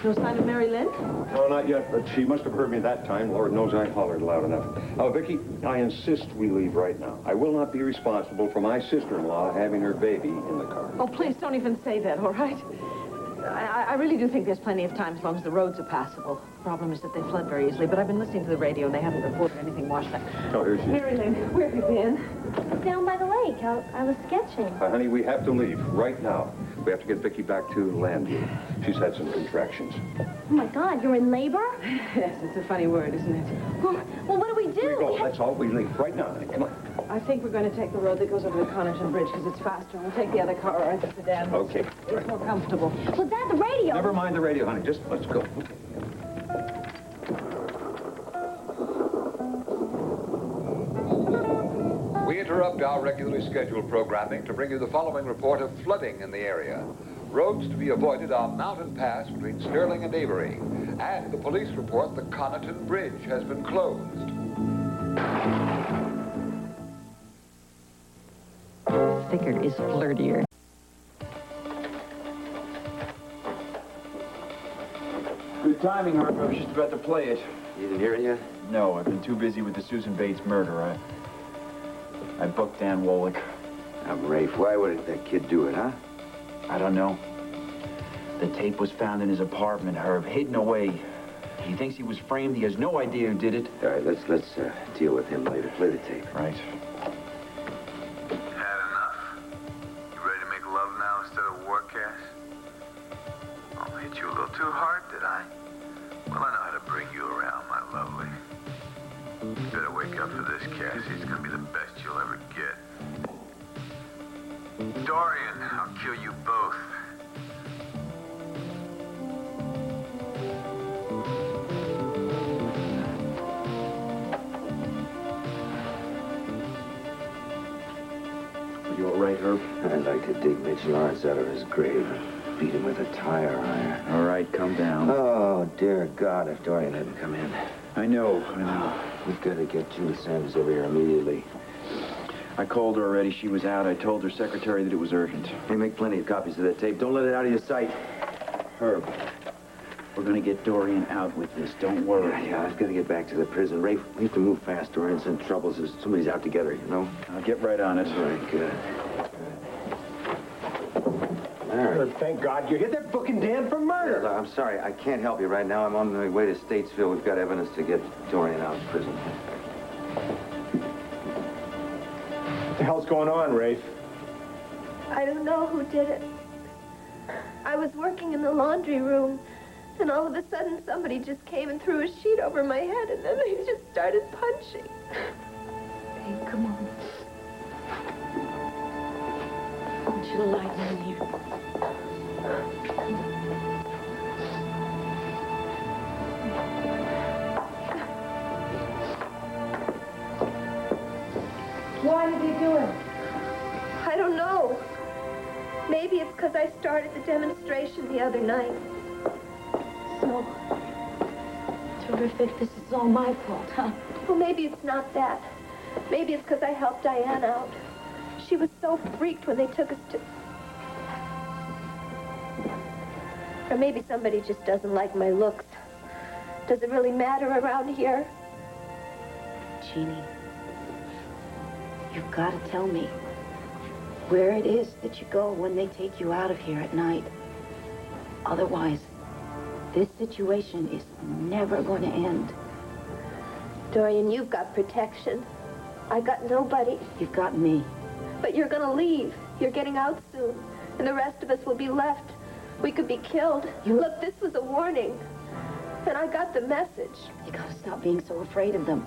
No sign of Mary Lynn? No, not yet, but she must have heard me that time. Lord knows I hollered loud enough. Oh, Vicki, I insist we leave right now. I will not be responsible for my sister-in-law having her baby in the car. Oh, please don't even say that, all right? I really do think there's plenty of time as long as the roads are passable. The problem is that they flood very easily, but I've been listening to the radio and they haven't reported anything washed out. Oh, here she is. Mary Lynn, where have you been? Down by the lake. I was sketching. Honey, we have to leave right now. We have to get Vicki back to Landview. She's had some contractions. Oh, my God, you're in labor? Yes, it's a funny word, isn't it? Well, what do we do? Here we go. That's all. We leave right now, honey. Come on. I think we're going to take the road that goes over the Connerton Bridge because it's faster. We'll take the other car or the sedan. Okay. It's more comfortable. Well, Dad, the radio. Never mind the radio, honey. Just let's go. We interrupt our regularly scheduled programming to bring you the following report of flooding in the area. Roads to be avoided on Mountain Pass between Sterling and Avery. And the police report the Connerton Bridge has been closed. Thicker is flirtier. Good timing, Herb. I was just about to play it. You didn't hear it yet? No, I've been too busy with the Susan Bates murder. I booked Dan Wolick. Now, Rafe, why would that kid do it, huh? I don't know. The tape was found in his apartment, Herb, hidden away. He thinks he was framed. He has no idea who did it. All right, let's deal with him later. Play the tape. Right. Had enough? You ready to make love now instead of war, Cass? Oh, hit you a little too hard, did I? Well, I know how to bring you around, my lovely. You better wake up for this, Cass. He's gonna be the best you'll ever get. Dorian, I'll kill you both. You all right, Herb? I'd like to dig Mitch Lawrence out of his grave and beat him with a tire iron. All right, calm down. Oh, dear God, if Dorian hadn't come in. I know. We've got to get Julie Sanders over here immediately. I called her already. She was out. I told her secretary that it was urgent. Hey, make plenty of copies of that tape. Don't let it out of your sight. Herb, we're going to get Dorian out with this. Don't worry. Yeah, I've got to get back to the prison. Rafe, we have to move fast. Dorian's in trouble. Somebody's out to get her, you know? I'll get right on it. All right, good. All right. Thank God you hit that booking Dan for murder. Look, I'm sorry. I can't help you right now. I'm on my way to Statesville. We've got evidence to get Dorian out of prison. What the hell's going on, Rafe? I don't know who did it. I was working in the laundry room, and all of a sudden somebody just came and threw a sheet over my head, and then they just started punching. Babe, come on. I want you to lie down here. Why did they do it? I don't know. Maybe it's because I started the demonstration the other night. So terrific. This is all my fault, huh? Well, maybe it's not that. Maybe it's because I helped Diane out. She was so freaked when they took us to... Or maybe somebody just doesn't like my looks. Does it really matter around here? Jeannie, you've got to tell me where it is that you go when they take you out of here at night. Otherwise, this situation is never going to end. Dorian, you've got protection. I got nobody. You've got me. But you're going to leave. You're getting out soon. And the rest of us will be left. We could be killed. Look, this was a warning. And I got the message. You got to stop being so afraid of them.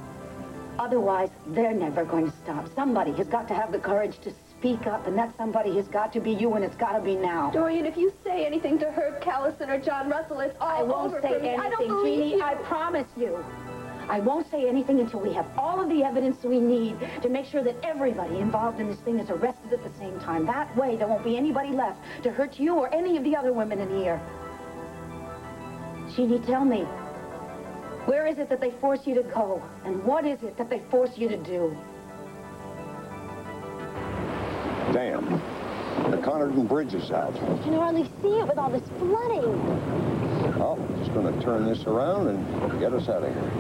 Otherwise, they're never going to stop. Somebody has got to have the courage to speak up, and that somebody has got to be you, and it's got to be now. Dorian, if you say anything to Herb Callison or John Russell, it's all I won't over say for me. I don't anything, believe Jeannie. you. I promise you. I won't say anything until we have all of the evidence we need to make sure that everybody involved in this thing is arrested at the same time. That way, there won't be anybody left to hurt you or any of the other women in here. Jeannie, tell me, where is it that they force you to go? And what is it that they force you to do? Damn. The Connerton Bridge is out. You can hardly see it with all this flooding. Well, just going to turn this around and get us out of here.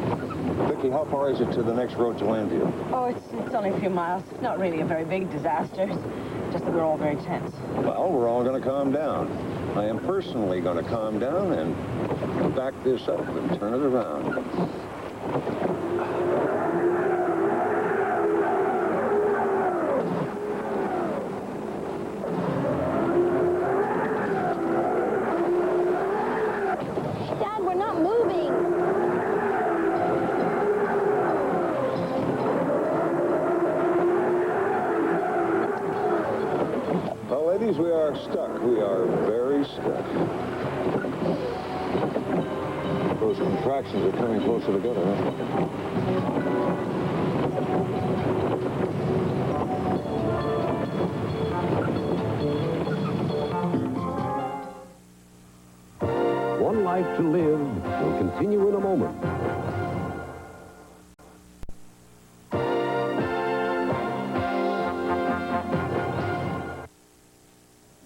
Vicky, how far is it to the next road to Landview? Oh, it's only a few miles. It's not really a very big disaster. Just that we're all very tense. Well, we're all going to calm down. I am personally going to calm down and back this up and turn it around. Dad, we're not moving. Well, ladies, we are stuck. We are very stuck. Those contractions are coming closer together, huh? life to live will continue in a moment.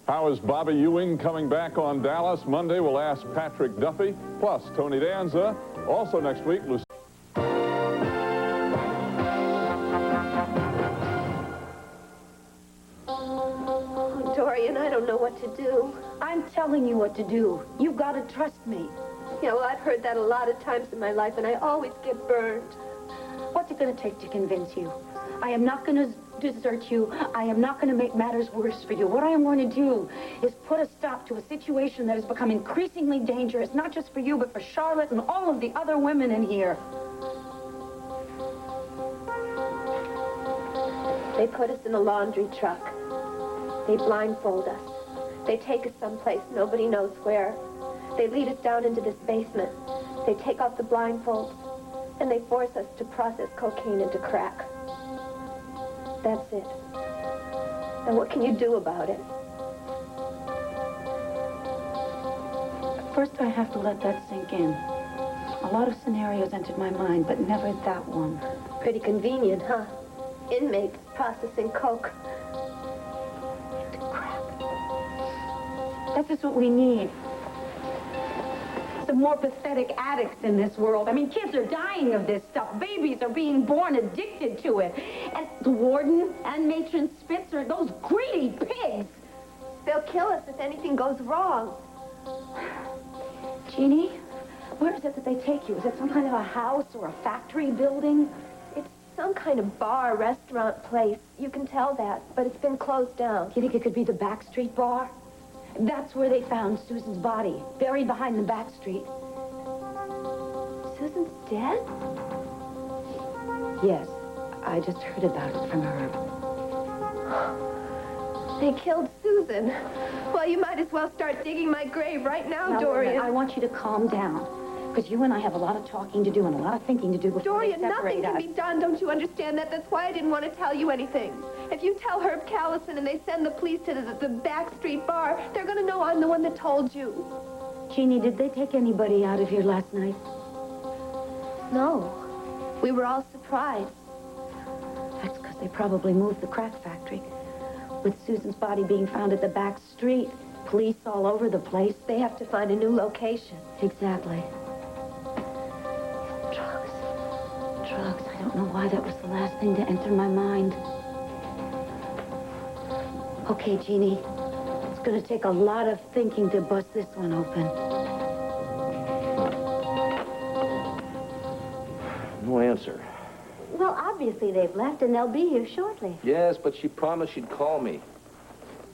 How is Bobby Ewing coming back on Dallas? Monday, we'll ask Patrick Duffy, plus Tony Danza. Also next week, Oh, Dorian, I don't know what to do. I'm telling you what to do. You've got to trust me. Yeah, well, I've heard that a lot of times in my life, and I always get burned. What's it going to take to convince you? I am not going to desert you. I am not going to make matters worse for you. What I am going to do is put a stop to a situation that has become increasingly dangerous, not just for you, but for Charlotte and all of the other women in here. They put us in a laundry truck. They blindfold us. They take us someplace nobody knows where. They lead us down into this basement. They take off the blindfolds, and they force us to process cocaine into crack. That's it. And what can you do about it? First, I have to let that sink in. A lot of scenarios entered my mind, but never that one. Pretty convenient, huh? Inmates processing coke. That's just what we need. Some more pathetic addicts in this world. I mean, kids are dying of this stuff. Babies are being born addicted to it. And the warden and Matron Spitzer, those greedy pigs. They'll kill us if anything goes wrong. Jeannie, where is it that they take you? Is it some kind of a house or a factory building? It's some kind of bar, restaurant place. You can tell that, but it's been closed down. You think it could be the Backstreet Bar? That's where they found Susan's body, buried behind the back street. Susan's dead? Yes, I just heard about it from her. They killed Susan. Well, you might as well start digging my grave right now, Dorian. I want you to calm down, because you and I have a lot of talking to do and a lot of thinking to do before Dorian, they separate nothing us. can be done. Don't you understand that? That's why I didn't want to tell you anything. If you tell Herb Callison and they send the police to the Backstreet Bar, they're going to know I'm the one that told you. Jeannie, did they take anybody out of here last night? No. We were all surprised. That's because they probably moved the crack factory. With Susan's body being found at the back street, police all over the place. They have to find a new location. Exactly. Drugs. I don't know why that was the last thing to enter my mind. Okay, Jeannie. It's going to take a lot of thinking to bust this one open. No answer. Well, obviously they've left and they'll be here shortly. Yes, but she promised she'd call me.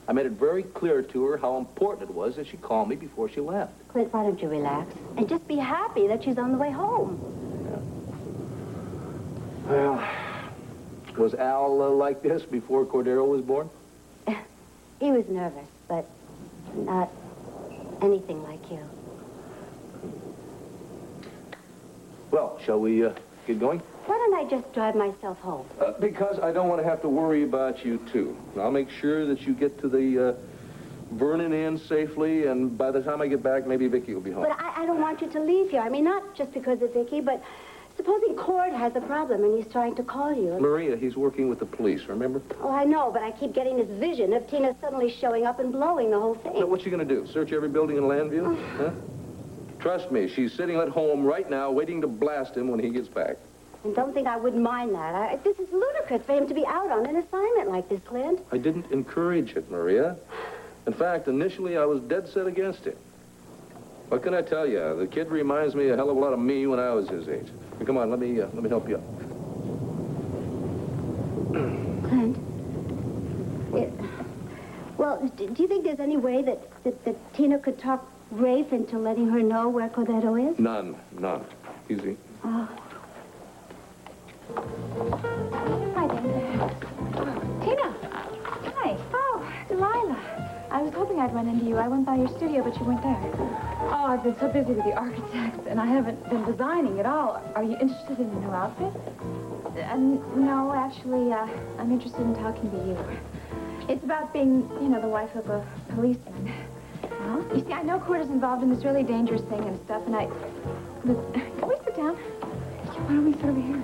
I made it very clear to her how important it was that she call me before she left. Clint, why don't you relax and just be happy that she's on the way home? Well, was Al like this before Cordero was born? He was nervous, but not anything like you. Well, shall we get going? Why don't I just drive myself home? Because I don't want to have to worry about you, too. I'll make sure that you get to the Vernon Inn safely, and by the time I get back, maybe Vicky will be home. But I don't want you to leave here. I mean, not just because of Vicky, but supposing Cord has a problem and he's trying to call you. Maria, he's working with the police, remember? Oh, I know, but I keep getting this vision of Tina suddenly showing up and blowing the whole thing. So what's she going to do? Search every building in Landview? Huh? Trust me, she's sitting at home right now waiting to blast him when he gets back. And don't think I wouldn't mind that. This is ludicrous for him to be out on an assignment like this, Clint. I didn't encourage it, Maria. In fact, initially I was dead set against it. What can I tell you? The kid reminds me a hell of a lot of me when I was his age. Come on, let me help you up. Clint, well, do you think there's any way that Tina could talk Rafe into letting her know where Cordero is? None. Easy. Oh. Hi there. Tina. Hi. Oh, Delilah. I was hoping I'd run into you. I went by your studio, but you weren't there. Oh, I've been so busy with the architects, and I haven't been designing at all. Are you interested in a new outfit? No, actually, I'm interested in talking to you. It's about being, the wife of a policeman. Huh? You see, I know Cord is involved in this really dangerous thing and stuff, and Look, can we sit down? Why don't we sit over here?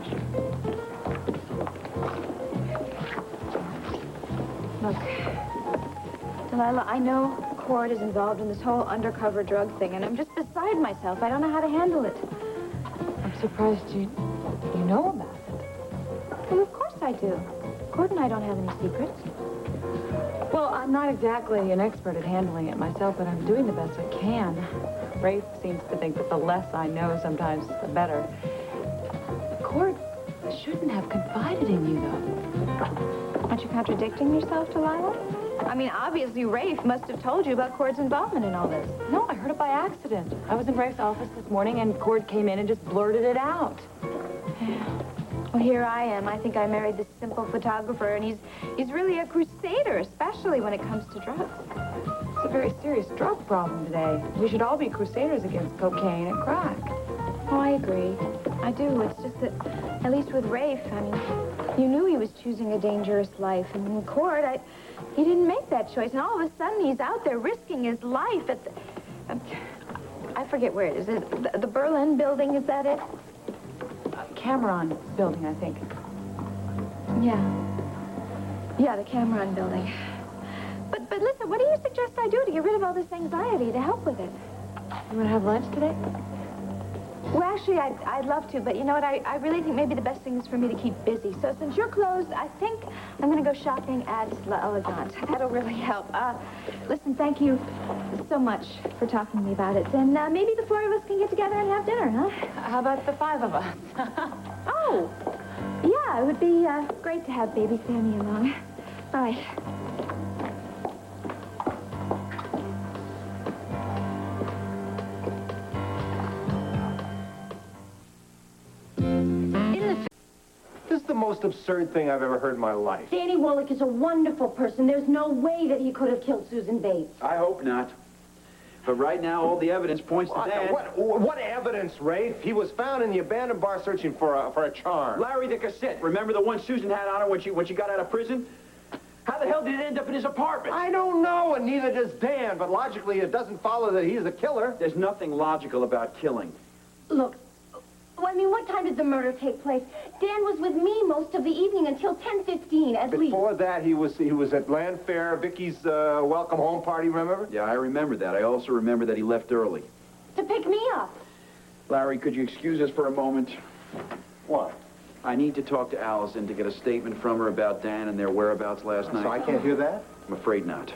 Look, Delilah, I know Cord is involved in this whole undercover drug thing, and I'm just beside myself. I don't know how to handle it. I'm surprised you know about it. Well, of course I do. Cord and I don't have any secrets. Well, I'm not exactly an expert at handling it myself, but I'm doing the best I can. Rafe seems to think that the less I know sometimes, the better. Cord shouldn't have confided in you, though. Aren't you contradicting yourself, Delilah? I mean, obviously, Rafe must have told you about Cord's involvement in all this. No, I heard it by accident. I was in Rafe's office this morning, and Cord came in and just blurted it out. Well, here I am. I think I married this simple photographer, and he's really a crusader, especially when it comes to drugs. It's a very serious drug problem today. We should all be crusaders against cocaine and crack. Oh, I agree. I do. It's just that, at least with Rafe, I mean, you knew he was choosing a dangerous life. And in Cord, he didn't make that choice. And all of a sudden, he's out there risking his life at I forget where it is. Is it the Berlin building, is that it? Cameron building, I think. Yeah, the Cameron building. But listen, what do you suggest I do to get rid of all this anxiety, to help with it? You want to have lunch today? Well, actually, I'd love to, but you know what? I really think maybe the best thing is for me to keep busy. So since you're closed, I think I'm going to go shopping at La Elegante. That'll really help. Listen, thank you so much for talking to me about it. And maybe the four of us can get together and have dinner, huh? How about the five of us? Oh, yeah, it would be great to have baby Sammy along. All right. This is the most absurd thing I've ever heard in my life. Danny Wallach is a wonderful person. There's no way that he could have killed Susan Bates. I hope not. But right now, all the evidence points to Dan. What evidence, Rafe? He was found in the abandoned bar searching for a charm. Larry the cassette. Remember the one Susan had on her when she got out of prison? How the hell did it end up in his apartment? I don't know, and neither does Dan, but logically it doesn't follow that he's the killer. There's nothing logical about killing. Look, I mean, what time did the murder take place? Dan was with me most of the evening until 10:15 at least. Before that, he was at Land Fair, Vicky's welcome home party, remember? Yeah, I remember that. I also remember that he left early. To pick me up. Larry, could you excuse us for a moment? What? I need to talk to Allison to get a statement from her about Dan and their whereabouts last night. So I can't hear that? I'm afraid not.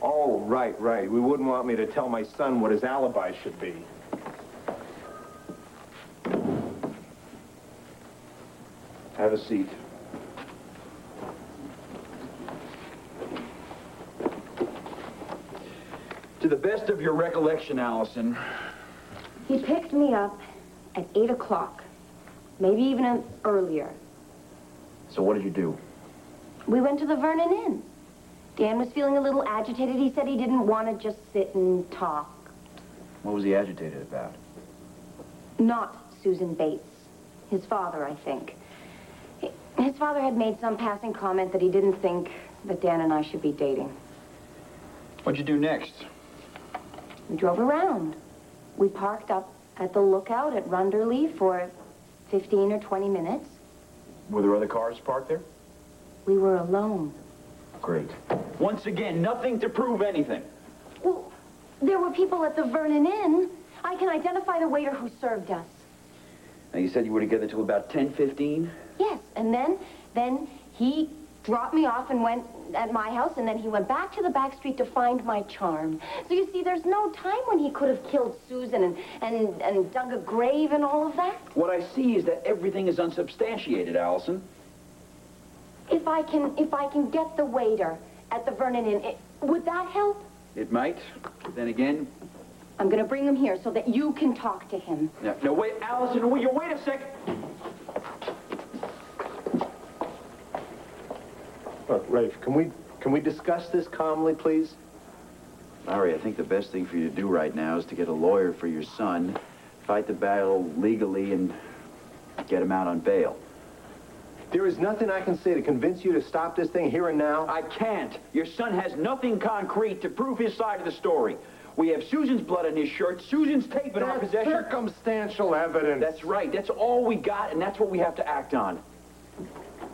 Oh, right. We wouldn't want me to tell my son what his alibi should be. Have a seat. To the best of your recollection, Allison. He picked me up at 8 o'clock, maybe even earlier. So what did you do? We went to the Vernon Inn. Dan was feeling a little agitated. He said he didn't want to just sit and talk. What was he agitated about? Not Susan Bates. His father, I think. His father had made some passing comment that he didn't think that Dan and I should be dating. What'd you do next? We drove around. We parked up at the Lookout at Runderley for 15 or 20 minutes. Were there other cars parked there? We were alone. Great. Once again, nothing to prove anything. Well, there were people at the Vernon Inn. I can identify the waiter who served us. Now, you said you were together till about 10:15? Yes, and then he dropped me off and went at my house, and then he went back to the back street to find my charm. So you see, there's no time when he could have killed Susan and dug a grave and all of that. What I see is that everything is unsubstantiated, Allison. If I can get the waiter at the Vernon Inn, would that help? It might. Then again... I'm going to bring him here so that you can talk to him. No, wait, Allison, will you wait a sec? Look, Rafe, can we discuss this calmly, please? Larry, I think the best thing for you to do right now is to get a lawyer for your son, fight the battle legally, and get him out on bail. There is nothing I can say to convince you to stop this thing here and now? I can't. Your son has nothing concrete to prove his side of the story. We have Susan's blood on his shirt, Susan's tape in our possession. Circumstantial evidence. That's right. That's all we got, and that's what we have to act on.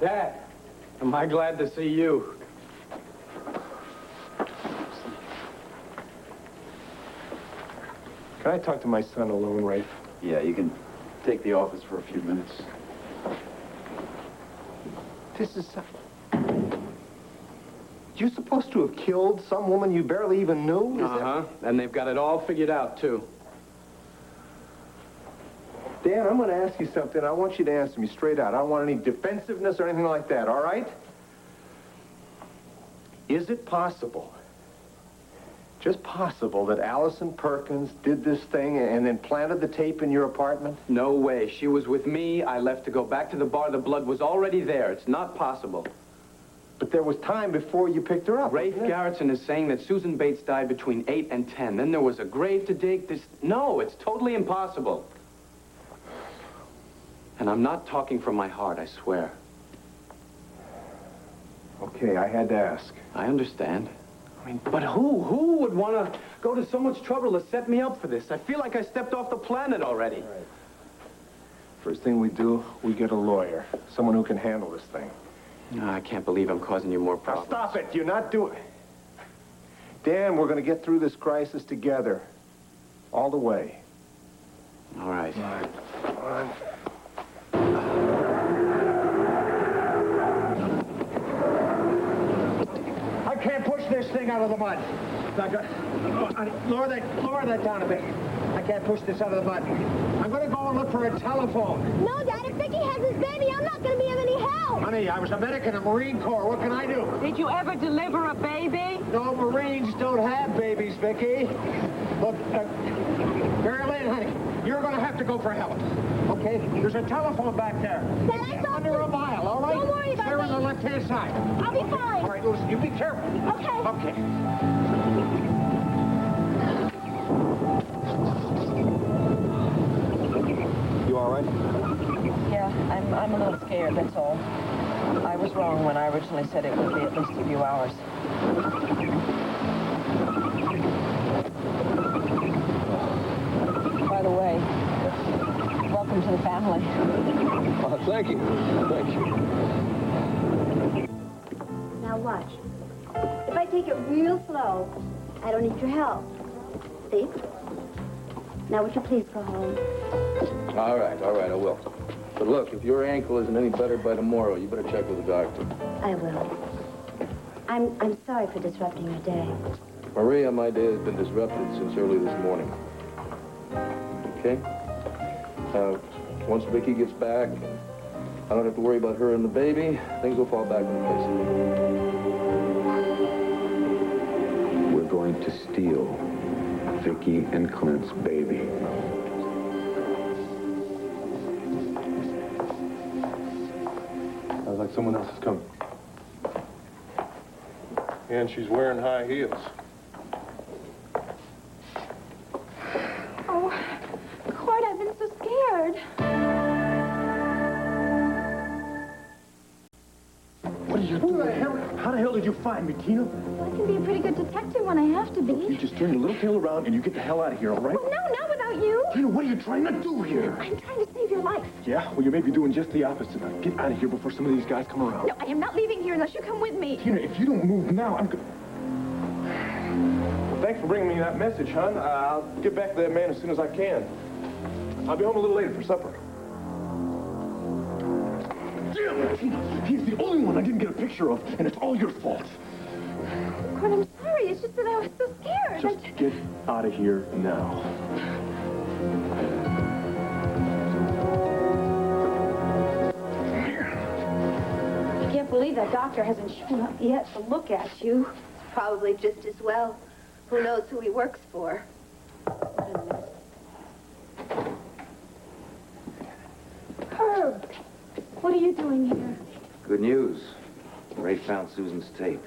Dad, am I glad to see you? Can I talk to my son alone, Rafe? Yeah, you can take the office for a few minutes. This is... You're supposed to have killed some woman you barely even knew? Uh-huh. And they've got it all figured out, too. Dan, I'm going to ask you something. I want you to answer me straight out. I don't want any defensiveness or anything like that, all right? Is it possible, just possible, that Allison Perkins did this thing and then planted the tape in your apartment? No way. She was with me. I left to go back to the bar. The blood was already there. It's not possible. But there was time before you picked her up. Rafe Garrettson is saying that Susan Bates died between 8 and 10. Then there was a grave to dig. No, it's totally impossible. And I'm not talking from my heart, I swear. Okay, I had to ask. I understand. I mean, but who would want to go to so much trouble to set me up for this? I feel like I stepped off the planet already. Right. First thing we do, we get a lawyer. Someone who can handle this thing. No, I can't believe I'm causing you more problems. Now stop it. You're not doing... Dan, we're going to get through this crisis together. All the way. All right. All right. All right. I can't push this thing out of the mud. Lower that down a bit. I can't push this out of the mud. I'm going to go and look for a telephone. No, Dad, if Vicky has his baby, I'm not going to be of any help. Honey, I was a medic in the Marine Corps. What can I do? Did you ever deliver a baby? No, Marines don't have babies, Vicky. Look, Mary Lynn, honey, you're going to have to go for help. Okay? There's a telephone back there. Dad, I Under a mile, all right? Don't worry about There me. on the left-hand side. I'll be fine. All right, Lucy, you be careful. Okay. Okay. You all right? Yeah, I'm a little scared, that's all. I was wrong when I originally said it would be at least a few hours. By the way, welcome to the family. Thank you. Thank you. Now watch. If I take it real slow, I don't need your help. See? Now would you please go home? All right, I will. But look, if your ankle isn't any better by tomorrow, you better check with the doctor. I will. I'm sorry for disrupting your day. Maria, my day has been disrupted since early this morning. Okay? Once Vicky gets back, I don't have to worry about her and the baby. Things will fall back into place. We're going to steal Vicky and Clint's baby. Sounds like someone else is coming. And she's wearing high heels. Oh, Cord, I've been so scared. What are you doing? How the hell did you find me, Tina? Well, I can be a pretty good detective when I have to be. You just turn your little tail around and you get the hell out of here, all right? Well, no, not without you. Tina, what are you trying to do here? I'm trying to save your life. Yeah, well, you may be doing just the opposite. Now, get out of here before some of these guys come around. No, I am not leaving here unless you come with me. Tina, if you don't move now, I'm good. Well, thanks for bringing me that message, hon. I'll get back to that man as soon as I can. I'll be home a little later for supper. Damn it, Tina. He's the only one I didn't get a picture of, and it's all your fault. Cord, I'm sorry. It's just that I was so scared. Just get out of here now. I can't believe that doctor hasn't shown up yet to look at you. Probably just as well. Who knows who he works for? Herb, what are you doing here? Good news. Ray found Susan's tape.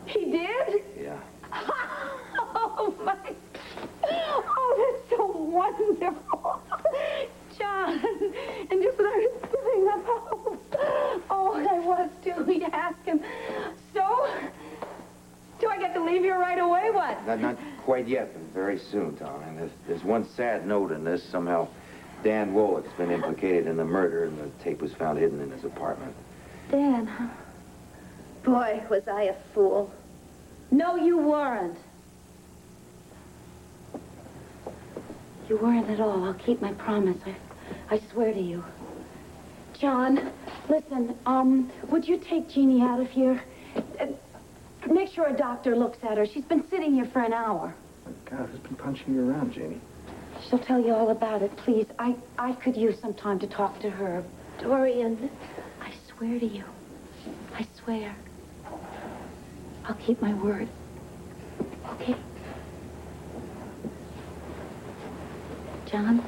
He did? Yeah. Oh, my. Oh, that's so wonderful. John, and just when I was giving up hope. what I was, too. You ask him. So? Do I get to leave here right away? What? Not quite yet, but very soon, Tom. And there's one sad note in this. Somehow, Dan Woloch's been implicated in the murder, and the tape was found hidden in his apartment. Dan, huh? Boy, was I a fool. No, you weren't. You weren't at all. I'll keep my promise. I swear to you. John, listen, would you take Jeannie out of here? Make sure a doctor looks at her. She's been sitting here for an hour. God, who's been punching you around, Janie? She'll tell you all about it, please. I could use some time to talk to her. Dorian, I swear to you. I swear. I'll keep my word. Okay? John?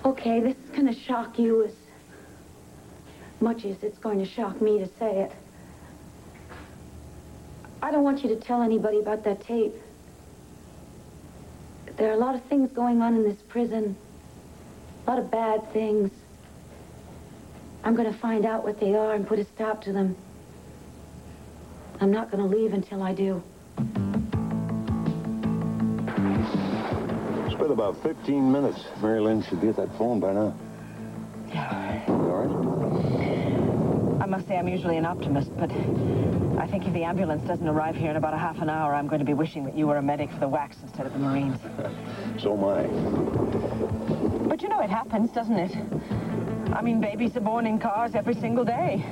Okay, this is going to shock you as much as it's going to shock me to say it. I don't want you to tell anybody about that tape. There are a lot of things going on in this prison. A lot of bad things. I'm going to find out what they are and put a stop to them. I'm not going to leave until I do. It's been about 15 minutes. Mary Lynn should be at that phone by now. Yeah. You all right? I must say I'm usually an optimist, but I think if the ambulance doesn't arrive here in about a half an hour, I'm going to be wishing that you were a medic for the WACs instead of the Marines. So am I. But you know, it happens, doesn't it? I mean, babies are born in cars every single day.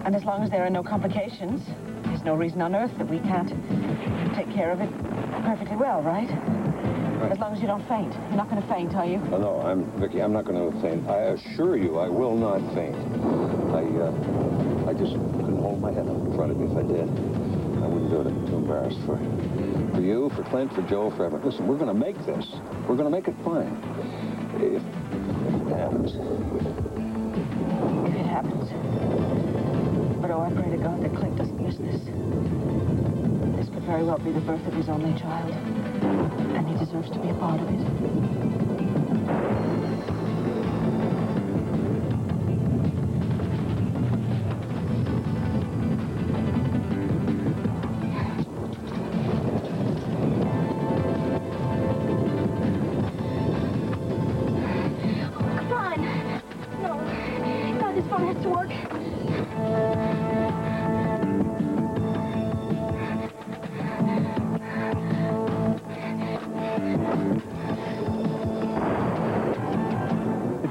And as long as there are no complications, there's no reason on earth that we can't take care of it perfectly well, right? As long as you don't faint. You're not going to faint, are you? No, Vicky, I'm not going to faint. I assure you I will not faint. I just couldn't hold my head up in front of me if I did. I wouldn't do it. I'm too embarrassed for you, for Clint, for Joe, for everyone. Listen, we're going to make this. We're going to make it fine. If it happens. If it happens. But oh, I pray to God that Clint doesn't miss this. This could very well be the birth of his only child. And he deserves to be a part of it.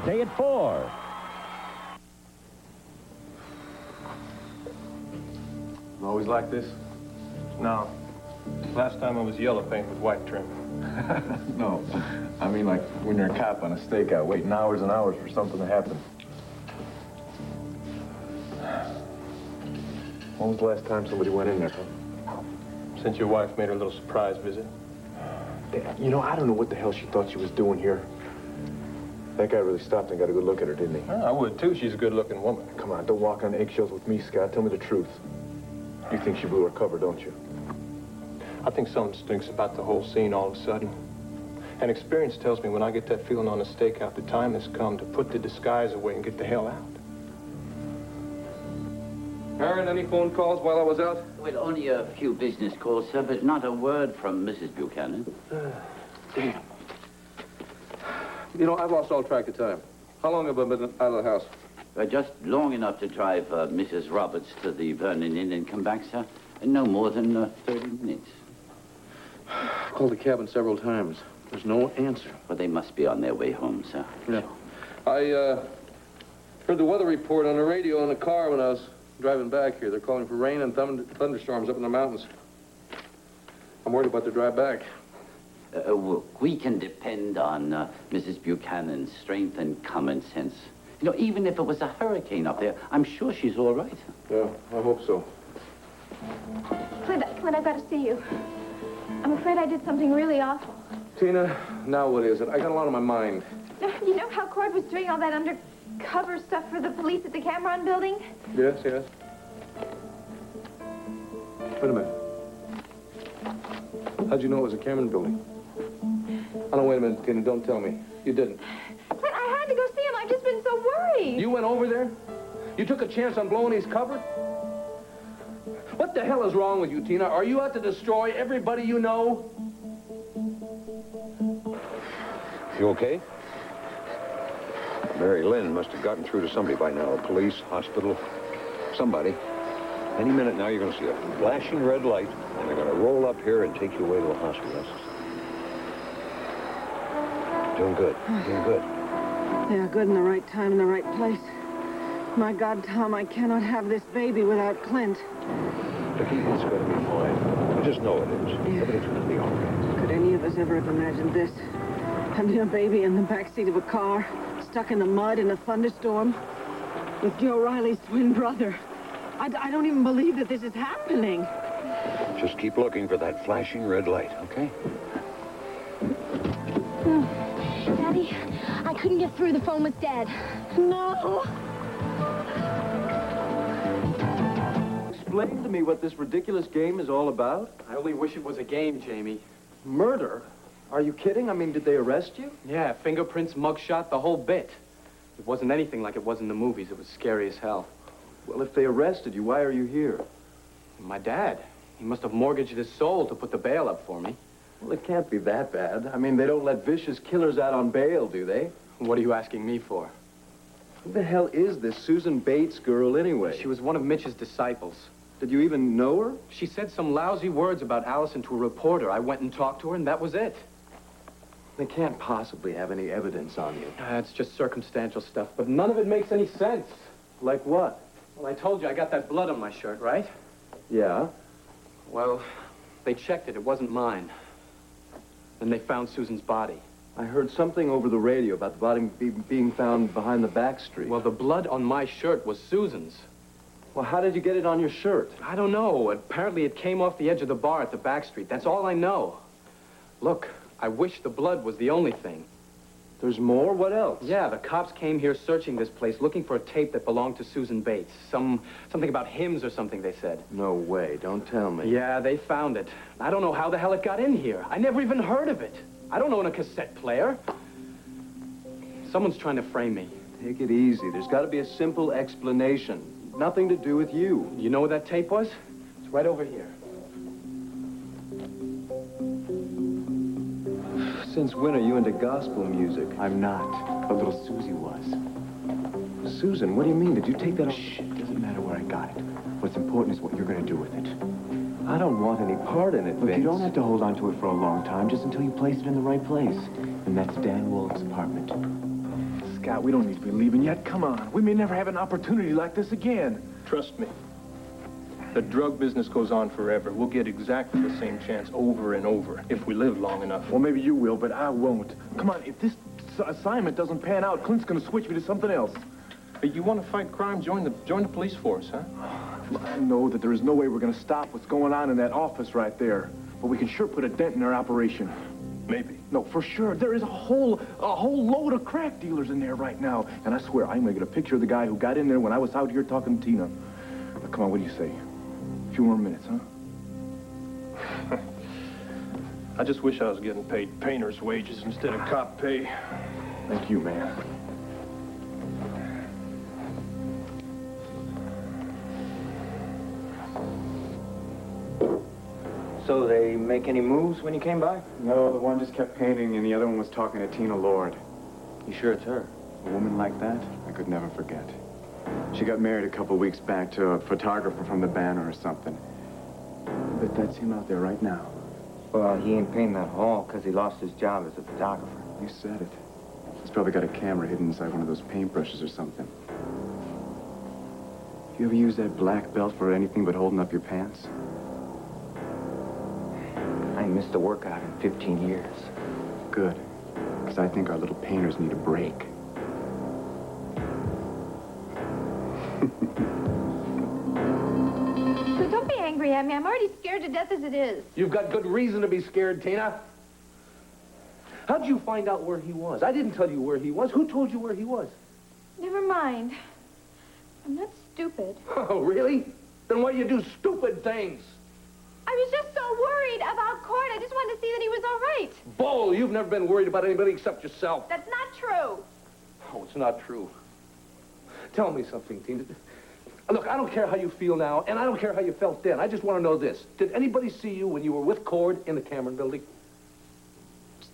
Today at 4. Always like this? No. Last time I was yellow paint with white trim. No, I mean like when you're a cop on a stakeout, waiting hours and hours for something to happen. When was the last time somebody went in there, huh? Since your wife made her little surprise visit. You know, I don't know what the hell she thought she was doing here. That guy really stopped and got a good look at her, didn't he? I would, too. She's a good-looking woman. Come on, don't walk on eggshells with me, Scott. Tell me the truth. You think she blew her cover, don't you? I think something stinks about the whole scene all of a sudden. And experience tells me when I get that feeling on a stakeout, the time has come to put the disguise away and get the hell out. Aaron, any phone calls while I was out? Well, only a few business calls, sir, but not a word from Mrs. Buchanan. Damn. You know, I've lost all track of time. How long have I been out of the house? Just long enough to drive Mrs. Roberts to the Vernon Inn and come back, sir. No more than 30 minutes. I called the cabin several times. There's no answer. Well, they must be on their way home, sir. Yeah. I heard the weather report on the radio in the car when I was driving back here. They're calling for rain and thunderstorms up in the mountains. I'm worried about the drive back. Well, we can depend on Mrs. Buchanan's strength and common sense. You know, even if it was a hurricane up there, I'm sure she's all right. Yeah, I hope so. Clint, I've got to see you. I'm afraid I did something really awful. Tina, now what is it? I got a lot on my mind. You know how Cord was doing all that undercover stuff for the police at the Cameron building? Yes, yes. Wait a minute. How'd you know it was a Cameron building? Oh, no, wait a minute, Tina. Don't tell me. You didn't. Clint, I had to go see him. I've just been so worried. You went over there? You took a chance on blowing his cover? What the hell is wrong with you, Tina? Are you out to destroy everybody you know? You okay? Mary Lynn must have gotten through to somebody by now. Police, hospital, somebody. Any minute now, you're going to see a flashing red light, and they're going to roll up here and take you away to a hospital. Doing good. Doing good. They are good in the right time and the right place. My God, Tom, I cannot have this baby without Clint. Vicky, it's going to be fine. I just know it is. Everything's going to be all right. Could any of us ever have imagined this? Having a baby in the backseat of a car, stuck in the mud in a thunderstorm, with Joe Riley's twin brother. I don't even believe that this is happening. Just keep looking for that flashing red light, okay? Daddy, I couldn't get through. The phone was dead. No! Explain to me what this ridiculous game is all about. I only wish it was a game, Jamie. Murder? Are you kidding? I mean, did they arrest you? Yeah, fingerprints, mugshot, the whole bit. It wasn't anything like it was in the movies. It was scary as hell. Well, if they arrested you, why are you here? My dad. He must have mortgaged his soul to put the bail up for me. Well, it can't be that bad. I mean, they don't let vicious killers out on bail, do they? What are you asking me for? Who the hell is this Susan Bates girl, anyway? She was one of Mitch's disciples. Did you even know her? She said some lousy words about Allison to a reporter. I went and talked to her, and that was it. They can't possibly have any evidence on you. It's just circumstantial stuff, but none of it makes any sense. Like what? Well, I told you I got that blood on my shirt, right? Yeah? Well, they checked it. It wasn't mine. Then they found Susan's body. I heard something over the radio about the body being found behind the back street. Well, the blood on my shirt was Susan's. Well, how did you get it on your shirt? I don't know. Apparently it came off the edge of the bar at the back street. That's all I know. Look, I wish the blood was the only thing. There's more? What else? Yeah, the cops came here searching this place, looking for a tape that belonged to Susan Bates. Something about hymns or something, they said. No way. Don't tell me. Yeah, they found it. I don't know how the hell it got in here. I never even heard of it. I don't own a cassette player. Someone's trying to frame me. Take it easy. There's got to be a simple explanation. Nothing to do with you. You know where that tape was? It's right over here. Since when are you into gospel music? I'm not, but little Susie was. Susan, what do you mean? Did you take that? Shh, it doesn't matter where I got it. What's important is what you're going to do with it. I don't want any part in it, Look, Vince. you don't have to hold on to it for a long time, just until you place it in the right place. And that's Dan Wolf's apartment. Scott, we don't need to be leaving yet. Come on. We may never have an opportunity like this again. Trust me. The drug business goes on forever. We'll get exactly the same chance over and over if we live long enough. Well, maybe you will, but I won't. Come on, if this assignment doesn't pan out, Clint's gonna switch me to something else. But you want to fight crime? Join the police force, huh? I know that there is no way we're gonna stop what's going on in that office right there, but we can sure put a dent in our operation. Maybe. No, for sure. There is a whole load of crack dealers in there right now, and I swear I'm gonna get a picture of the guy who got in there when I was out here talking to Tina. Now, come on, what do you say? A few more minutes, huh? I just wish I was getting paid painter's wages instead of cop pay. Thank you, man. So they make any moves when you came by? No, the one just kept painting and the other one was talking to Tina Lord. You sure it's her? A woman like that, I could never forget. She got married a couple weeks back to a photographer from the Banner or something. But that's him out there right now. Well, he ain't painting that hall because he lost his job as a photographer. You said it. He's probably got a camera hidden inside one of those paintbrushes or something. You ever use that black belt for anything but holding up your pants? I ain't missed a workout in 15 years. Good. Because I think our little painters need a break. So don't be angry at me. I'm already scared to death as it is. You've got good reason to be scared, Tina. How'd you find out where he was? I didn't tell you where he was. Who told you where he was? Never mind. I'm not stupid. Oh, really? Then why do you do stupid things? I was just so worried about Cord. I just wanted to see that he was all right. Bull, you've never been worried about anybody except yourself. That's not true. Oh, it's not true. Tell me something, Tina. Look, I don't care how you feel now, and I don't care how you felt then. I just want to know this. Did anybody see you when you were with Cord in the Cameron building?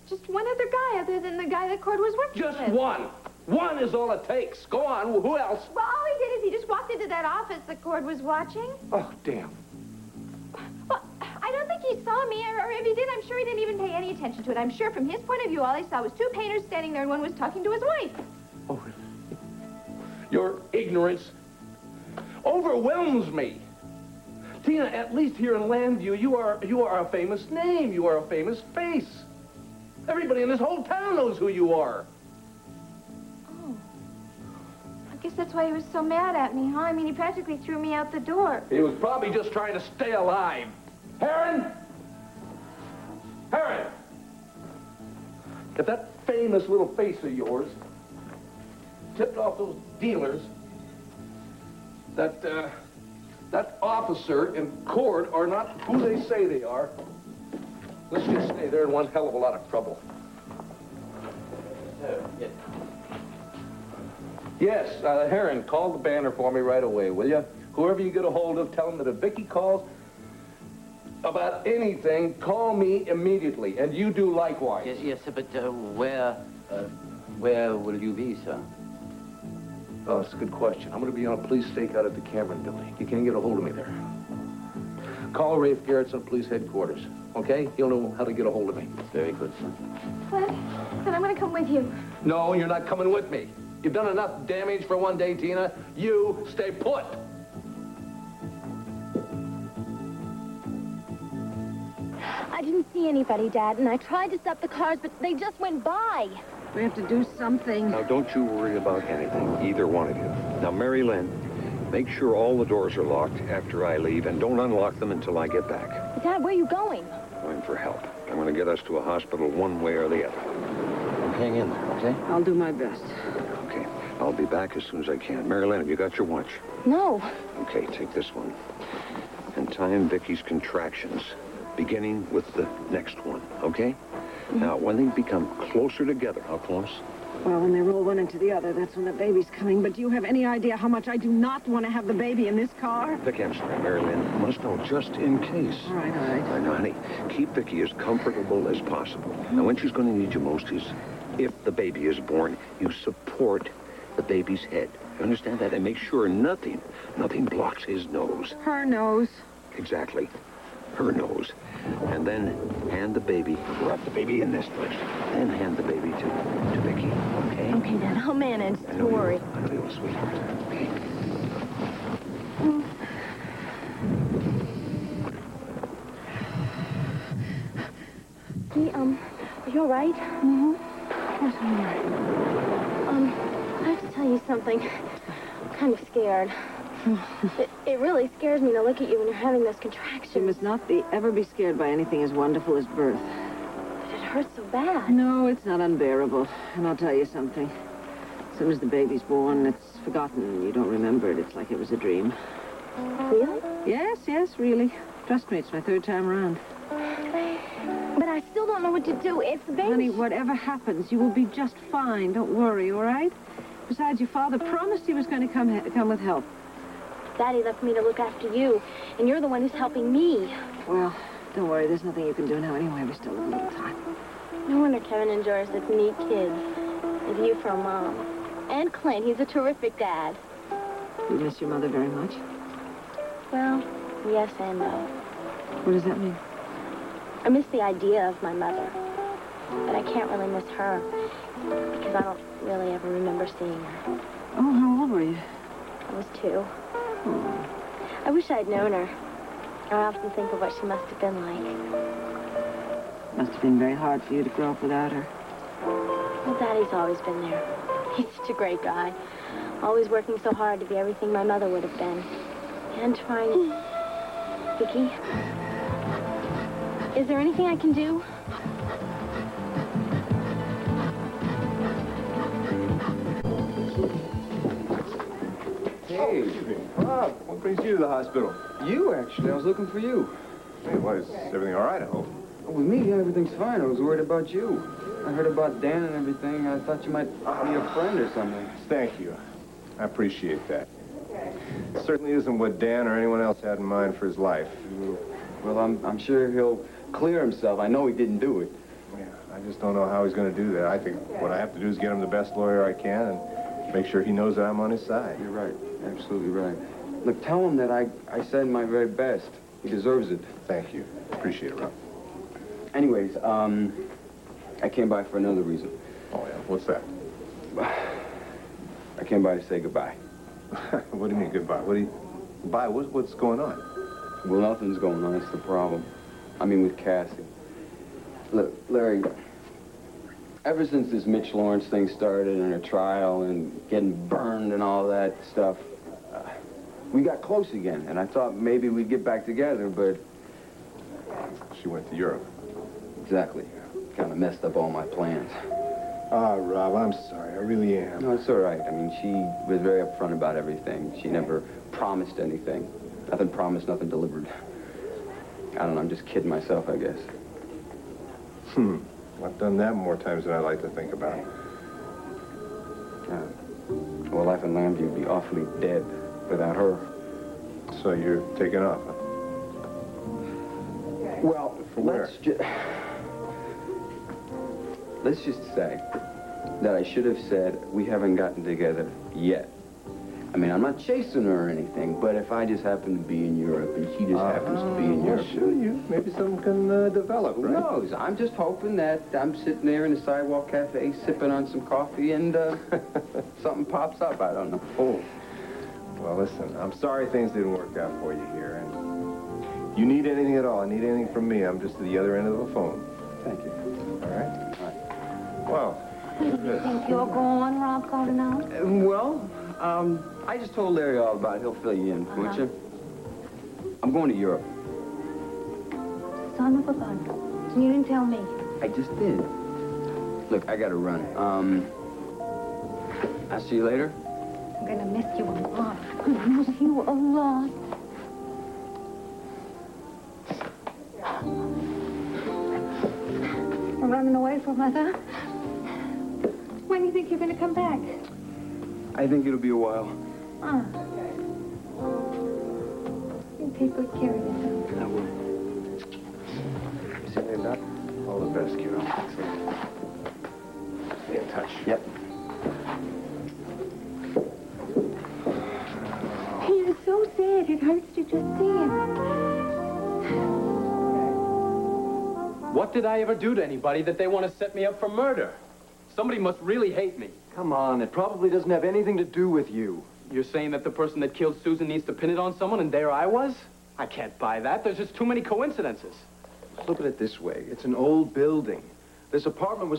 Just one other guy other than the guy that Cord was working with. Just one. One is all it takes. Go on. Well, who else? Well, all he did is he just walked into that office that Cord was watching. Oh, damn. Well, I don't think he saw me, or if he did, I'm sure he didn't even pay any attention to it. I'm sure from his point of view, all he saw was two painters standing there and one was talking to his wife. Oh, really? Your ignorance overwhelms me. Tina, at least here in Landview, you are a famous name. You are a famous face. Everybody in this whole town knows who you are. Oh. I guess that's why he was so mad at me, huh? I mean, he practically threw me out the door. He was probably just trying to stay alive. Heron! Heron! If that famous little face of yours tipped off those dealers, that officer and Cord are not who they say they are, let's just say they're in one hell of a lot of trouble. Yes, Heron, call the banner for me right away, will you? Whoever you get a hold of, tell them that if Vicky calls about anything, call me immediately, and you do likewise. Yes, but where will you be, sir? Oh, that's a good question. I'm going to be on a police stakeout at the Cameron building. You can't get a hold of me there. Call Rafe Garrettson Police Headquarters, okay? He'll know how to get a hold of me. Very good, sir. But then I'm going to come with you. No, you're not coming with me. You've done enough damage for one day, Tina. You stay put. I didn't see anybody, Dad, and I tried to stop the cars, but they just went by. We have to do something. Now, don't you worry about anything, either one of you. Now, Mary Lynn, make sure all the doors are locked after I leave, and don't unlock them until I get back. Dad, where are you going? Going for help. I'm going to get us to a hospital one way or the other. Hang in there, okay? I'll do my best. Okay. I'll be back as soon as I can. Mary Lynn, have you got your watch? No. Okay, take this one. And time Vicky's contractions, beginning with the next one, okay? Now, when they become closer together, how close? Well, when they roll one into the other, that's when the baby's coming. But do you have any idea how much I do not want to have the baby in this car? Vicky, I'm sorry, Mary Lynn. You must know just in case. All right. I know, honey. Keep Vicky as comfortable as possible. Now, when she's going to need you most is if the baby is born, you support the baby's head. You understand that? And make sure nothing blocks his nose. Her nose. Exactly. Her nose. And then hand the baby, wrap the baby in this first, then hand the baby to Vicky, okay? Okay, Dad, I'll manage. I know Don't worry. I know you will, sweetheart. Okay. Hey, are you all right? Mm-hmm. Of course I'm all right. I have to tell you something. I'm kind of scared. It really scares me to look at you when you're having those contractions. You must not ever be scared by anything as wonderful as birth. But it hurts so bad. No, it's not unbearable. And I'll tell you something. As soon as the baby's born, it's forgotten. You don't remember it. It's like it was a dream. Really? Yes, really. Trust me, it's my third time around. But I still don't know what to do. If the baby... Honey, whatever happens, you will be just fine. Don't worry, all right? Besides, your father promised he was going to come with help. Daddy left me to look after you, and you're the one who's helping me. Well, don't worry. There's nothing you can do now anyway. We still have a little time. No wonder Kevin and George such neat kids. With you for a mom. And Clint, he's a terrific dad. You miss your mother very much? Well, yes and no. What does that mean? I miss the idea of my mother. But I can't really miss her. Because I don't really ever remember seeing her. Oh, how old were you? I was 2. I wish I'd known her. I often think of what she must have been like. Must have been very hard for you to grow up without her. Well, Daddy's always been there. He's such a great guy. Always working so hard to be everything my mother would have been. And trying... Vicky? Is there anything I can do? Hey, Bob, what brings you to the hospital? You, actually. I was looking for you. Hey, what, is everything all right, I hope? With me, yeah, everything's fine. I was worried about you. I heard about Dan and everything. I thought you might be a friend or something. Thank you. I appreciate that. It certainly isn't what Dan or anyone else had in mind for his life. Well, I'm sure he'll clear himself. I know he didn't do it. Yeah, I just don't know how he's going to do that. I think what I have to do is get him the best lawyer I can and make sure he knows that I'm on his side. You're right. Absolutely right. Look, tell him that I said my very best. He deserves it. Thank you. Appreciate it, Rob. Anyways, I came by for another reason. Oh, yeah? What's that? I came by to say goodbye. What do you mean, goodbye? Goodbye? What's going on? Well, nothing's going on. That's the problem. I mean, with Cassie. Look, Larry, ever since this Mitch Lawrence thing started and her trial and getting burned and all that stuff, we got close again, and I thought maybe we'd get back together, but... She went to Europe. Exactly. Kind of messed up all my plans. Ah, Rob, I'm sorry. I really am. No, it's all right. I mean, she was very upfront about everything. She never promised anything. Nothing promised, nothing delivered. I don't know, I'm just kidding myself, I guess. I've done that more times than I like to think about. Well, life in Lambview would be awfully dead without her. So you're taking off, huh? Well, for where? Let's just say that I should have said we haven't gotten together yet. I mean, I'm not chasing her or anything, but if I just happen to be in Europe and she just happens to be in Europe... Sure, maybe something can develop, right? Who knows? I'm just hoping that I'm sitting there in a sidewalk cafe sipping on some coffee and something pops up. I don't know. Oh. Well, listen, I'm sorry things didn't work out for you here. And you need anything at all, need anything from me, I'm just at the other end of the phone. Thank you. All right? All right. Well, You think you'll go on, Rob Cardinale? Well, I just told Larry all about it. He'll fill you in, won't you? I'm going to Europe. Son of a gun. You didn't tell me. I just did. Look, I gotta run. I'll see you later. I'm gonna miss you a lot. I'm gonna miss you a lot. You're running away from us, huh? When do you think you're gonna come back? I think it'll be a while. You take good care of yourself. I will. see you later, Doc. All the best, kiddo. Stay in touch. Yep. He's so sad. It hurts to just see him. What did I ever do to anybody that they want to set me up for murder? Somebody must really hate me. Come on, it probably doesn't have anything to do with you. You're saying that the person that killed Susan needs to pin it on someone, and there I was? I can't buy that. There's just too many coincidences. Look at it this way. It's an old building. This apartment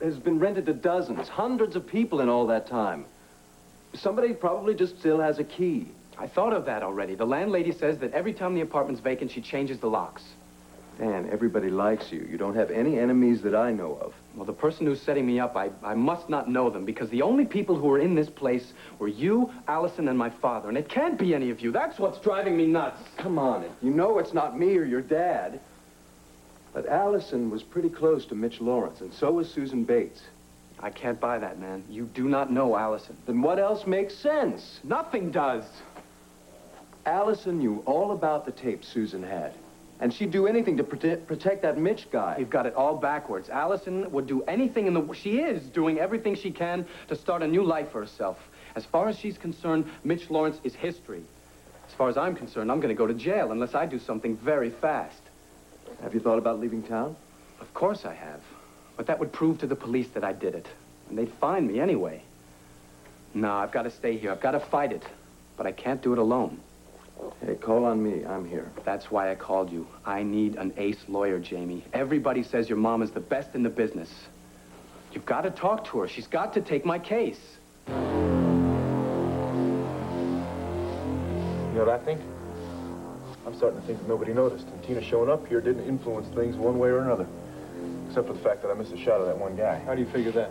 has been rented to dozens, hundreds of people in all that time. Somebody probably just still has a key. I thought of that already. The landlady says that every time the apartment's vacant, she changes the locks. Dan, everybody likes you. You don't have any enemies that I know of. Well, the person who's setting me up, I must not know them, because the only people who were in this place were you, Allison, and my father. And it can't be any of you. That's what's driving me nuts. Come on, you know it's not me or your dad. But Allison was pretty close to Mitch Lawrence, and so was Susan Bates. I can't buy that, man. You do not know Allison. Then what else makes sense? Nothing does. Allison knew all about the tape Susan had. And she'd do anything to protect that Mitch guy. You've got it all backwards. Allison would do anything in the... She is doing everything she can to start a new life for herself. As far as she's concerned, Mitch Lawrence is history. As far as I'm concerned, I'm going to go to jail unless I do something very fast. Have you thought about leaving town? Of course I have. But that would prove to the police that I did it. And they'd find me anyway. No, I've got to stay here. I've got to fight it. But I can't do it alone. Hey, call on me. I'm here. That's why I called you. I need an ace lawyer, Jamie. Everybody says your mom is the best in the business. You've got to talk to her. She's got to take my case. You know what I think? I'm starting to think that nobody noticed, and Tina showing up here didn't influence things one way or another. Except for the fact that I missed a shot of that one guy. How do you figure that?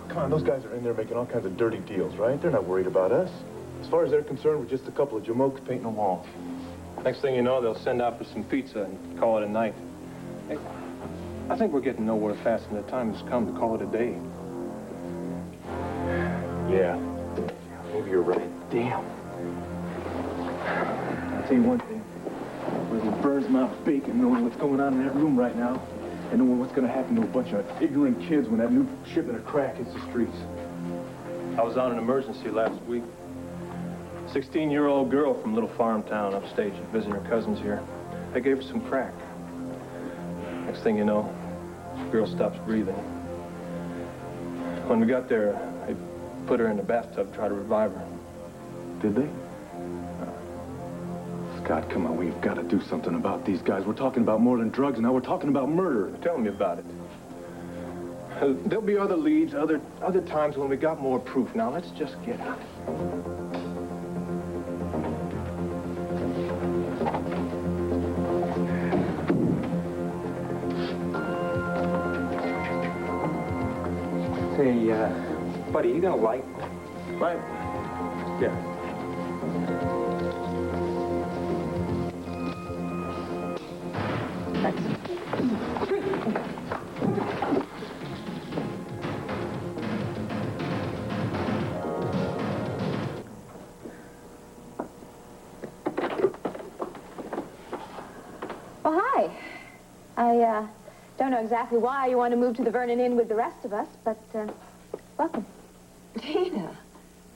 Come on, those guys are in there making all kinds of dirty deals, right? They're not worried about us. As far as they're concerned, we're just a couple of jamokes painting a wall. Next thing you know, they'll send out for some pizza and call it a night. Hey, I think we're getting nowhere fast, and the time has come to call it a day. Yeah. Maybe you're right. Damn. I'll tell you one thing. It burns my bacon knowing what's going on in that room right now and knowing what's going to happen to a bunch of ignorant kids when that new shipment of crack hits the streets. I was on an emergency last week. 16-year-old girl from a little farm town upstate. She's visiting her cousins here. I gave her some crack. Next thing you know, the girl stops breathing. When we got there, they put her in the bathtub, tried to revive her. Did they? Scott, come on, we've got to do something about these guys. We're talking about more than drugs, and now we're talking about murder. Tell me about it. There'll be other leads, other times when we got more proof. Now, let's just get on it. Say, buddy, you got a light? Right. Yeah. Well, hi. I don't know exactly why you want to move to the Vernon Inn with the rest of us, but welcome. Tina,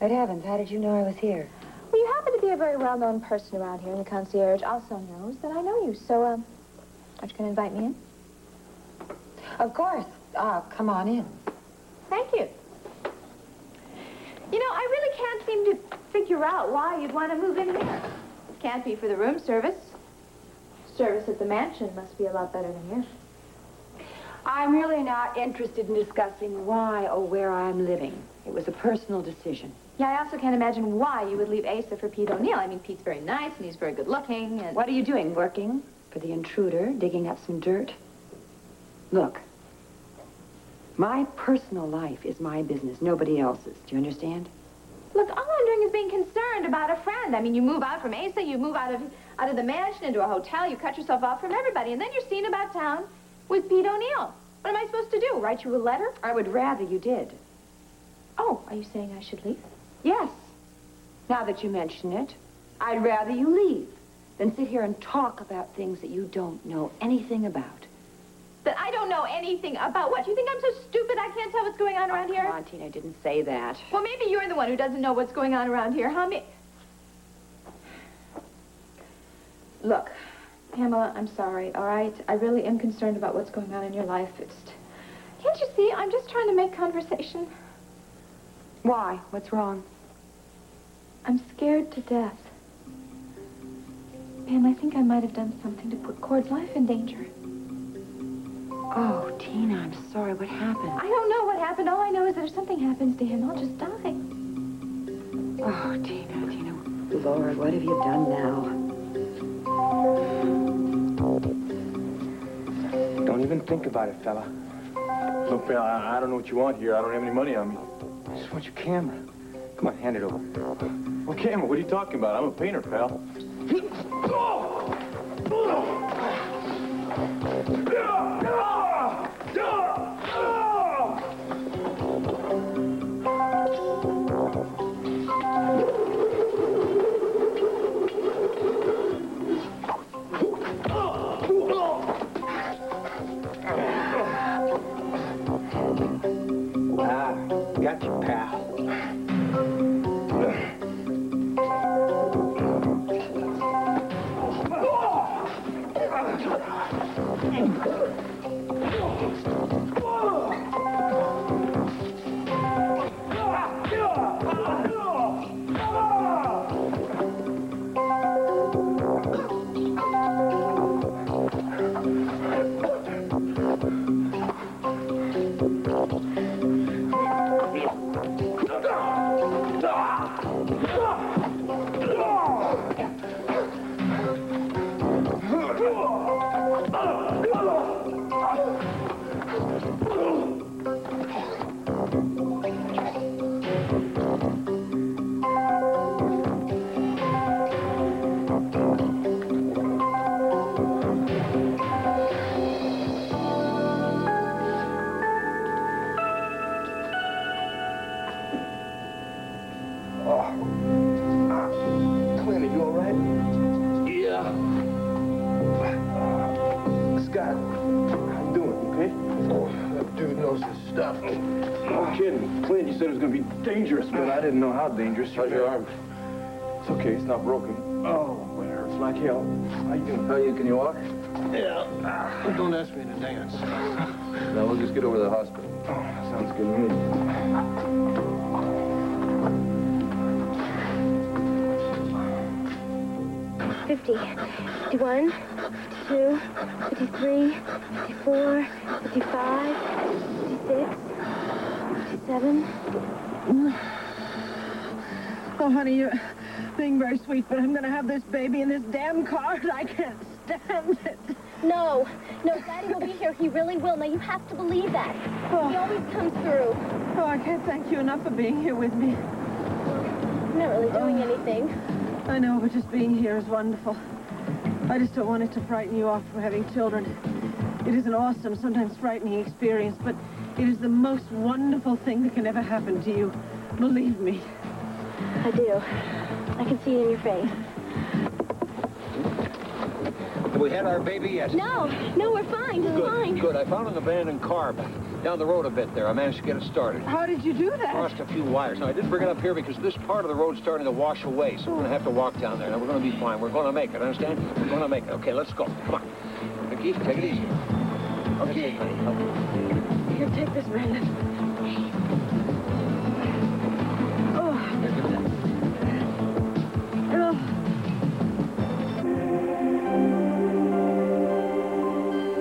good heavens, how did you know I was here? Well, you happen to be a very well-known person around here, and the concierge also knows that I know you, so, aren't you going to invite me in? Of course. Come on in. Thank you. You know, I really can't seem to figure out why you'd want to move in here. Can't be for the room service. Service at the mansion must be a lot better than here. I'm really not interested in discussing why or where I'm living. It was a personal decision. Yeah, I also can't imagine why you would leave Asa for Pete O'Neill. I mean, Pete's very nice, and he's very good-looking, and... What are you doing? Working for the intruder? Digging up some dirt? Look, my personal life is my business, nobody else's. Do you understand? Look, all I'm doing is being concerned about a friend. I mean, you move out from Asa, you move out of the mansion into a hotel, you cut yourself off from everybody, and then you're seen about town with Pete O'Neill. What am I supposed to do? Write you a letter? I would rather you did. Oh, are you saying I should leave? Yes. Now that you mention it, I'd rather you leave than sit here and talk about things that you don't know anything about. That I don't know anything about what? You think I'm so stupid I can't tell what's going on around here? Come on, Tina, I didn't say that. Well, maybe you're the one who doesn't know what's going on around here, huh? Look, Pamela, I'm sorry, all right? I really am concerned about what's going on in your life. Can't you see? I'm just trying to make conversation. Why? What's wrong? I'm scared to death. Pam, I think I might have done something to put Cord's life in danger. Oh, Tina, I'm sorry. What happened? I don't know what happened. All I know is that if something happens to him, I'll just die. Oh, Tina. Lord, what have you done now? Don't even think about it, fella. Look, pal, I don't know what you want here. I don't have any money on me. I just want your camera. Come on, hand it over. Well, camera, what are you talking about? I'm a painter, pal. Got you, pal. knows his stuff. No kidding. Clint, you said it was going to be dangerous, but I didn't know how dangerous. How's your arm? It's okay. It's not broken. Oh, it hurts like hell. How you doing? Can you walk? Yeah. Don't ask me to dance. No, we'll just get over to the hospital. Oh, that sounds good to me. 50, 51, 52, 53, 54, 55, 56, 57. Oh, honey, you're being very sweet, but I'm going to have this baby in this damn car, and I can't stand it. No, Daddy will be here. He really will. Now, you have to believe that. He always comes through. Oh, I can't thank you enough for being here with me. I'm not really doing anything. I know, but just being here is wonderful. I just don't want it to frighten you off from having children. It is an awesome, sometimes frightening experience, but it is the most wonderful thing that can ever happen to you. Believe me. I do. I can see it in your face. Have we had our baby yet? No, we're fine. Just fine. Good. I found an abandoned car back down the road a bit there. I managed to get it started. How did you do that? Crossed a few wires. Now, I didn't bring it up here because this part of the road's starting to wash away, so we're going to have to walk down there. Now, we're going to be fine. We're going to make it, understand? We're going to make it. Okay, let's go. Come on. Vicky, take it easy. Okay. Here, take this, Brandon. Oh.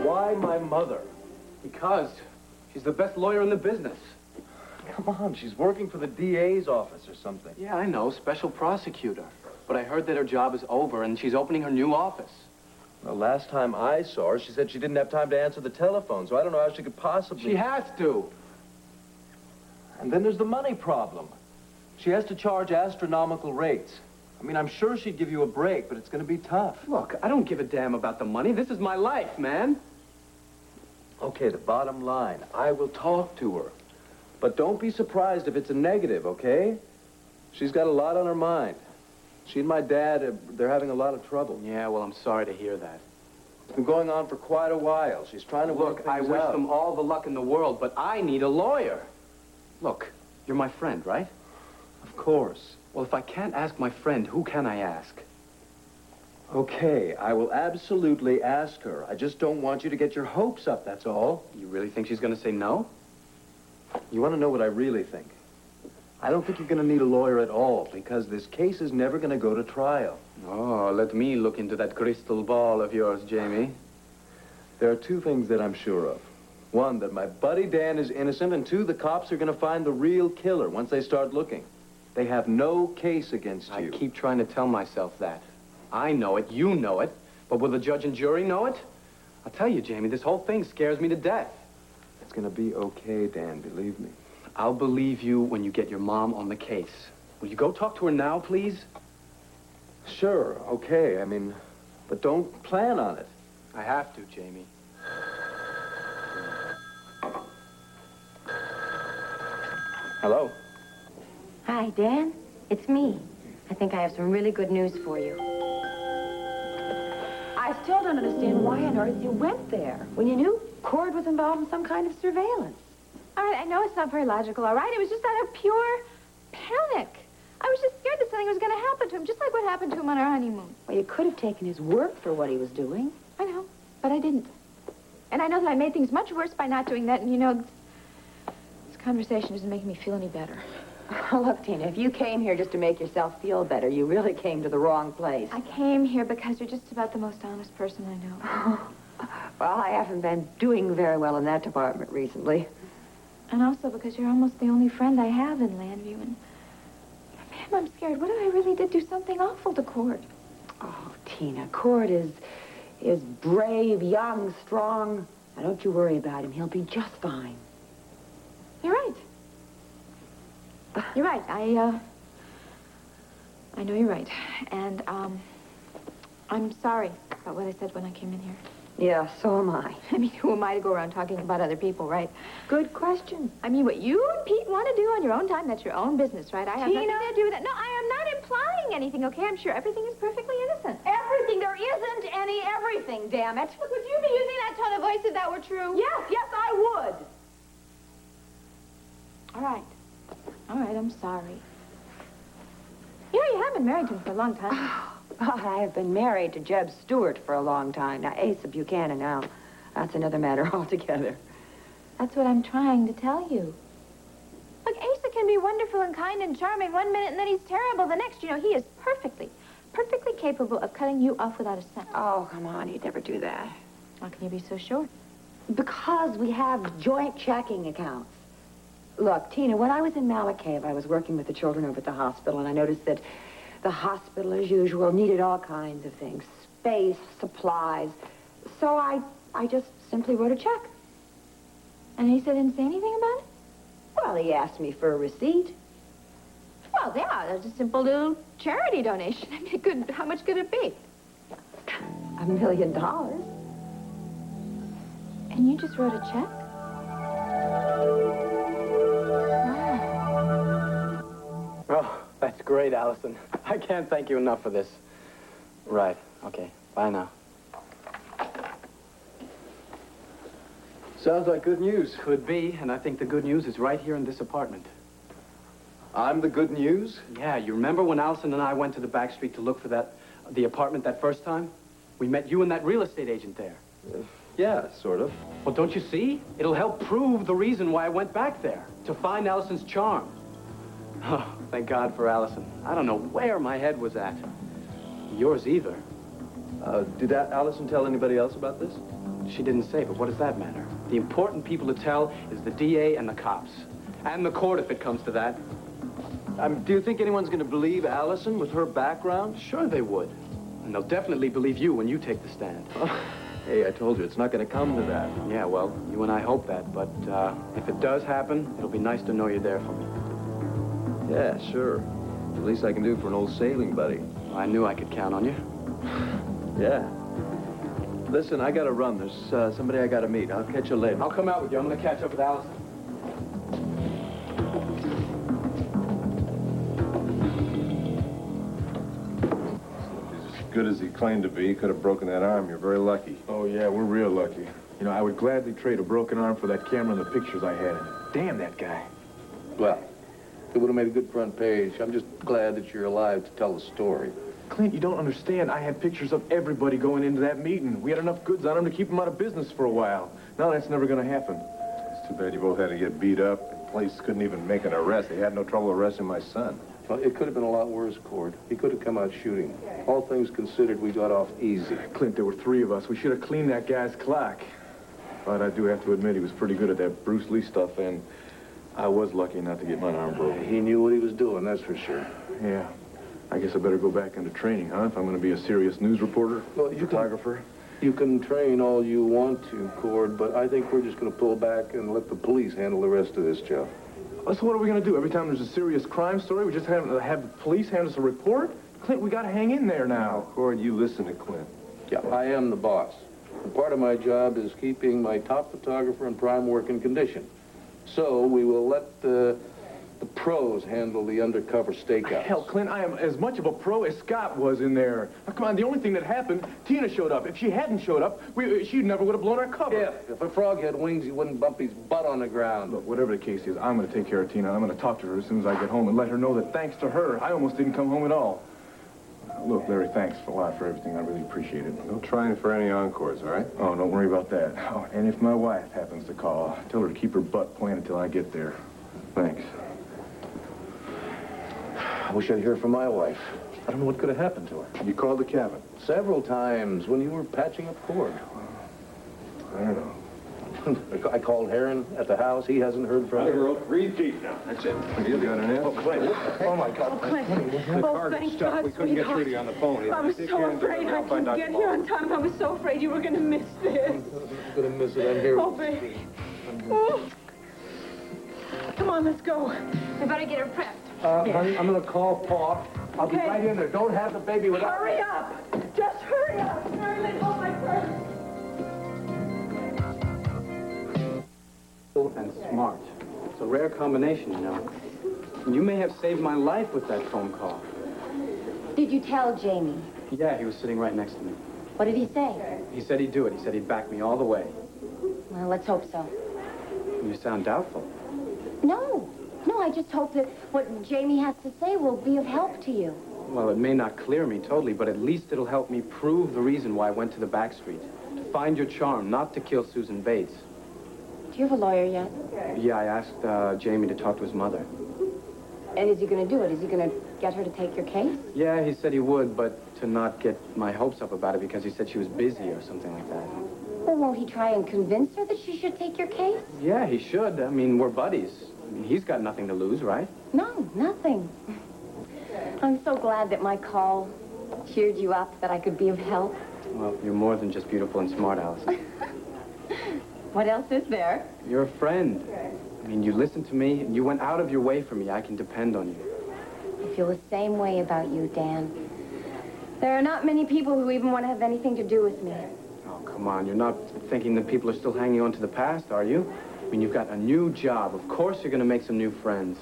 Why my mother? Because she's the best lawyer in the business. Come on, she's working for the DA's office or something. Yeah, I know, special prosecutor. But I heard that her job is over and she's opening her new office. The last time I saw her, she said she didn't have time to answer the telephone, so I don't know how she could possibly... She has to. And then there's the money problem. She has to charge astronomical rates. I mean, I'm sure she'd give you a break, but it's going to be tough. Look, I don't give a damn about the money. This is my life, man. Okay, the bottom line, I will talk to her. But don't be surprised if it's a negative, okay? She's got a lot on her mind. She and my dad, they're having a lot of trouble. Yeah, well, I'm sorry to hear that. It's been going on for quite a while. She's trying to work things out. I wish them all the luck in the world, but I need a lawyer. Look, you're my friend, right? Of course. Well, if I can't ask my friend, who can I ask? Okay, I will absolutely ask her. I just don't want you to get your hopes up, that's all. You really think she's going to say no? You want to know what I really think? I don't think you're going to need a lawyer at all, because this case is never going to go to trial. Oh, let me look into that crystal ball of yours, Jamie. There are two things that I'm sure of. One, that my buddy Dan is innocent, and two, the cops are going to find the real killer once they start looking. They have no case against you. I keep trying to tell myself that. I know it, you know it, but will the judge and jury know it? I'll tell you, Jamie, this whole thing scares me to death. It's going to be okay, Dan, believe me. I'll believe you when you get your mom on the case. Will you go talk to her now, please? Sure, okay, but don't plan on it. I have to, Jamie. Hello? Hi, Dan. It's me. I think I have some really good news for you. I still don't understand why on earth you went there when you knew Cord was involved in some kind of surveillance. All right, I know it's not very logical, all right? It was just out of pure panic. I was just scared that something was going to happen to him, just like what happened to him on our honeymoon. Well, you could have taken his word for what he was doing. I know, but I didn't. And I know that I made things much worse by not doing that, and you know, this conversation isn't making me feel any better. Look, Tina, if you came here just to make yourself feel better, you really came to the wrong place. I came here because you're just about the most honest person I know. Well, I haven't been doing very well in that department recently. And also because you're almost the only friend I have in Landview. And, ma'am, I'm scared. What if I really did do something awful to Cord? Oh, Tina, Cord is brave, young, strong. Now, don't you worry about him. He'll be just fine. You're right. You're right. I know you're right. And, I'm sorry about what I said when I came in here. Yeah, so am I. I mean, who am I to go around talking about other people, right? Good question. I mean, what you and Pete want to do on your own time, that's your own business, right? I have nothing to do with that. No, I am not implying anything, okay? I'm sure everything is perfectly innocent. Everything? There isn't any everything, damn it. Look, would you be using that tone of voice if that were true? Yes, I would. I'm sorry. You know, you have been married to him for a long time. Oh, I have been married to Jeb Stewart for a long time. Now, Asa Buchanan now, that's another matter altogether. That's what I'm trying to tell you. Look, Asa can be wonderful and kind and charming one minute, and then he's terrible the next. You know, he is perfectly capable of cutting you off without a cent. Oh, come on, he'd never do that. How can you be so sure? Because we have joint checking accounts. Look, Tina, when I was in Malacave, I was working with the children over at the hospital, and I noticed that the hospital, as usual, needed all kinds of things. Space, supplies. So I just simply wrote a check. And Asa didn't say anything about it? Well, he asked me for a receipt. Well, yeah, that's a simple little charity donation. I mean, how much could it be? $1 million. And you just wrote a check? Oh, that's great, Allison. I can't thank you enough for this. Right. Okay. Bye now. Sounds like good news. Could be, and I think the good news is right here in this apartment. I'm the good news? Yeah, you remember when Allison and I went to the back street to look for the apartment that first time? We met you and that real estate agent there. Yeah, sort of. Well, don't you see? It'll help prove the reason why I went back there, to find Allison's charm. Oh, thank God for Allison. I don't know where my head was at. Yours either. Did Allison tell anybody else about this? She didn't say, but what does that matter? The important people to tell is the DA and the cops. And the court, if it comes to that. Do you think anyone's going to believe Allison with her background? Sure they would. And they'll definitely believe you when you take the stand. Hey, I told you, it's not going to come to that. Yeah, well, you and I hope that. But if it does happen, it'll be nice to know you're there for me. Yeah, sure. The least I can do for an old sailing buddy. I knew I could count on you. Yeah. Listen, I got to run. There's somebody I got to meet. I'll catch you later. I'll come out with you. I'm going to catch up with Allison. Good as he claimed to be. He could have broken that arm. You're very lucky. Oh, yeah, we're real lucky. You know, I would gladly trade a broken arm for that camera and the pictures I had in it. Damn that guy. Well, it would have made a good front page. I'm just glad that you're alive to tell the story. Clint, you don't understand. I had pictures of everybody going into that meeting. We had enough goods on them to keep them out of business for a while. Now that's never going to happen. It's too bad you both had to get beat up. The police couldn't even make an arrest. They had no trouble arresting my son. Well, it could have been a lot worse, Cord. He could have come out shooting. All things considered, we got off easy. Clint, there were 3 of us. We should have cleaned that guy's clock. But I do have to admit he was pretty good at that Bruce Lee stuff, and I was lucky not to get my arm broken. He knew what he was doing, that's for sure. Yeah. I guess I better go back into training, huh? If I'm going to be a serious news reporter, well, photographer. You can train all you want to, Cord, but I think we're just going to pull back and let the police handle the rest of this job. So what are we going to do? Every time there's a serious crime story, we just have the police hand us a report? Clint, we got to hang in there now. Cord, you listen to Clint. Yeah, I am the boss. And part of my job is keeping my top photographer in prime working condition. So we will let the pros handle the undercover stakeouts. Hell, Clint, I am as much of a pro as Scott was in there. Now, come on, the only thing that happened, Tina showed up. If she hadn't showed up, she never would have blown our cover. If a frog had wings, he wouldn't bump his butt on the ground. Look, whatever the case is, I'm going to take care of Tina. I'm going to talk to her as soon as I get home and let her know that thanks to her, I almost didn't come home at all. Look, Larry, thanks a lot for everything. I really appreciate it. Don't try for any encores, all right? Oh, don't worry about that. Oh, and if my wife happens to call, tell her to keep her butt planted till I get there. Thanks. I wish I'd hear from my wife. I don't know what could have happened to her. You called the cabin? Several times when you were patching up Cord. I don't know. I called Heron at the house. He hasn't heard from her. Breathe deep now. That's it. You got an Oh, Clint. Oh, my God. Oh, Clint. Oh, thank God, We couldn't get sweetheart. Trudy on the phone. I was so afraid I couldn't get here on time. I was so afraid you were going to miss this. I'm going to miss it. I'm here. Oh, baby. Oh. Come on, let's go. We better get her prepped. Honey, I'm going to call Pa. I'll be right in there. Don't have the baby without... Hurry up. Just hurry up. Hurry, hold my purse. And smart. It's a rare combination, you know. And you may have saved my life with that phone call. Did you tell Jamie? Yeah, he was sitting right next to me. What did he say? He said he'd do it. He said he'd back me all the way. Well, let's hope so. You sound doubtful. No. No, I just hope that what Jamie has to say will be of help to you. Well, it may not clear me totally, but at least it'll help me prove the reason why I went to the back street. To find your charm, not to kill Susan Bates. Do you have a lawyer yet? Yeah, I asked Jamie to talk to his mother. And is he going to do it? Is he going to get her to take your case? Yeah, he said he would, but to not get my hopes up about it because he said she was busy or something like that. Well, won't he try and convince her that she should take your case? Yeah, he should. I mean, we're buddies. I mean, he's got nothing to lose, right? No, nothing. I'm so glad that my call cheered you up, that I could be of help. Well, you're more than just beautiful and smart, Allison. What else is there? You're a friend. I mean, you listened to me, and you went out of your way for me. I can depend on you. I feel the same way about you, Dan. There are not many people who even want to have anything to do with me. Oh, come on. You're not thinking that people are still hanging on to the past, are you? I mean, you've got a new job. Of course you're going to make some new friends.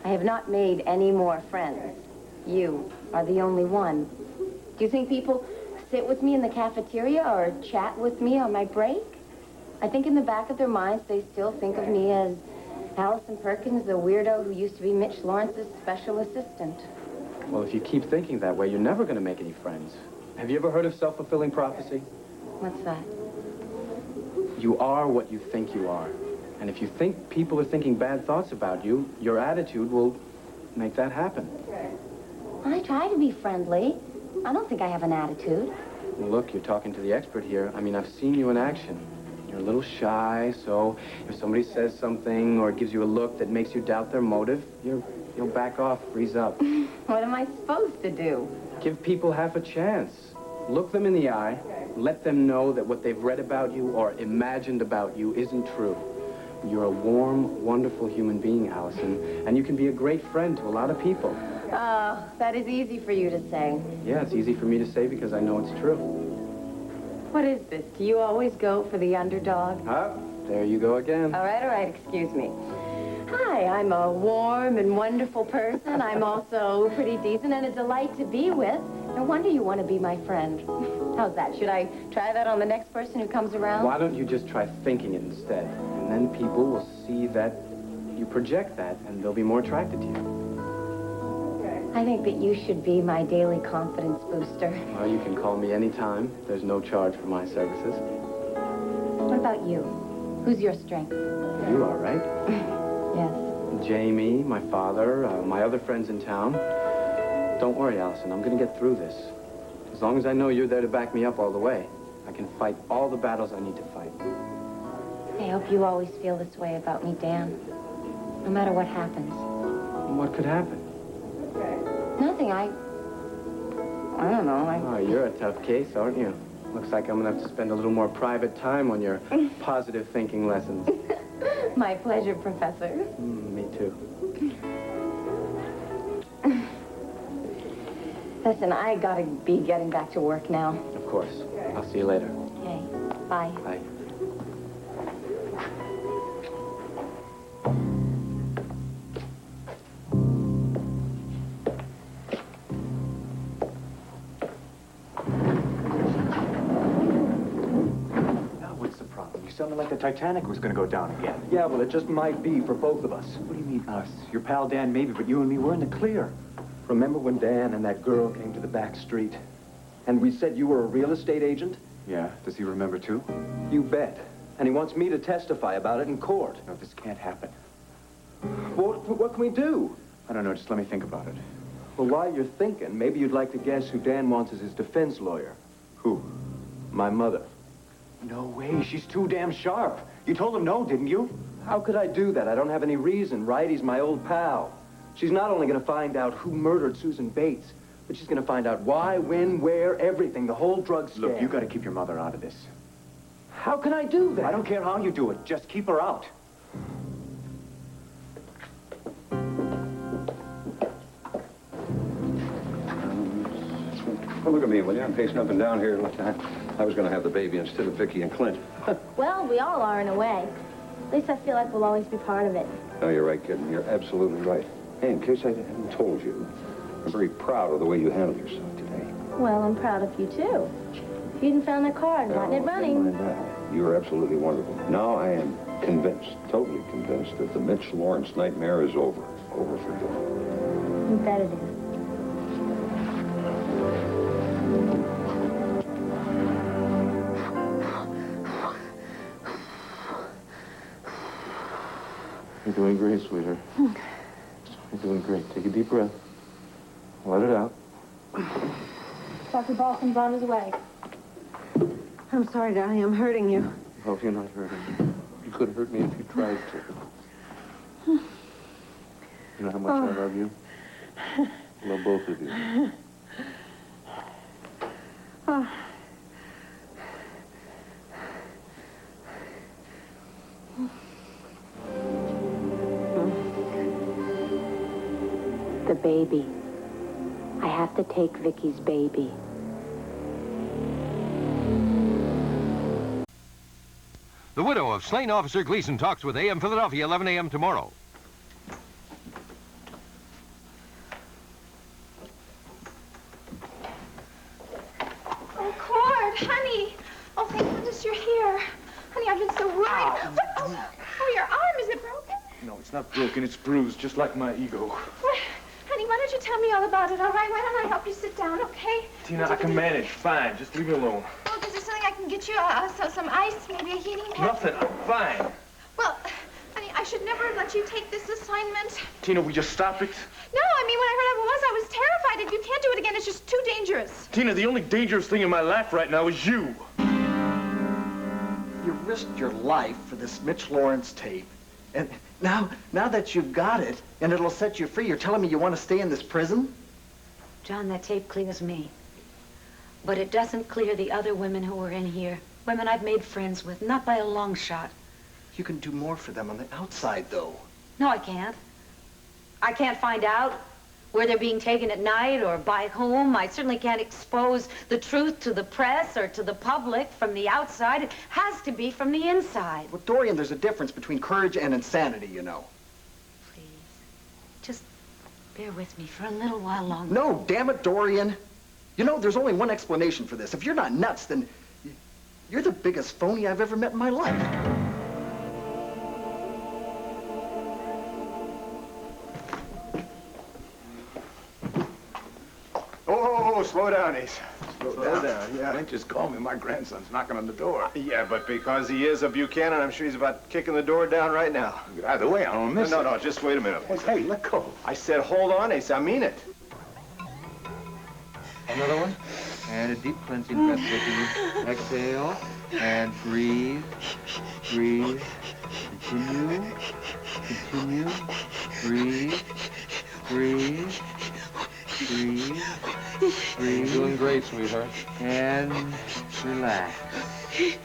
I have not made any more friends. You are the only one. Do you think people sit with me in the cafeteria or chat with me on my break? I think in the back of their minds, they still think of me as Allison Perkins, the weirdo who used to be Mitch Lawrence's special assistant. Well, if you keep thinking that way, you're never going to make any friends. Have you ever heard of self-fulfilling prophecy? What's that? You are what you think you are. And if you think people are thinking bad thoughts about you, your attitude will make that happen. I try to be friendly. I don't think I have an attitude. Well, look, you're talking to the expert here. I mean, I've seen you in action. You're a little shy, so if somebody says something or gives you a look that makes you doubt their motive, you'll back off, freeze up. What am I supposed to do? Give people half a chance. Look them in the eye. Let them know that what they've read about you or imagined about you isn't true. You're a warm, wonderful human being, Allison, and you can be a great friend to a lot of people. Oh, that is easy for you to say. Yeah, it's easy for me to say because I know it's true. What is this? Do you always go for the underdog? Ah, there you go again. All right, excuse me. Hi, I'm a warm and wonderful person. I'm also pretty decent and a delight to be with. No wonder you want to be my friend. How's that? Should I try that on the next person who comes around? Why don't you just try thinking it instead? And then people will see that you project that, and they'll be more attracted to you. I think that you should be my daily confidence booster. Well, you can call me anytime. There's no charge for my services. What about you? Who's your strength? You are, right? Yes. Jamie, my father, my other friends in town. Don't worry, Allison. I'm going to get through this. As long as I know you're there to back me up all the way, I can fight all the battles I need to fight. I hope you always feel this way about me, Dan. No matter what happens. What could happen? Nothing. I don't know. Oh, you're a tough case, aren't you? Looks like I'm going to have to spend a little more private time on your positive thinking lessons. My pleasure, Professor. Me too. Listen, I gotta be getting back to work now. Of course. I'll see you later. Okay. Bye. Bye. What's the problem? You sounded like the Titanic was going to go down again. Yeah, well, it just might be for both of us. What do you mean, us? Your pal Dan maybe, but you and me, we're in the clear. Remember when Dan and that girl came to the back street? And we said you were a real estate agent? Yeah, does he remember too? You bet. And he wants me to testify about it in court. No, this can't happen. What can we do? I don't know, just let me think about it. Well, while you're thinking, maybe you'd like to guess who Dan wants as his defense lawyer. Who? My mother. No way, she's too damn sharp. You told him no, didn't you? How could I do that? I don't have any reason, right? He's my old pal. She's not only going to find out who murdered Susan Bates, but she's going to find out why, when, where, everything, the whole drug scam. Look, you got to keep your mother out of this. How can I do that? I don't care how you do it. Just keep her out. Well, look at me, will you? I'm pacing up and down here. I was going to have the baby instead of Vicky and Clint. Well, we all are in a way. At least I feel like we'll always be part of it. No, you're right, kid. You're absolutely right. Hey, in case I haven't told you, I'm very proud of the way you handled yourself today. Well, I'm proud of you, too. If you hadn't found that car and gotten it running. Never mind that. You are absolutely wonderful. Now I am convinced, totally convinced, that the Mitch Lawrence nightmare is over. Over for good. You bet it is. You're doing great, sweetheart. You're doing great. Take a deep breath. Let it out. Dr. Balsam's on his way. I'm sorry, darling. I'm hurting you. Oh, you're not hurting me. You could hurt me if you tried to. You know how much I love you? I love both of you. Oh. The baby. I have to take Vicky's baby. The widow of slain Officer Gleason talks with AM Philadelphia, 11 a.m. tomorrow. Oh, Cord, honey. Oh, thank goodness you're here. Honey, I've been so worried. Oh, your arm, is it broken? No, it's not broken. It's bruised, just like my ego. What? Honey, why don't you tell me all about it, all right? Why don't I help you sit down, okay? Tina, I can manage. Fine. Just leave me alone. Oh, is there something I can get you? Some ice, maybe a heating pad? Nothing. I'm fine. Well, honey, I should never let you take this assignment. Tina, we just stop it? No, I mean, when I heard how it was, I was terrified. If you can't do it again, it's just too dangerous. Tina, the only dangerous thing in my life right now is you. You risked your life for this Mitch Lawrence tape. And now that you've got it, and it'll set you free, you're telling me you want to stay in this prison? John, that tape clears me. But it doesn't clear the other women who are in here. Women I've made friends with, not by a long shot. You can do more for them on the outside, though. No, I can't. I can't find out where they're being taken at night or by whom. I certainly can't expose the truth to the press or to the public from the outside. It has to be from the inside. Well, Dorian, there's a difference between courage and insanity, you know. Please, just bear with me for a little while longer. No, damn it, Dorian. You know, there's only one explanation for this. If you're not nuts, then you're the biggest phony I've ever met in my life. Oh, slow down, Ace. Slow down, yeah. Clint just called me. My grandson's knocking on the door. Yeah, but because he is a Buchanan, I'm sure he's about kicking the door down right now. Either way, I don't miss it. No, just wait a minute. Hey, let go. I said hold on, Ace. I mean it. Another one. And a deep cleansing breath, Vicky. Exhale. And breathe. Breathe. Continue. Continue. Breathe. Breathe. Breathe. Breathe. You're doing great, sweetheart. And relax. Good.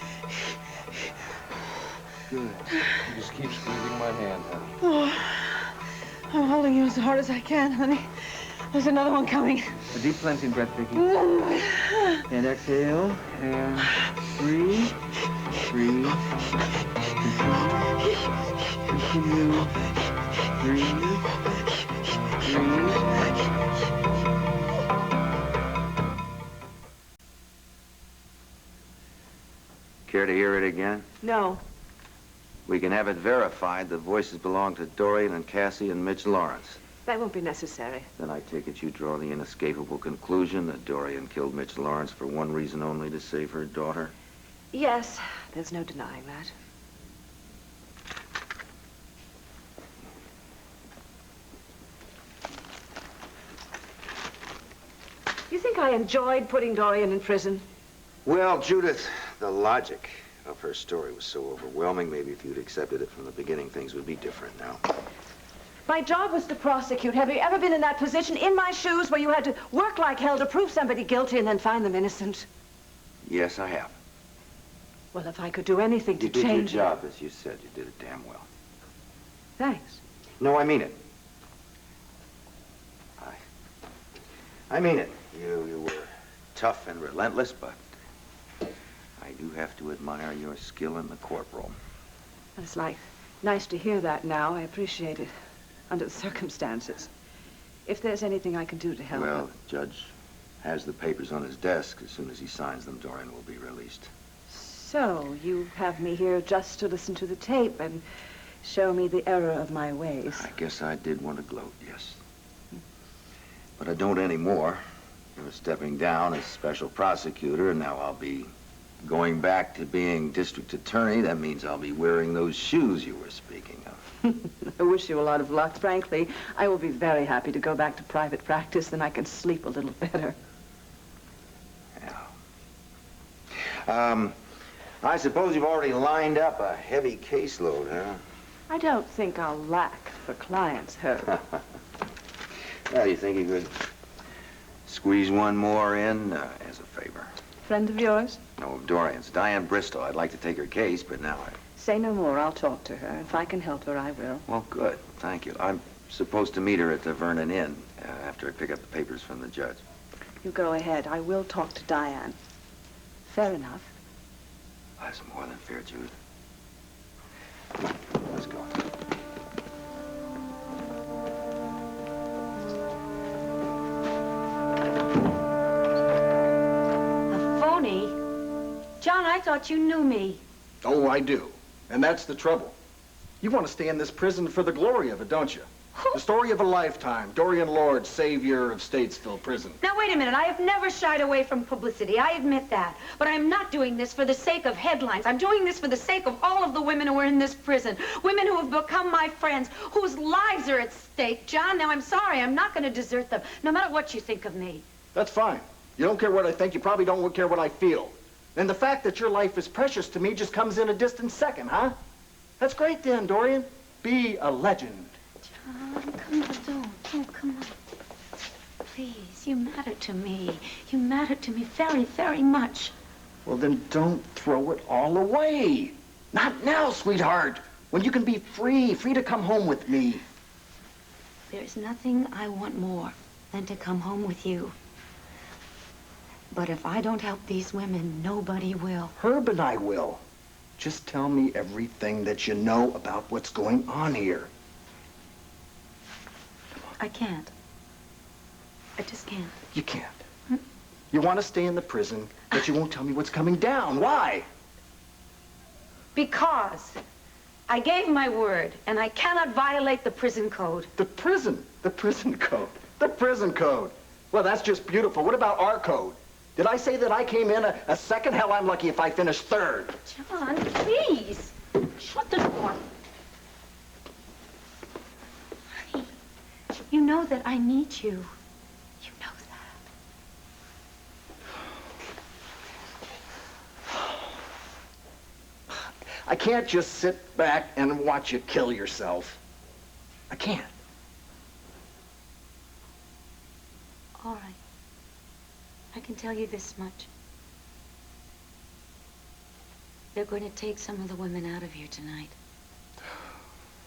You just keep squeezing my hand, honey. Oh, I'm holding you as hard as I can, honey. There's another one coming. A deep cleansing breath, Vicky. And exhale. And breathe. Breathe. Continue. Breathe. Breathe. Care to hear it again? No. We can have it verified the voices belong to Dorian and Cassie and Mitch Lawrence. That won't be necessary. Then I take it you draw the inescapable conclusion that Dorian killed Mitch Lawrence for one reason only, to save her daughter? Yes, there's no denying that. You think I enjoyed putting Dorian in prison? Well, Judith, the logic of her story was so overwhelming. Maybe if you'd accepted it from the beginning, things would be different now. My job was to prosecute. Have you ever been in that position, in my shoes, where you had to work like hell to prove somebody guilty and then find them innocent? Yes, I have. Well, if I could do anything to You did your change... job, as you said. You did it damn well. Thanks. No, I mean it. I mean it. You were tough and relentless, but I do have to admire your skill in the courtroom. It's like, nice to hear that now. I appreciate it, under the circumstances. If there's anything I can do to help... Well, the judge has the papers on his desk. As soon as he signs them, Dorian will be released. So, you have me here just to listen to the tape and show me the error of my ways. I guess I did want to gloat, yes. But I don't anymore. You're stepping down as special prosecutor, and now I'll be going back to being district attorney. That means I'll be wearing those shoes you were speaking of. I wish you a lot of luck. Frankly, I will be very happy to go back to private practice, then I can sleep a little better. I suppose you've already lined up a heavy caseload, huh? I don't think I'll lack for clients, Herb. Well, you think you could squeeze one more in as a favor? Friend of yours? No, of Dorian's. Diane Bristol. I'd like to take her case, but now I... Say no more. I'll talk to her. If I can help her, I will. Well, good. Thank you. I'm supposed to meet her at the Vernon Inn after I pick up the papers from the judge. You go ahead. I will talk to Diane. Fair enough. That's more than fair, Jude. Let's go. A phony? John, I thought you knew me. Oh, I do. And that's the trouble. You want to stay in this prison for the glory of it, don't you? The story of a lifetime. Dorian Lord, savior of Statesville Prison. Now, wait a minute. I have never shied away from publicity. I admit that. But I'm not doing this for the sake of headlines. I'm doing this for the sake of all of the women who are in this prison. Women who have become my friends, whose lives are at stake. John, now, I'm sorry. I'm not going to desert them, no matter what you think of me. That's fine. You don't care what I think. You probably don't care what I feel. And the fact that your life is precious to me just comes in a distant second, huh? That's great then, Dorian. Be a legend. John, come on, don't, come on. Please, you matter to me. You matter to me very, very much. Well, then don't throw it all away. Not now, sweetheart. When you can be free to come home with me. There's nothing I want more than to come home with you. But if I don't help these women, nobody will. Herb and I will. Just tell me everything that you know about what's going on here. I can't. I just can't. You can't. You want to stay in the prison, but you won't tell me what's coming down. Why? Because I gave my word, and I cannot violate the prison code. The prison code. The prison code. Well, that's just beautiful. What about our code? Did I say that I came in a second? Hell, I'm lucky if I finish third. John, please. Shut the door. Honey, you know that I need you. You know that. I can't just sit back and watch you kill yourself. I can't. All right. I can tell you this much. They're going to take some of the women out of here tonight.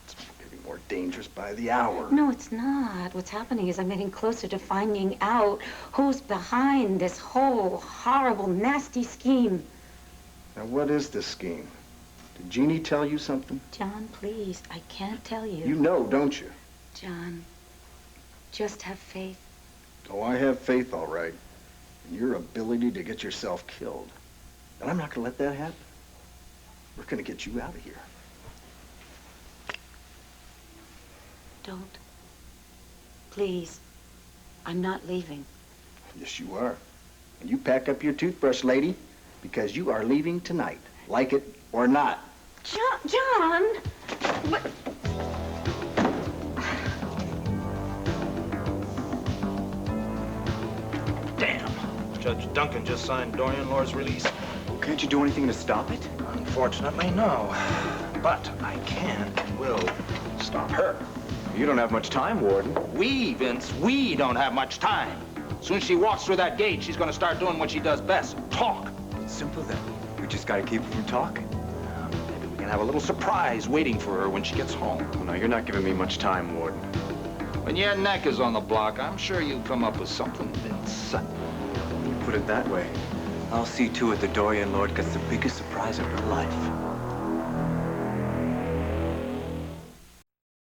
It's getting more dangerous by the hour. No, it's not. What's happening is I'm getting closer to finding out who's behind this whole horrible, nasty scheme. Now, what is this scheme? Did Jeannie tell you something? John, please, I can't tell you. You know, don't you? John, just have faith. Oh, I have faith, all right. In your ability to get yourself killed. And I'm not going to let that happen. We're going to get you out of here. Don't. Please. I'm not leaving. Yes, you are. And you pack up your toothbrush, lady, because you are leaving tonight. Like it or not. John! What? Damn. Judge Duncan just signed Dorian Lord's release. Can't you do anything to stop it? Unfortunately, no. But I can and will stop her. You don't have much time, Warden. We, Vince, we don't have much time. As soon as she walks through that gate, she's going to start doing what she does best, talk. Simple then. We just got to keep her from talking. Maybe we can have a little surprise waiting for her when she gets home. Well, no, you're not giving me much time, Warden. When your neck is on the block, I'm sure you'll come up with something, Vince. You put it that way. I'll see to it that Dorian Lord gets the biggest surprise of her life.